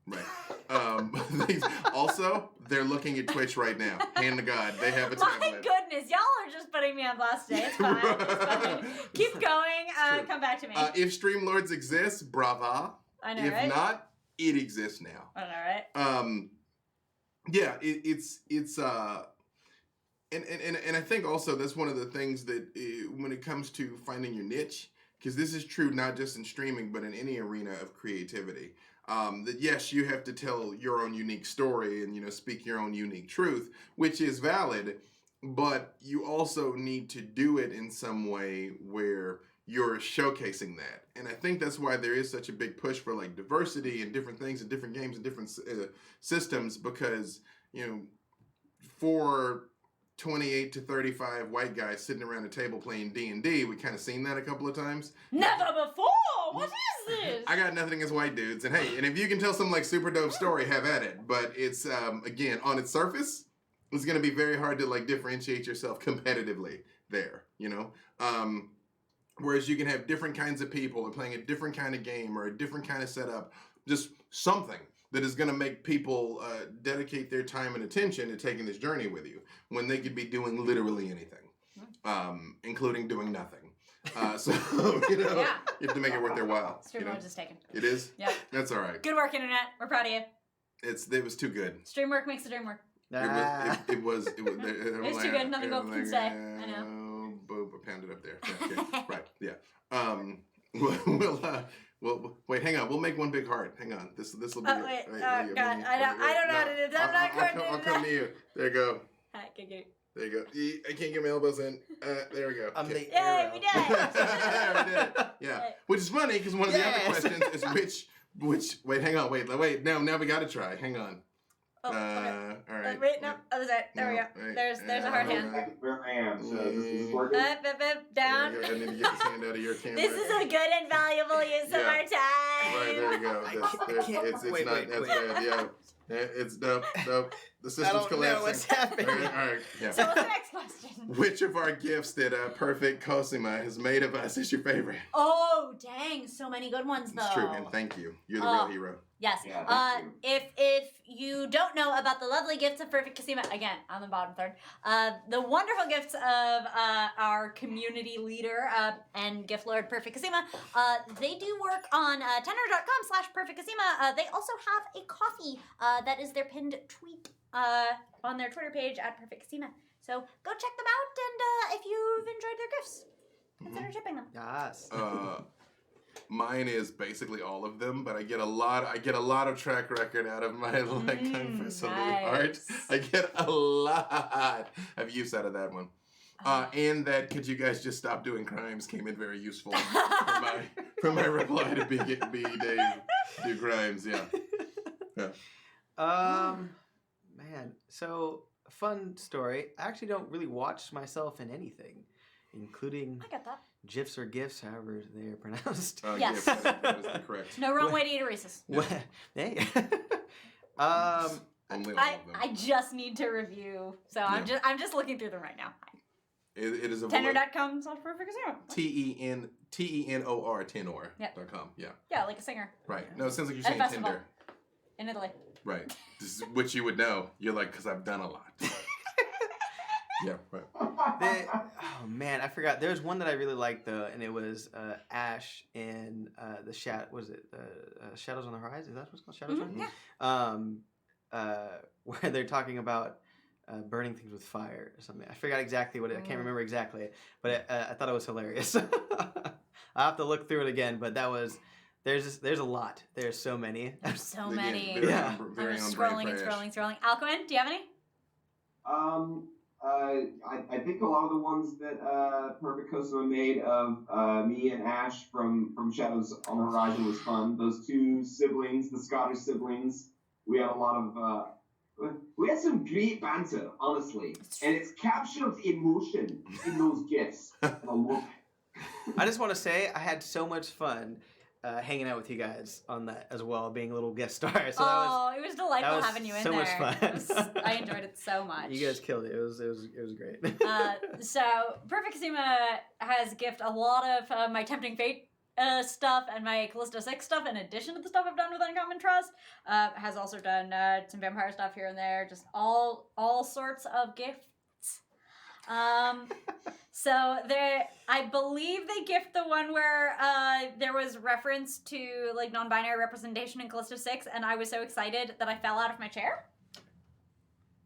Right. Also, they're looking at Twitch right now. Hand to God. They have a tablet. My goodness, y'all are just putting me on blast today. It's fine. It's fine. Keep going. Come back to me. If Streamlords exists, brava. I know, If right? not, it exists now. I know, right? Yeah, it's and I think also that's one of the things that when it comes to finding your niche, because this is true not just in streaming but in any arena of creativity. That yes, you have to tell your own unique story and speak your own unique truth, which is valid, but you also need to do it in some way where you're showcasing that. And I think that's why there is such a big push for like diversity and different things and different games and different systems, because for 28 to 35 white guys sitting around a table playing D&D, we kind of seen that a couple of times. Never before! What is this? I got nothing against white dudes, and hey, and if you can tell some like super dope story, have at it. But it's again, on its surface, it's gonna be very hard to like differentiate yourself competitively there, whereas you can have different kinds of people and playing a different kind of game or a different kind of setup, just something that is going to make people dedicate their time and attention to taking this journey with you, when they could be doing literally anything, including doing nothing. So, you have to make it worth their while. Streamlords is taken. It is? Yeah. That's all right. Good work, Internet. We're proud of you. It was too good. Stream work makes the dream work. It was It's too good. Nothing else can say. I know. Boom, pound it up there. Okay. Right. Yeah. Well, wait. Hang on. We'll make one big heart. Hang on. This will be. Oh wait. God. I don't know how to do that. I'm not going to do that. I'll come to you. There you go. Hi, good. There you go. I can't get my elbows in. There we go. I'm the Yay, arrow. we did it. We did it. Yeah. Which is funny because one of the other questions is which. Wait. Hang on. Wait. Now we got to try. Hang on. Oh, okay. All right. Wait, no. Other side. There we go. Right. There's a hard hand. Where I am, so this is working. Down. I need to get this hand out of your camera. This is a good and valuable use of our time. Right, there you go. It's Wait, not wait, that's wait. bad. Yeah. It's dope. The I system's don't collapsing. know what's happening. All right. Yeah. So what's the next question? Which of our gifts that Perfect Cosima has made of us is your favorite? Oh, dang. So many good ones, though. It's true, and thank you. You're the real hero. Yes. Yeah, thank you. If you don't know about the lovely gifts of Perfect Casima, again, on the bottom third, the wonderful gifts of our community leader and gift lord Perfect Casima, they do work on tenor.com/Perfect Casima. They also have a coffee that is their pinned tweet on their Twitter page at Perfect Casima. So go check them out, and if you've enjoyed their gifts, consider shipping them. Yes. Mine is basically all of them, but I get a lot of track record out of my Kung Fu Salute art. Nice. I get a lot of use out of that one. And that could you guys just stop doing crimes came in very useful for my reply to B Dave do crimes, yeah. Man, so fun story. I actually don't really watch myself in anything, including I get that. GIFs or GIFs, however they're pronounced. Yes. Yes, that is the correct. No wrong way to eat a Reese's. Well, hey. Only all I of them. just need to review, so I'm just looking through them right now. It is a Tenor.com/perfectcasino. TENOR Yep. tenor.com. Yeah. Yeah, like a singer. Right. No, it sounds like you're At a saying festival. Tinder. In Italy. Right. This is which you would know. You're like, because I've done a lot. Yeah, right. Oh man, I forgot. There's one that I really liked though, and it was Ash in the Shadows on the Horizon? Is that what it's called? Shadows on? Yeah. Where they're talking about burning things with fire or something. I forgot exactly what I can't remember exactly, but I thought it was hilarious. I'll have to look through it again, but that was there's a lot. There's so many. There's so Again, many. very Yeah. on- I'm very just on brand scrolling and for Ash. scrolling. Alcuin, do you have any? I think a lot of the ones that Perfect Cosima made of me and Ash from Shadows on the Horizon was fun. Those two siblings, the Scottish siblings, we had a lot of we had some great banter, honestly, and it's captured emotion in those gifts. And I love it. I just want to say I had so much fun hanging out with you guys on that as well, being a little guest star. So it was delightful was having you in so there. much fun. I enjoyed it so much. you guys killed it. It was great. So Perfect Casima has gift a lot of my Tempting Fate stuff and my Callisto 6 stuff in addition to the stuff I've done with Uncommon Trust. Has also done some vampire stuff here and there, just all sorts of gifts. So there, I believe they gift the one where there was reference to like non-binary representation in Callisto 6, and I was so excited that I fell out of my chair.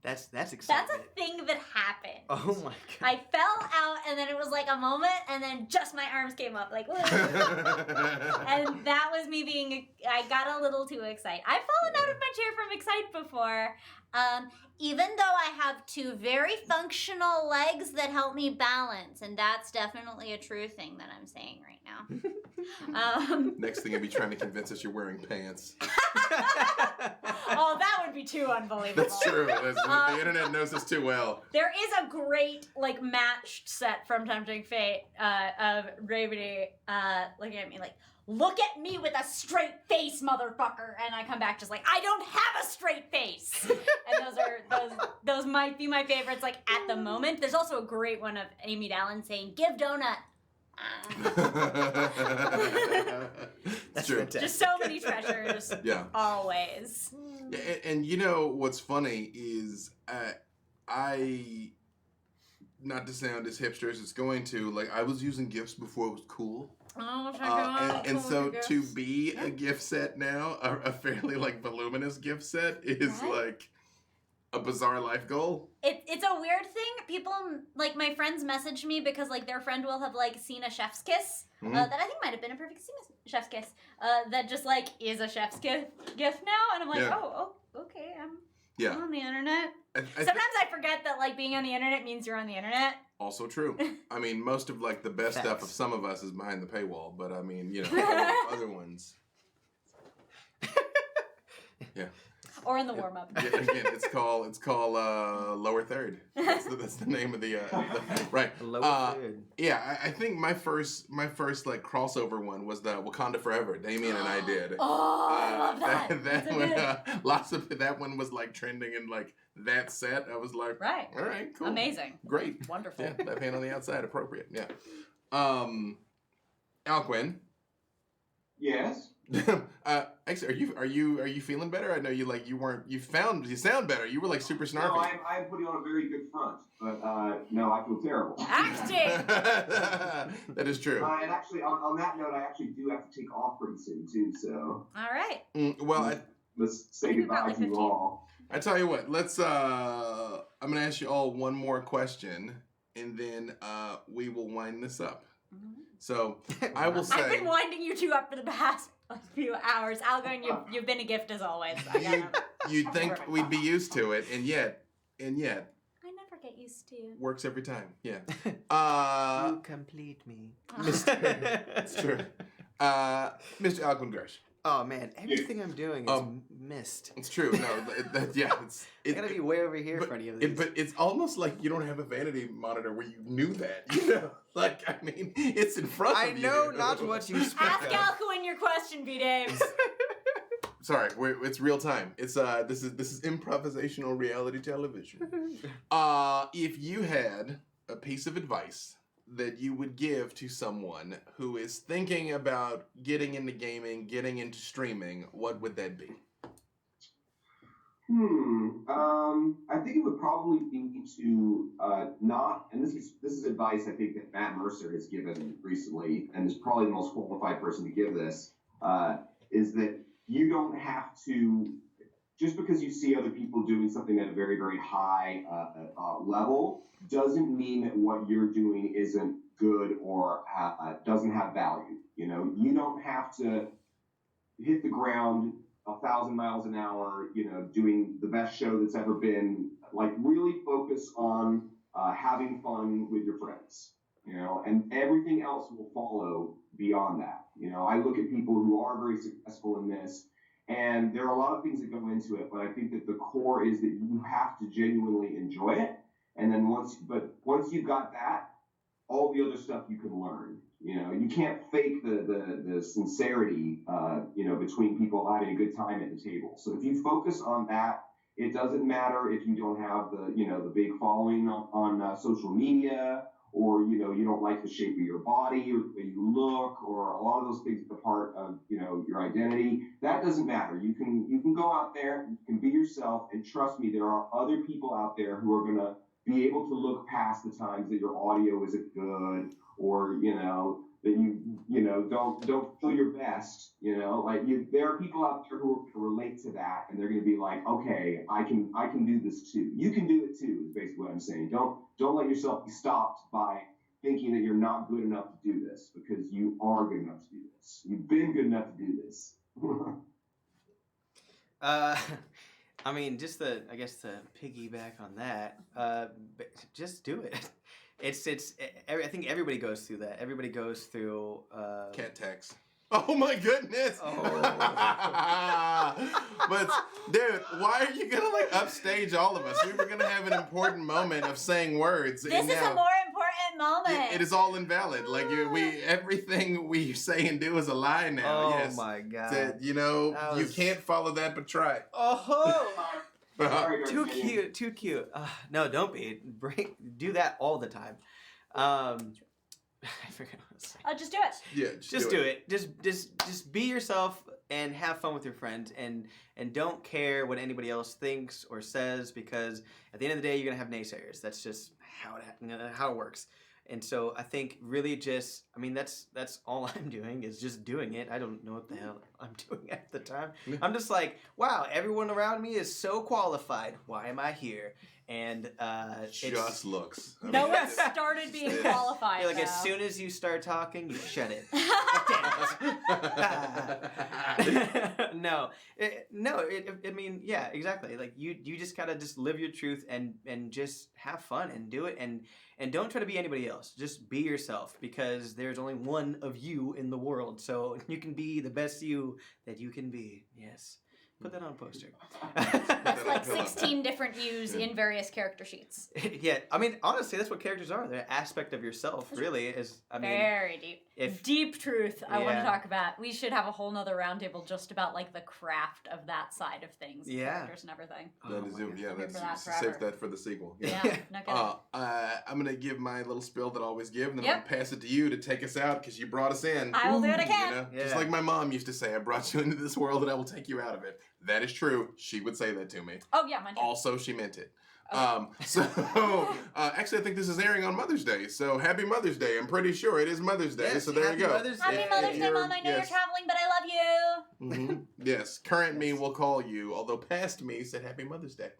That's exciting. That's a thing that happened. Oh my god. I fell out, and then it was like a moment, and then just my arms came up, like, and that was me I got a little too excited. I've fallen out of my chair from excite before, even though I have two very functional legs that help me balance, and that's definitely a true thing that I'm saying right now. Next thing you'll be trying to convince us you're wearing pants. Oh, that would be too unbelievable. That's true. The internet knows us too well. There is a great, like, matched set from Tempting Fate of Raveny looking at me like, look at me with a straight face, motherfucker. And I come back just like, I don't have a straight face. And those might be my favorites, like, at the moment. There's also a great one of Amy Dallin saying, give donut. That's true. fantastic. Just so many treasures. Yeah. Always. Yeah, and you know what's funny is I, not to sound as hipster as it's going to, like I was using gifts before it was cool. Oh, check it out. And Cool so gifts. to be a gift set now, a fairly like voluminous gift set is Right. like a bizarre life goal. It's a weird thing. People, like, my friends message me because, like, their friend will have, like, seen a chef's kiss that I think might have been a Perfect chef's kiss that just, like, is a chef's gift now. And I'm like, Yeah. oh, okay, I'm Yeah. on the internet. I think Sometimes I forget that, like, being on the internet means you're on the internet. also true. I mean, most of like the best stuff Facts. of some of us is behind the paywall, but I mean, you know, other ones. Yeah. Or in the warm-up. Yeah, again, it's called Lower Third. That's the name of the right. Lower third. Yeah, I think my first like crossover one was the Wakanda Forever. Damien and I did. Oh, I love that. That So one, good. lots of that one was like trending in like that set. I was like, Right. all right, cool, Amazing. great, Wonderful. yeah, left hand on the outside, appropriate. Yeah. Alquin, Yes. Actually, are you feeling better? I know you sound better. You were like super No, snarky. I'm putting on a very good front, but no, I feel terrible. Acting. That is true. And actually, on that note, I actually do have to take off pretty soon too. So All right. Well, let's say I think we've got goodbye like to you 15. all. I tell you what. Let's. I'm gonna ask you all one more question, and then we will wind this up. So I will say. I've been winding you two up for the past few hours. Algon, you've been a gift as always. You'd think we'd be used to it, and yet, I never get used to. works every time. Yeah. You complete me. It's true. Mr. Alcuin Gersh. Oh man, everything I'm doing is missed. It's true. No, I gotta be way over here for any of these. But it's almost like you don't have a vanity monitor where you knew that. You know, like I mean, it's in front of you. I know not what you speak Ask of. Alcuin your question, B-Dave. Sorry, it's real time. It's this is improvisational reality television. If you had a piece of advice that you would give to someone who is thinking about getting into gaming, getting into streaming, what would that be? I think it would probably be to not, and this is advice I think that Matt Mercer has given recently, and is probably the most qualified person to give this, is that you don't have to, just because you see other people doing something at a very, very high level, doesn't mean that what you're doing isn't good or doesn't have value. You know, you don't have to hit the ground 1,000 miles an hour, you know, doing the best show that's ever been. Like, really focus on having fun with your friends, you know, and everything else will follow beyond that. You know, I look at people who are very successful in this, and there are a lot of things that go into it, but I think that the core is that you have to genuinely enjoy it. And then once you've got that, all the other stuff you can learn. You know, you can't fake the sincerity, you know, between people having a good time at the table. So if you focus on that, it doesn't matter if you don't have the big following on social media, or, you know, you don't like the shape of your body or the way you look, or a lot of those things are part of, you know, your identity. That doesn't matter. You can go out there, you can be yourself, and trust me, there are other people out there who are going to be able to look past the times that your audio isn't good, or, you know, that you know, don't feel your best, you know, like there are people out there who can relate to that, and they're going to be like, okay, I can do this too. You can do it too, is basically what I'm saying. Don't let yourself be stopped by thinking that you're not good enough to do this, because you are good enough to do this. You've been good enough to do this. I mean, to piggyback on that, just do it. I think everybody goes through that. Everybody goes through Cat tax. Oh my goodness! Oh. But dude, why are you gonna like upstage all of us? We were gonna have an important moment of saying words. This and is now a more important moment. it is all invalid. Like everything we say and do is a lie now. Oh yes. my god! That, you know, you can't follow that, but try. Oh. Sorry, Too D'Artagnan. cute. No, don't be. Do that all the time. I forgot what I was saying. Oh, just do it. Yeah, Just do it. Just be yourself and have fun with your friends, and don't care what anybody else thinks or says, because at the end of the day, you're gonna have naysayers. That's just how it works. And so I think really just, I mean, that's all I'm doing is just doing it. I don't know what the hell I'm doing at the time. I'm just like, wow, everyone around me is so qualified. Why am I here? And Just looks. I No mean, one started being qualified. like, as though. soon as you start talking, you shut it. I mean, yeah, exactly. Like you just gotta just live your truth and just have fun and do it, and don't try to be anybody else. Just be yourself, because there's only one of you in the world, so you can be the best you that you can be. Yes. Put that on a poster. That's like 16 different views in various character sheets. Yeah, I mean, honestly, that's what characters are. They're an aspect of yourself, really. Very deep. Deep truth I want to talk about. We should have a whole nother roundtable just about like the craft of that side of things. Characters and everything. Save that for the sequel. Yeah, no kidding. I'm going to give my little spiel that I always give, and then I'm going to pass it to you to take us out because you brought us in. I will do what I can. You know? Just like my mom used to say, I brought you into this world and I will take you out of it. That is true. She would say that to me. Oh, yeah, mine too. Also, she meant it. Okay. Actually, I think this is airing on Mother's Day, so happy Mother's Day. I'm pretty sure it is Mother's Day, so there you go. Mother's Happy Mother's Day, Mom. I know you're traveling, but I love you. Yes, current me will call you, although past me said Happy Mother's Day.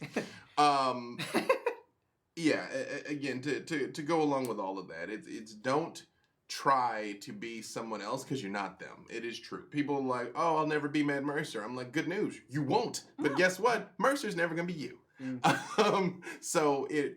Yeah, again, to go along with all of that, it's don't try to be someone else because you're not them. It is true. People are like, oh, I'll never be Matt Mercer. I'm like, good news. You won't. But guess what? Mercer's never going to be you.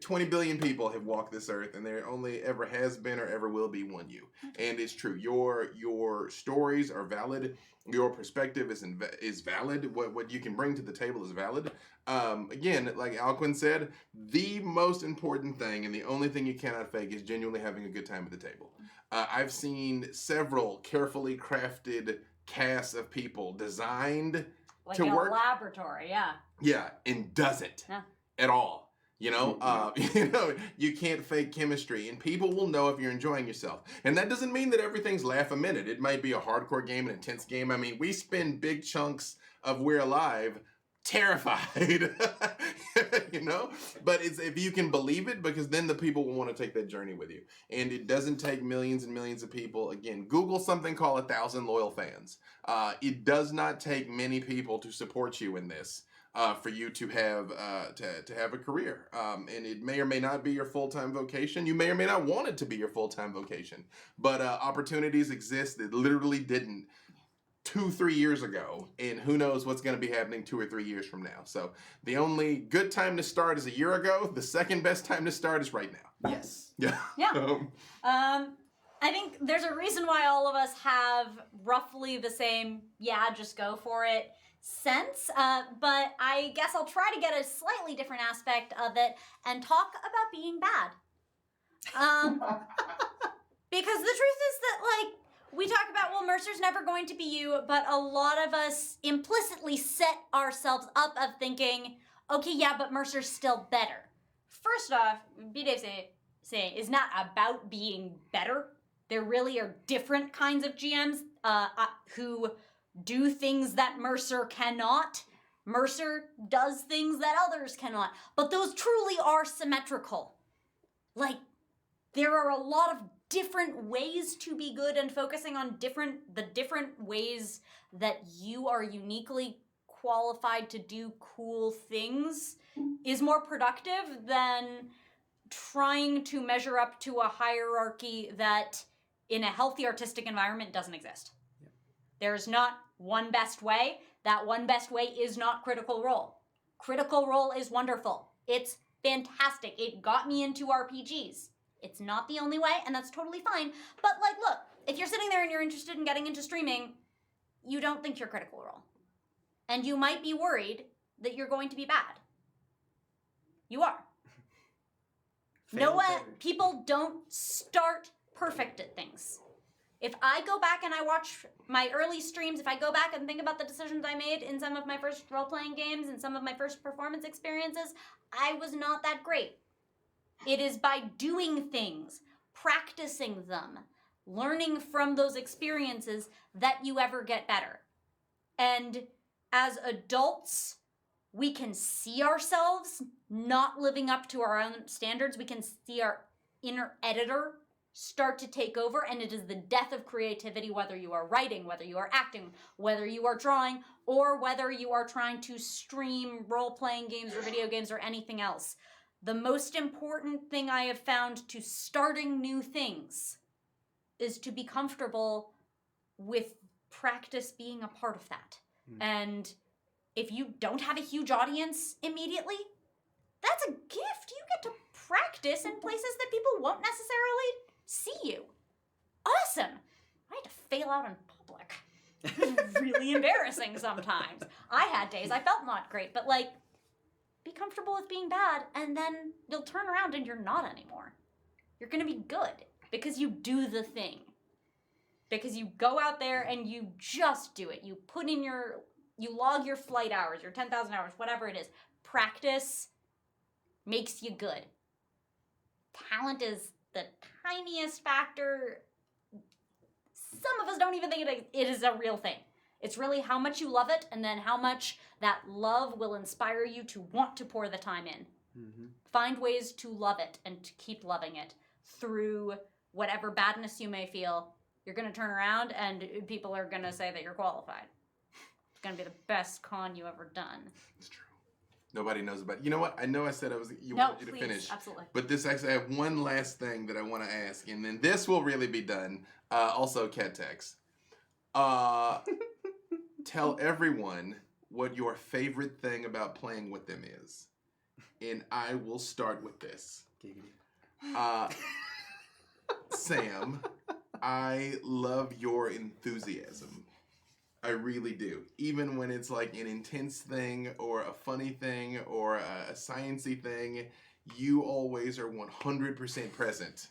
20 billion people have walked this earth, and there only ever has been or ever will be one you. And it's true. Your stories are valid. Your perspective is valid. What you can bring to the table is valid. Again, like Alquin said, the most important thing and the only thing you cannot fake is genuinely having a good time at the table. I've seen several carefully crafted casts of people designed like to in work. A laboratory, yeah. Yeah, and doesn't at all. You know, you can't fake chemistry, and people will know if you're enjoying yourself. And that doesn't mean that everything's laugh a minute. It might be a hardcore game, an intense game. I mean, we spend big chunks of We're Alive terrified, you know? But it's if you can believe it, because then the people will want to take that journey with you. And it doesn't take millions and millions of people. Again, Google something called 1,000 loyal fans. It does not take many people to support you in this. For you to have a career, and it may or may not be your full-time vocation. You may or may not want it to be your full-time vocation, but opportunities exist that literally didn't 2-3 years ago, and who knows what's going to be happening 2 or 3 years from now. So the only good time to start is a year ago. The second best time to start is right now. Yes. Yeah. I think there's a reason why all of us have roughly the same, just go for it sense, but I guess I'll try to get a slightly different aspect of it and talk about being bad. Because the truth is that, like, we talk about, well, Mercer's never going to be you, but a lot of us implicitly set ourselves up of thinking, okay, yeah, but Mercer's still better. First off, B-Dave saying is not about being better. There really are different kinds of GMs who do things that Mercer cannot. Mercer does things that others cannot. But those truly are symmetrical. Like, there are a lot of different ways to be good, and focusing on the different ways that you are uniquely qualified to do cool things is more productive than trying to measure up to a hierarchy that in a healthy artistic environment doesn't exist. Yeah. There's not one best way. That one best way is not Critical Role. Critical Role is wonderful. It's fantastic. It got me into RPGs. It's not the only way, and that's totally fine. But, like, look, if you're sitting there and you're interested in getting into streaming, you don't think you're Critical Role. And you might be worried that you're going to be bad. You are. People don't start perfect at things. If I go back and I watch my early streams, if I go back and think about the decisions I made in some of my first role-playing games and some of my first performance experiences, I was not that great. It is by doing things, practicing them, learning from those experiences that you ever get better. And as adults, we can see ourselves not living up to our own standards. We can see our inner editor start to take over, and it is the death of creativity, whether you are writing, whether you are acting, whether you are drawing, or whether you are trying to stream role-playing games or video games or anything else. The most important thing I have found to starting new things is to be comfortable with practice being a part of that. And if you don't have a huge audience immediately, that's a gift. You get to practice in places that people won't necessarily see you. Awesome. I had to fail out in public. It was really embarrassing sometimes. I had days I felt not great, but like, be comfortable with being bad, and then you'll turn around and you're not anymore. You're gonna be good because you do the thing. Because you go out there and you just do it. You log your flight hours, your 10,000 hours, whatever it is. Practice makes you good. Talent is the tiniest factor. Some of us don't even think it is a real thing. It's really how much you love it, and then how much that love will inspire you to want to pour the time in. Mm-hmm. Find ways to love it and to keep loving it through whatever badness you may feel. You're going to turn around and people are going to say that you're qualified. It's going to be the best con you ever done. It's true. Nobody knows about it. You know what? I know I said wanted you to finish. Absolutely. But this actually, I have one last thing that I want to ask, and then this will really be done. Also, QueueTimes. Tell everyone what your favorite thing about playing with them is. And I will start with this. Sam, I love your enthusiasm. I really do. Even when it's like an intense thing or a funny thing or a sciencey thing, you always are 100% present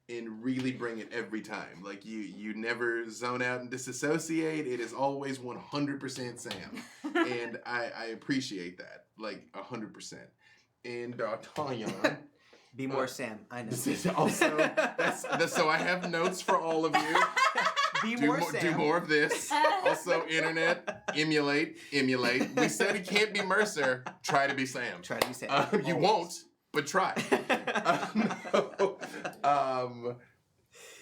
and really bring it every time. Like you never zone out and disassociate. It is always 100% Sam. And I appreciate that, like 100%. And D'Artagnan. Be more Sam. I know. This is also so I have notes for all of you. Do more of this. Also, internet, emulate. We said it can't be Mercer. Try to be Sam. Try to be Sam. You won't, but try.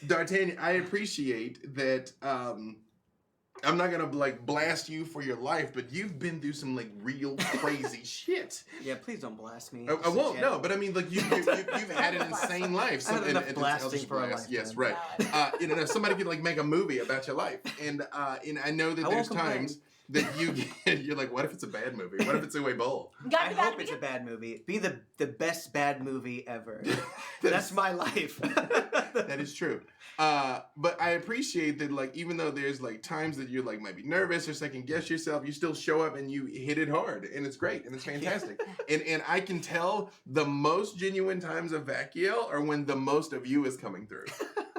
D'Artagnan, I appreciate that. I'm not gonna like blast you for your life, but you've been through some like real crazy shit. Yeah, please don't blast me. I won't. No, but I mean, like you've had an insane life. I had enough blasting for a life. Yes, right. Somebody could like make a movie about your life, and I know that there's times that you're like, what if it's a bad movie? What if it's a way bowl? I hope it's a bad movie. Be the best bad movie ever. That's my life. That is true. But I appreciate that, like, even though there's like times that you're like might be nervous or second guess yourself, you still show up and you hit it hard, and it's great and it's fantastic. and I can tell the most genuine times of Vakiel are when the most of you is coming through.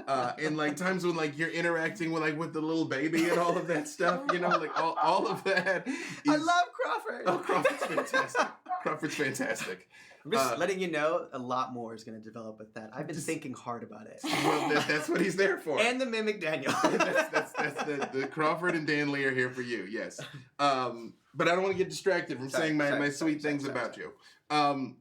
And like times when like you're interacting with the little baby and all of that stuff, you know, like all of that. I love Crawford. Oh, Crawford's fantastic. Crawford's fantastic. I'm just letting you know a lot more is going to develop with that. I've been thinking hard about it. Well, that's what he's there for. And the mimic Daniel. that's the Crawford and Dan Lee are here for you. Yes. But I don't want to get distracted from saying my sweet things about you. And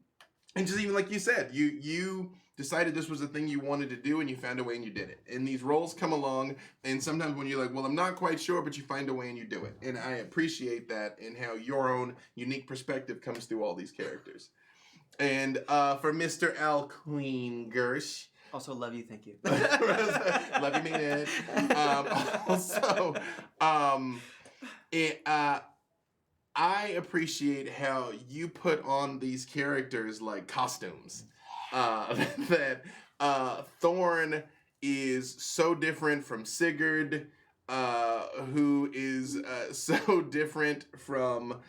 just even like you said, you decided this was a thing you wanted to do and you found a way and you did it. And these roles come along, and sometimes when you're like, well, I'm not quite sure, but you find a way and you do it. And I appreciate that and how your own unique perspective comes through all these characters. And for Mr. Al Queen Gersh. Also, love you, thank you. Love you, mean it. I appreciate how you put on these characters like costumes. That Thorn is so different from Sigurd, who is so different from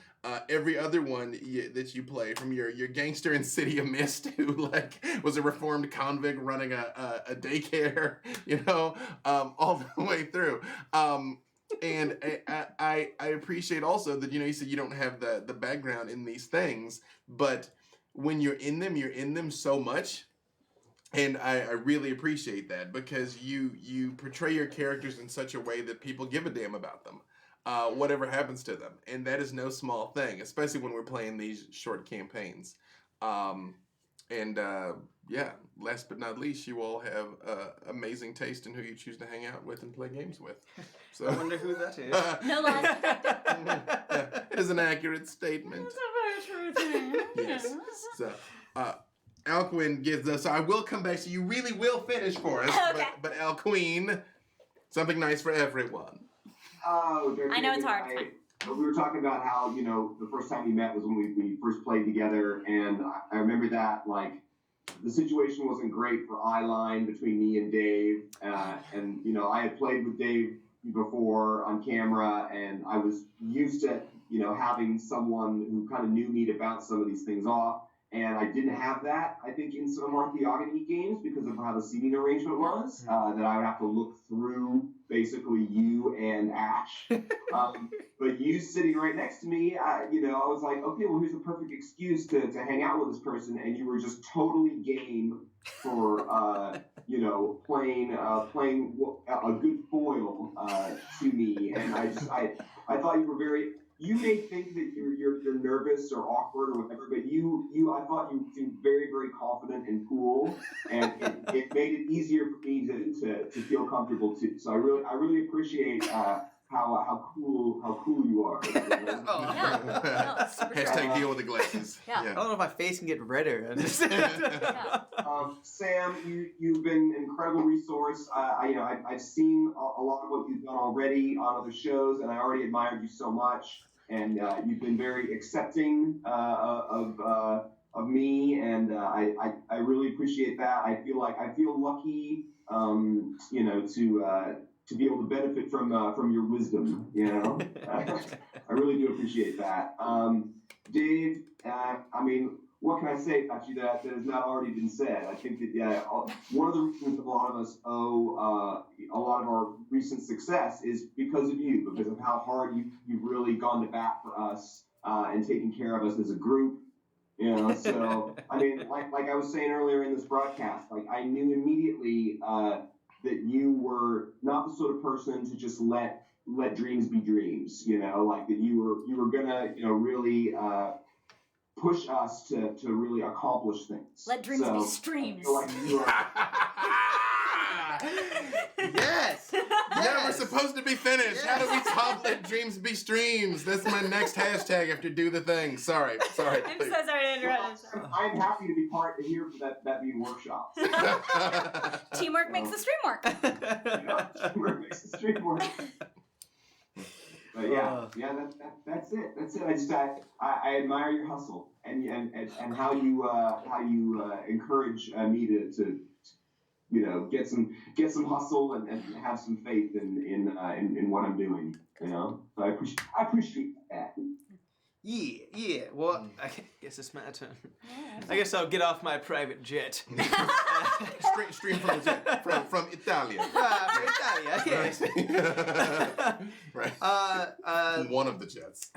every other one that you play, from your gangster in City of Mist, who like was a reformed convict running a daycare, you know, all the way through. And I appreciate also that, you know, you said you don't have the background in these things, but when you're in them so much. And I really appreciate that, because you portray your characters in such a way that people give a damn about them, whatever happens to them. And that is no small thing, especially when we're playing these short campaigns. Yeah, last but not least, you all have amazing taste in who you choose to hang out with and play games with. So I wonder who that is. No lies. Yeah, it is an accurate statement. It's a very true thing. Yes. So, Alcuin gives us. I will come back, so you really will finish for us. Okay. But Alcuin, something nice for everyone. Oh, I know it's hard. We were talking about how, you know, the first time we met was when we first played together, and I remember that, like, the situation wasn't great for eyeline between me and Dave, and, you know, I had played with Dave before on camera, and I was used to having someone who kind of knew me to bounce some of these things off. And I didn't have that, I think, in some of our Theogony games because of how the seating arrangement was, that I would have to look through basically you and Ash. But you sitting right next to me, I was like, okay, well, here's a perfect excuse to hang out with this person. And you were just totally game for, playing a good foil to me. And I thought you were you may think that you're nervous or awkward or whatever, but I thought you seemed very, very confident and cool, and it made it easier for me to feel comfortable too. So I really appreciate how cool you are. Oh, yeah. No, super Hashtag deal with the glasses. Yeah. I don't know if my face can get redder. Sam, you've been an incredible resource. I've seen a lot of what you've done already on other shows, and I already admired you so much. And you've been very accepting of me, and I really appreciate that. I feel lucky, to be able to benefit from your wisdom. I really do appreciate that. Dave, what can I say about you that has not already been said? I think that one of the reasons a lot of us owe a lot of our recent success is because of you, because of how hard you've really gone to bat for us and taken care of us as a group. So like I was saying earlier in this broadcast, like I knew immediately that you were not the sort of person to just let dreams be dreams. Like that you were gonna really push us to really accomplish things. Let dreams be streams. Yes. Yeah, we're supposed to be finished. How do we top let dreams be streams? That's my next hashtag after do the thing. Sorry. I'm so sorry to interrupt. I'm happy to be part here for that being workshop. Teamwork makes the stream work. Teamwork makes the stream work. But that's it. I admire your hustle and how you encourage me to get some hustle and have some faith in what I'm doing. So I appreciate that. Yeah. Well, I guess it's my turn. I guess I'll get off my private jet. Stream from the jet, from Italia. From Italia, yes. Right. One of the jets.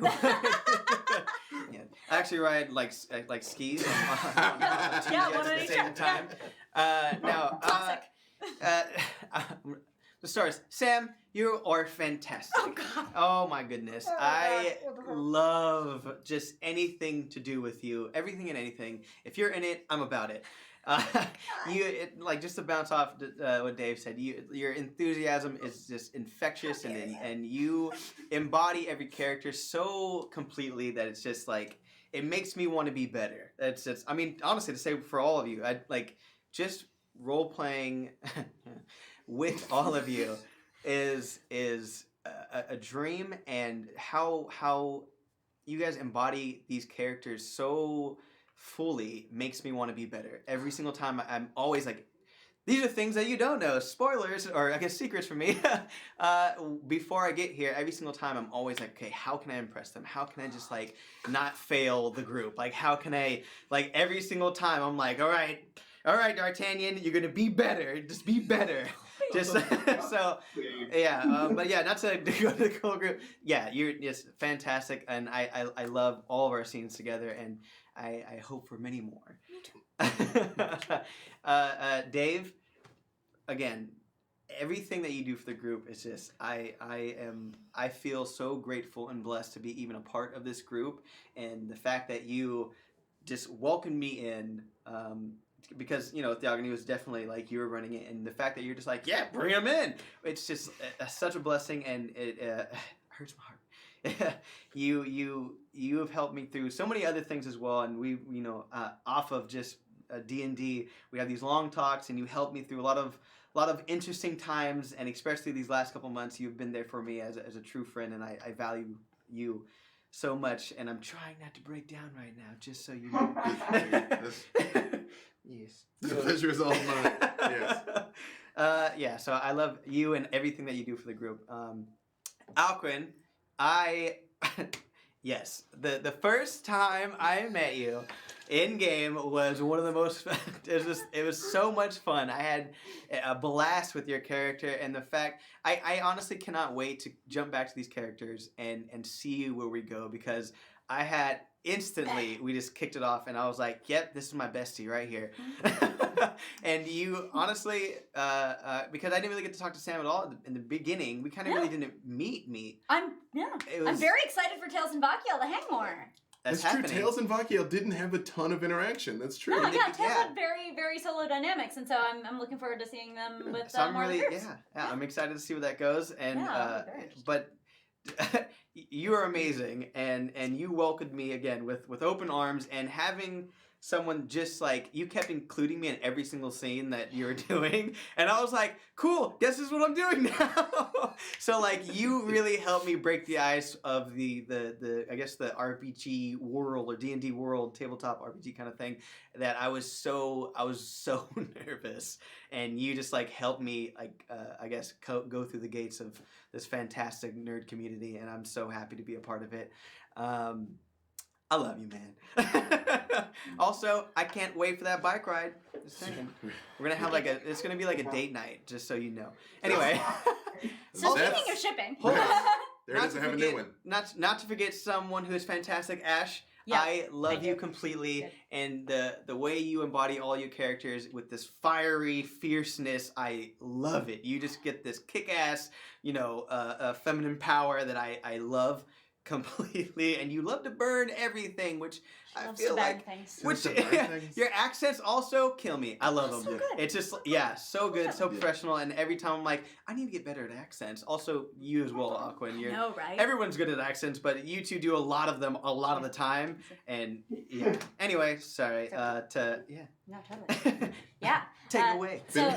Yeah. I actually ride like skis on Yeah, two jets one at on the each same jet, time. Classic. The stars. Sam, you are fantastic. Oh, God. Oh my goodness. Oh, I God. What the hell? love just anything to do with you. Everything and anything. If you're in it, I'm about it. Just to bounce off what Dave said, your enthusiasm is just infectious, and you embody every character so completely that it's just like it makes me want to be better. That's just, honestly, to say for all of you, I like just role playing with all of you is a dream, and how you guys embody these characters so fully makes me want to be better. Every single time I'm always like, these are things that you don't know. Spoilers, or I guess secrets for me. Before I get here, every single time I'm always like, okay, how can I impress them? How can I just like not fail the group? Like, how can I, like every single time I'm like, all right, D'Artagnan, you're going to be better. Just be better. Just so, yeah. But yeah, not to go to the whole group. Yeah, you're just fantastic. And I love all of our scenes together. And I hope for many more. Dave, again, everything that you do for the group is just I feel so grateful and blessed to be even a part of this group, and the fact that you just welcomed me in, because Theogony was definitely like you were running it, and the fact that you're just like, yeah, bring them in, it's just such a blessing, and it hurts my heart. You have helped me through so many other things as well, and we off of just D&D, we have these long talks, and you helped me through a lot of interesting times, and especially these last couple months, you've been there for me as a true friend, and I value you so much, and I'm trying not to break down right now, just so you know. Yes. The pleasure is all mine. Yes. So I love you and everything that you do for the group. Alcuin, Yes, the first time I met you in game was one of the most. It was so much fun. I had a blast with your character, and the fact I honestly cannot wait to jump back to these characters and see where we go, because I had instantly we just kicked it off, and I was like, "Yep, this is my bestie right here." And you honestly, because I didn't really get to talk to Sam at all in the beginning, we kind of really didn't meet. I'm very excited for Tails and Vakiel to hang more. That's true. happening. Tails and Vakiel didn't have a ton of interaction. That's true. No, yeah, Tails had very, very solo dynamics, and so I'm looking forward to seeing them with So I'm more really, of the groups. I'm excited to see where that goes. And Very interesting. but you are amazing, and you welcomed me again with open arms, and having someone just like you kept including me in every single scene that you were doing, and I was like, cool, guess this is what I'm doing now. So like you really helped me break the ice of the I guess the RPG world or D&D world, tabletop RPG kind of thing, that I was so nervous, and you just like helped me like I guess go through the gates of this fantastic nerd community, and I'm so happy to be a part of it. I love you, man. Also, I can't wait for that bike ride. Just saying. We're gonna have it's gonna be like a date night, just so you know. Anyway. So That's- speaking of shipping, Hold on. There it is. I have a new one. Not to forget someone who is fantastic, Ash. Yeah, I love thank you you. completely, Good. and the way you embody all your characters with this fiery fierceness, I love it. You just get this kick-ass, feminine power that I love completely, and you love to burn everything, which I loves feel to burn like things. which Loves to burn things. your accents also kill me. I love them. So good. It's just so good, so professional, and every time I'm like, I need to get better at accents. Also, you as well, Aquin. You're No, right? everyone's good at accents, but you two do a lot of them a lot of the time, and yeah. Anyway, sorry. No, totally. Take Yeah. it away. So,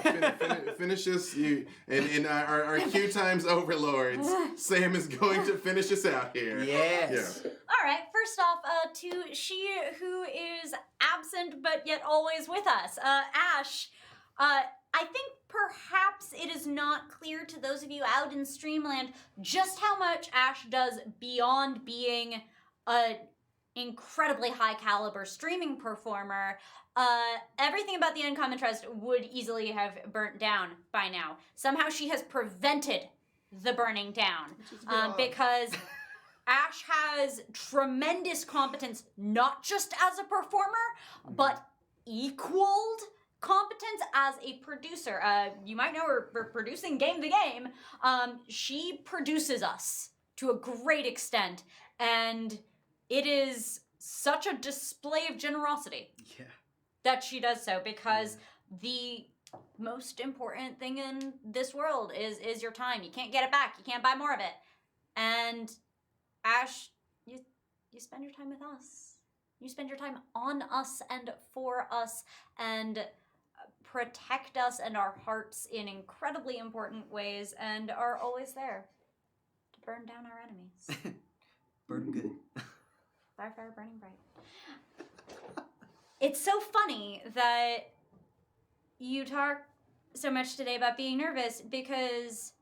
Finish us, you and our QueueTimes overlords. Sam is going to finish us out here. Yes. all right. First off, to she who is absent but yet always with us, Ash. I think perhaps it is not clear to those of you out in Streamland just how much Ash does beyond being an incredibly high caliber streaming performer. Everything about the Uncommon Trust would easily have burnt down by now. Somehow she has prevented the burning down, because Ash has tremendous competence, not just as a performer, but equaled competence as a producer. You might know her for producing Game the Game. She produces us to a great extent, and it is such a display of generosity Yeah. that she does so, because the most important thing in this world is your time. You can't get it back. You can't buy more of it. And Ash, you spend your time with us. You spend your time on us and for us, and protect us and our hearts in incredibly important ways, and are always there to burn down our enemies. Burn good. Fire, fire, burning bright. It's so funny that you talk so much today about being nervous, because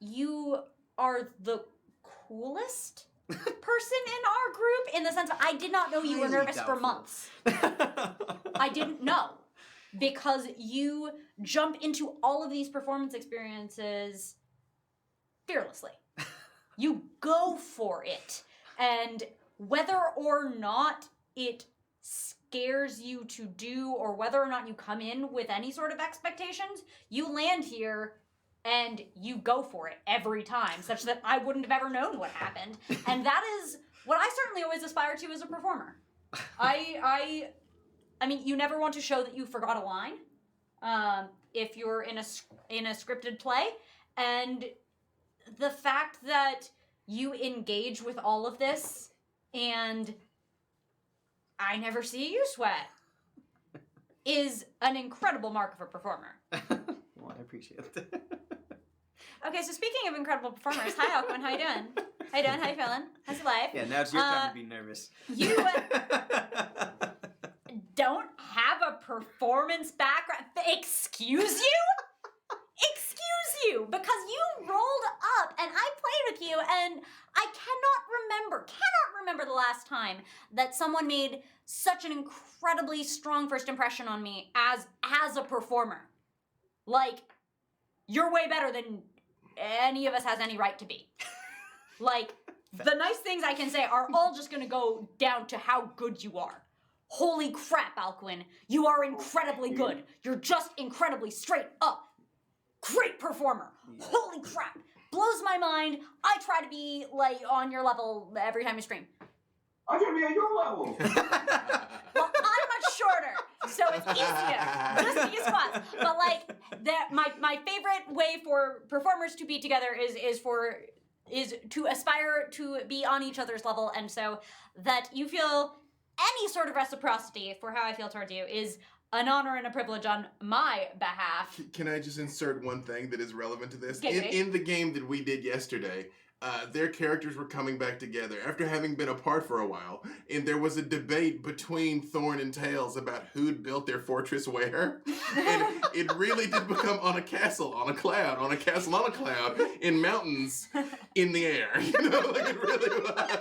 you are the coolest person in our group, in the sense of I did not know you were Highly nervous for doubtful. months. I didn't know, because you jump into all of these performance experiences fearlessly. You go for it, and whether or not it scares you to do, or whether or not you come in with any sort of expectations, you land here and you go for it every time, such that I wouldn't have ever known what happened. And that is what I certainly always aspire to as a performer. I mean, you never want to show that you forgot a line if you're in a scripted play, and the fact that you engage with all of this and I never see you sweat is an incredible mark of a performer. Well, I appreciate that. Okay, so speaking of incredible performers, hi Aquin, how you doing? How you doing? How you feeling? How's your life? Yeah, now it's your time to be nervous. You don't have a performance background. Excuse you? Excuse you, because you rolled up and I played with you and I cannot remember last time that someone made such an incredibly strong first impression on me as a performer. Like, you're way better than any of us has any right to be. Like, the nice things I can say are all just gonna go down to how good you are. Holy crap, Alcuin. You are incredibly good. You're just incredibly straight up. Great performer. Holy crap. Blows my mind. I try to be, like, on your level every time you stream. I'm gonna be at your level. Well, I'm much shorter, so it's easier. Just these spots. But, like, my favorite way for performers to be together is to aspire to be on each other's level, and so that you feel any sort of reciprocity for how I feel towards you is an honor and a privilege on my behalf. Can I just insert one thing that is relevant to this? Okay. In the game that we did yesterday, their characters were coming back together after having been apart for a while, and there was a debate between Thorn and Tails about who'd built their fortress where, and it really did become on a castle, on a cloud, on a castle, on a cloud, in mountains, in the air. You know, like it really was.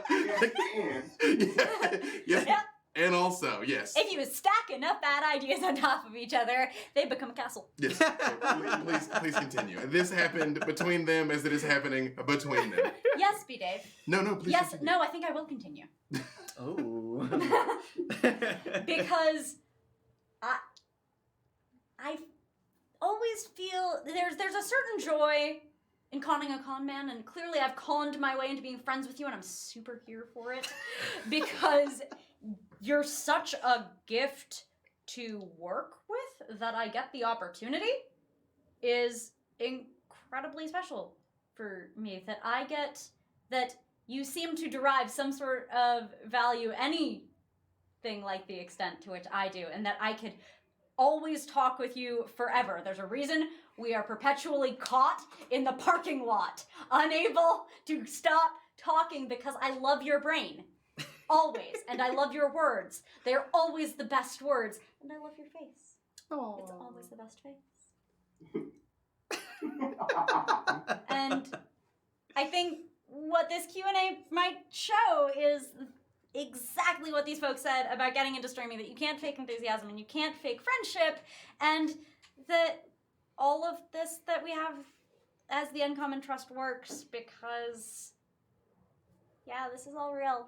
Yeah. And also, yes. If you stack enough bad ideas on top of each other, they become a castle. Yes. So please continue. This happened between them as it is happening between them. Yes, B-Dave. No, please Yes, continue. no, I think I will continue. Oh. Because I always feel there's a certain joy in conning a con man, and clearly I've conned my way into being friends with you, and I'm super here for it. Because you're such a gift to work with that I get the opportunity is incredibly special for me. That you seem to derive some sort of value, anything like the extent to which I do, and that I could always talk with you forever. There's a reason we are perpetually caught in the parking lot, unable to stop talking because I love your brain. Always. And I love your words. They're always the best words. And I love your face. Aww. It's always the best face. And I think what this Q&A might show is exactly what these folks said about getting into streaming, that you can't fake enthusiasm and you can't fake friendship, and that all of this that we have as the Uncommon Trust works because... yeah, this is all real.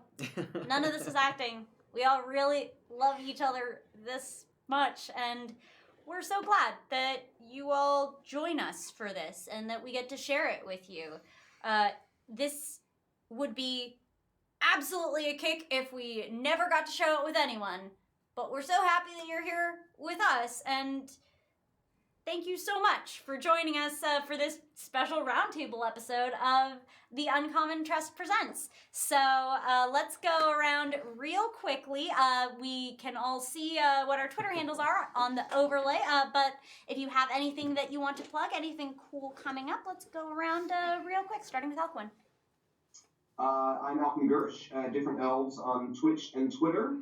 None of this is acting. We all really love each other this much, and we're so glad that you all join us for this and that we get to share it with you. This would be absolutely a kick if we never got to show it with anyone, but we're so happy that you're here with us, and thank you so much for joining us for this special roundtable episode of The Uncommon Trust Presents. So let's go around real quickly. We can all see what our Twitter handles are on the overlay, but if you have anything that you want to plug, anything cool coming up, let's go around real quick, starting with Alcuin. I'm Malcolm Gersh, Different Elves on Twitch and Twitter.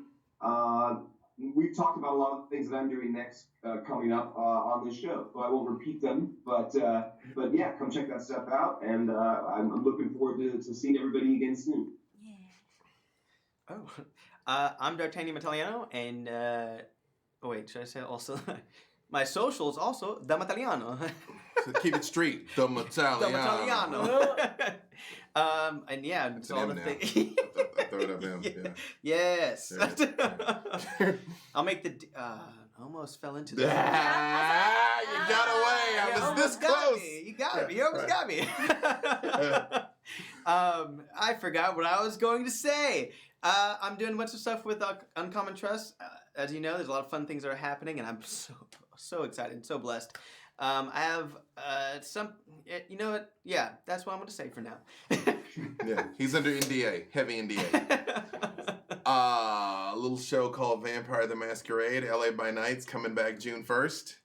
We've talked about a lot of things that I'm doing next coming up on this show, so I won't repeat them. But yeah, come check that stuff out, and I'm looking forward to seeing everybody again soon. Yeah. Oh, I'm D'Artagnan Italiano, and oh wait, should I say also? My social is also Da Mataliano. So keep it straight. The Mataliano. Da Mataliano. And yeah, It's all an the M now. things. I throw it up him. Yeah. Yes. There I'll make the. Almost fell into Ah, that. you got away. I You was almost this got close. me. You got me. You almost Right. got me. I forgot what I was going to say. I'm doing a bunch of stuff with Uncommon Trust. As you know, there's a lot of fun things that are happening, and I'm so excited and so blessed. I have some. You know what? Yeah, that's what I'm going to say for now. Yeah, he's under NDA, heavy NDA. A little show called Vampire the Masquerade, LA by Night's coming back June 1st.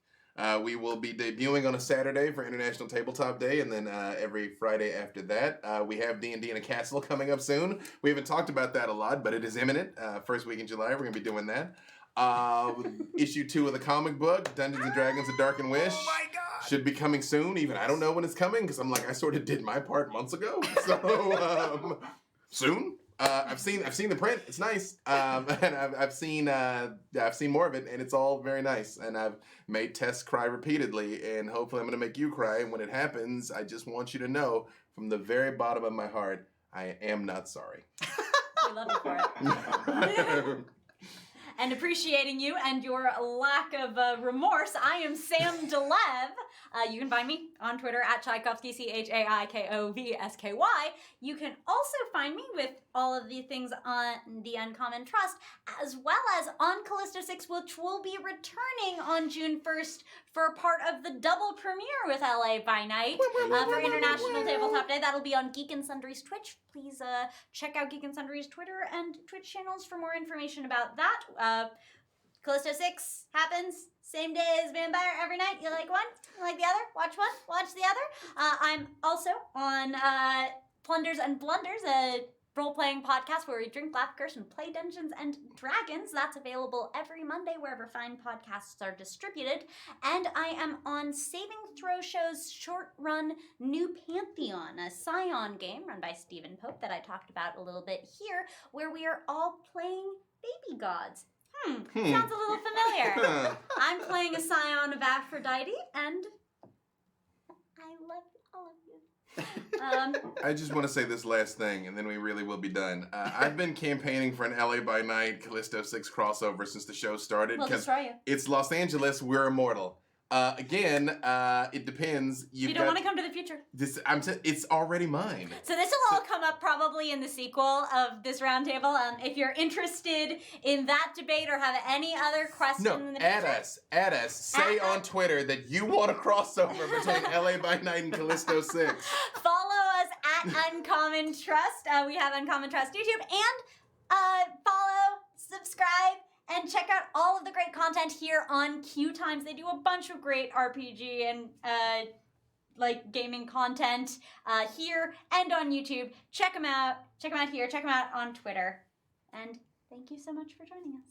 We will be debuting on a Saturday for International Tabletop Day, and then every Friday after that. We have D&D in a Castle coming up soon. We haven't talked about that a lot, but it is imminent. First week in July, we're going to be doing that. Issue 2 of the comic book, Dungeons & Dragons: A Dark and Wish. Oh my god! Should be coming soon. Even I don't know when it's coming, because I'm like, I sort of did my part months ago. So, soon. I've seen the print. It's nice, and I've seen more of it, and it's all very nice. And I've made Tess cry repeatedly, and hopefully I'm gonna make you cry. And when it happens, I just want you to know from the very bottom of my heart, I am not sorry. We love you for it. And appreciating you and your lack of remorse, I am Sam DeLev. You can find me on Twitter at Tchaikovsky, ChaikovSky. You can also find me with all of the things on the Uncommon Trust, as well as on Callisto 6, which will be returning on June 1st for part of the double premiere with LA by Night for International Tabletop Day. That'll be on Geek and Sundry's Twitch. Please check out Geek and Sundry's Twitter and Twitch channels for more information about that. Callisto 6 happens same day as Vampire every night. You like one? You like the other? Watch one, watch the other. I'm also on Plunders and Blunders, a role-playing podcast where we drink, laugh, curse, and play Dungeons and Dragons. That's available every Monday wherever fine podcasts are distributed. And I am on Saving Throw Show's short-run New Pantheon, a Scion game run by Stephen Pope that I talked about a little bit here, where we are all playing baby gods. Sounds a little familiar. I'm playing a Scion of Aphrodite, and I love all of you. I just want to say this last thing, and then we really will be done. I've been campaigning for an LA by Night Callisto 6 crossover since the show started. We'll destroy you. It's Los Angeles, we're immortal. Again, it depends. You don't want to come to the future. It's already mine. So this will all come up probably in the sequel of this roundtable. If you're interested in that debate or have any other questions in the future. Add us. Say on Twitter that you want a crossover between LA by Night and Callisto 6. Follow us at Uncommon Trust. We have Uncommon Trust YouTube. And follow, subscribe, and check out all of the great content here on QueueTimes. They do a bunch of great RPG and gaming content here and on YouTube. Check them out. Check them out here. Check them out on Twitter. And thank you so much for joining us.